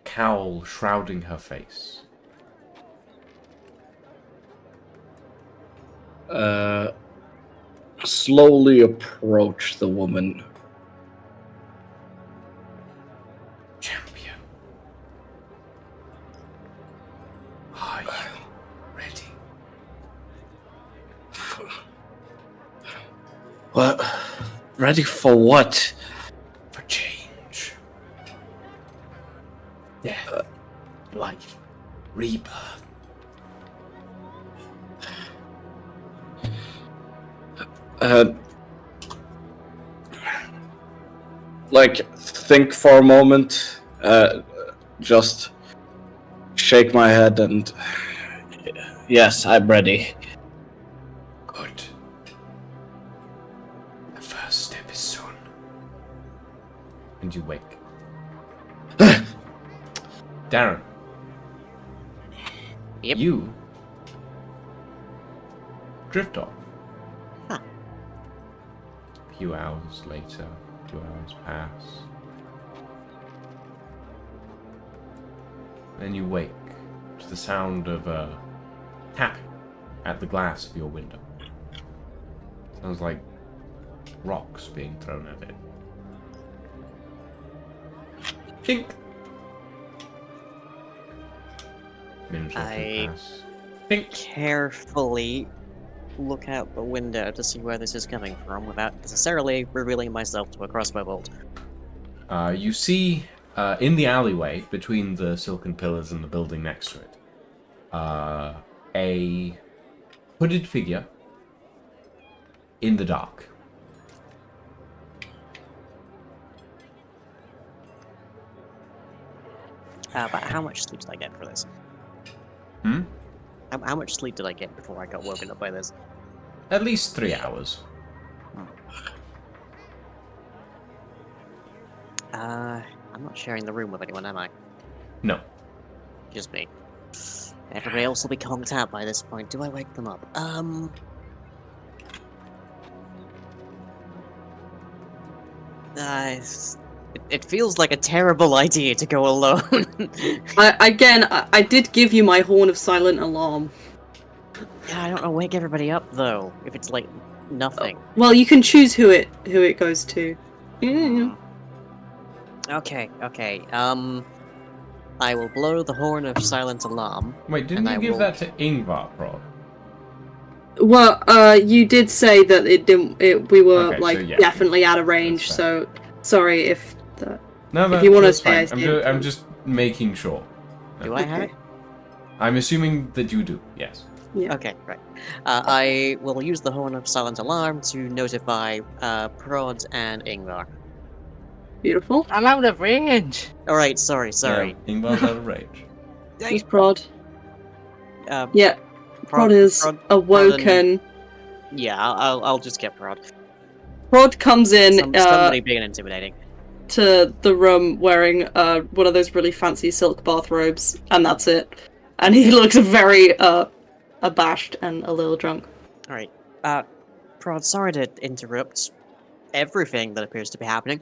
cowl shrouding her face. Slowly approach the woman. Champion, are you ready? What? Ready for what? For change. Death, life, rebirth. Think for a moment. Just shake my head and. Yes, I'm ready. Good. The first step is soon. And you wake. Darren. Yep. You drift off. Huh. A few hours later, a few hours pass. Then you wake to the sound of a tapping at the glass of your window. Sounds like rocks being thrown at it. Think. Minutes or two I- pass. Think. Carefully look out the window to see where this is coming from without necessarily revealing myself to a crossbow bolt. You see in the alleyway between the silken pillars and the building next to it, a hooded figure in the dark. But how much sleep did I get for this? Hmm? How much sleep did I get before I got woken up by this? At least 3 hours. I'm not sharing the room with anyone, am I? No. Just me. Everybody else will be conked out by this point. Do I wake them up? It feels like a terrible idea to go alone. I did give you my horn of silent alarm. Yeah, I don't know. Wake everybody up though. If it's like nothing. Well, you can choose who it goes to. Hmm. Okay. I will blow the horn of silent alarm. Wait, didn't And you I give will- that to Ingvar, Prod? Well, you did say that it didn't. We were Okay, so like yeah. definitely out of range. That's So sorry if. No, If you wanna that's say I fine. stand I'm for- just making sure. Do I have it? I'm assuming that you do, yes. Yeah. Okay, right. I will use the horn of silent alarm to notify Prod and Ingvar. Beautiful. I'm out of range. All right, sorry. Yeah, Ingvar's out of range. Just Prod. Uh, Yeah. Prod is awoken. Yeah, I'll just get Prod. Prod comes in Somebody big and intimidating. to the room wearing one of those really fancy silk bathrobes, and that's it. And he looks very abashed and a little drunk. All right. Prod, sorry to interrupt everything that appears to be happening.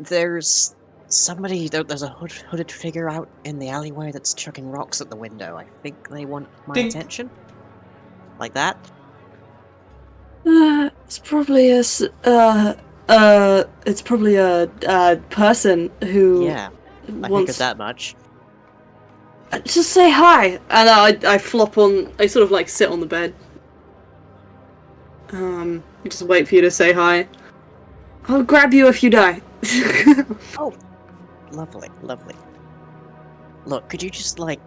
There's somebody. There's a hooded figure out in the alleyway that's chucking rocks at the window. I think they want my Dink. attention. Like that. It's probably a person who Yeah, I figured wants. that much. Just say hi, and I flop on. I sort of like sit on the bed. Just wait for you to say hi. I'll grab you if you die. Oh, lovely. Look, could you just like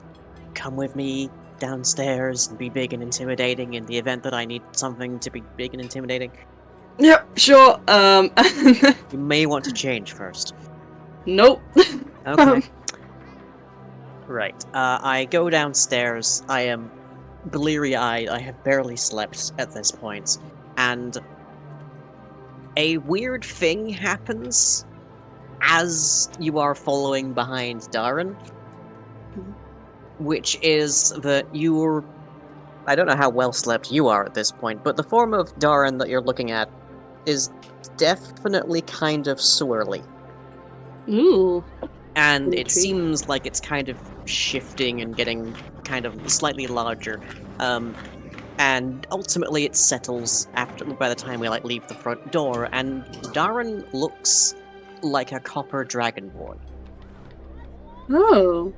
come with me downstairs and be big and intimidating in the event that I need something to be big and intimidating? Yep, sure. You may want to change first. Nope. Okay. Right. I go downstairs. I am bleary-eyed. I have barely slept at this point, and a weird thing happens as you are following behind Darren, which is that you're. I don't know how well slept you are at this point, but the form of Darren that you're looking at is definitely kind of swirly. Ooh. And it Intriguing. seems like it's kind of shifting and getting kind of slightly larger. And ultimately it settles by the time we like leave the front door, and Darren looks like a copper dragonborn. Oh.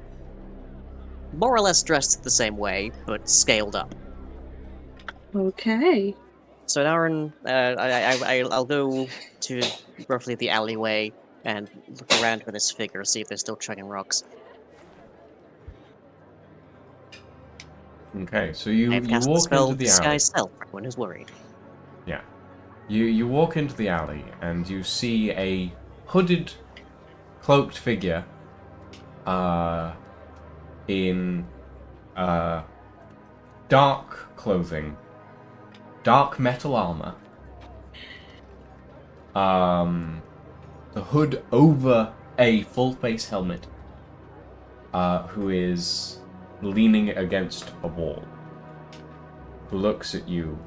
More or less dressed the same way, but scaled up. Okay. So Darren, I'll go to roughly the alleyway and look around for this figure, see if they're still chugging rocks. Okay, so I you have cast the walk spell into the alley. Disguise Self, for anyone who's worried. Yeah. You walk into the alley and you see a hooded, cloaked figure in dark clothing, dark metal armor, the hood over a full face helmet, who is leaning against a wall, who looks at you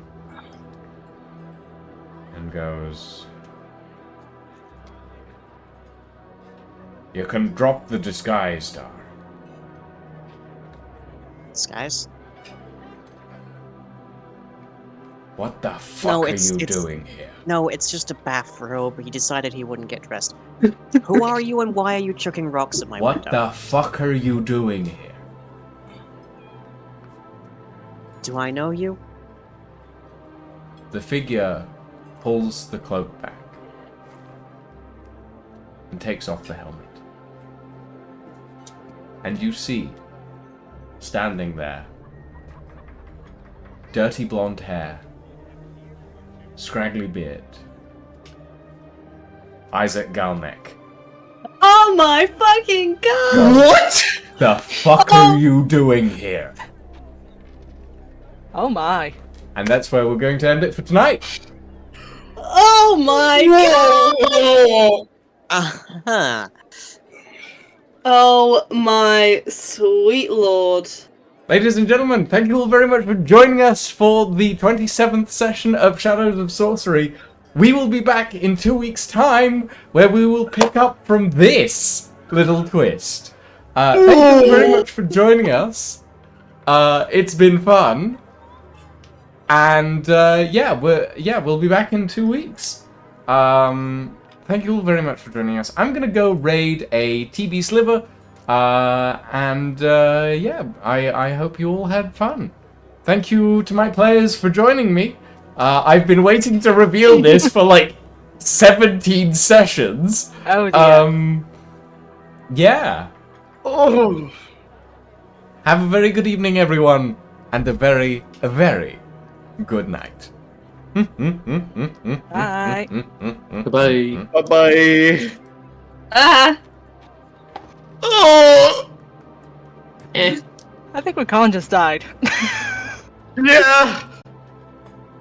and goes, "You can drop the disguise, Star." Disguise? What the fuck are it's- you it's- doing here? No, it's just a bathrobe. He decided he wouldn't get dressed. Who are you and why are you chucking rocks at my What window? the fuck are you doing here? Do I know you? The figure pulls the cloak back and takes off the helmet. And you see, standing there, dirty blonde hair, scraggly beard, Isaac Galnek. Oh my fucking god! What? The fuck are you doing here? Oh my. And that's where we're going to end it for tonight. Oh my god! Uh-huh. Oh my sweet lord. Ladies and gentlemen, thank you all very much for joining us for the 27th session of Shadows of Sorcery. We will be back in 2 weeks' time, where we will pick up from this little twist. Thank you all very much for joining us. It's been fun. And we'll be back in 2 weeks. Thank you all very much for joining us. I'm gonna go raid a TB sliver. I hope you all had fun. Thank you to my players for joining me. I've been waiting to reveal this for like 17 sessions. Oh dear. Yeah. Oh. Have a very good evening, everyone, and a very good night. Bye. Goodbye. Bye-bye. Ah! Oh! Eh. I think Rakan just died. Yeah!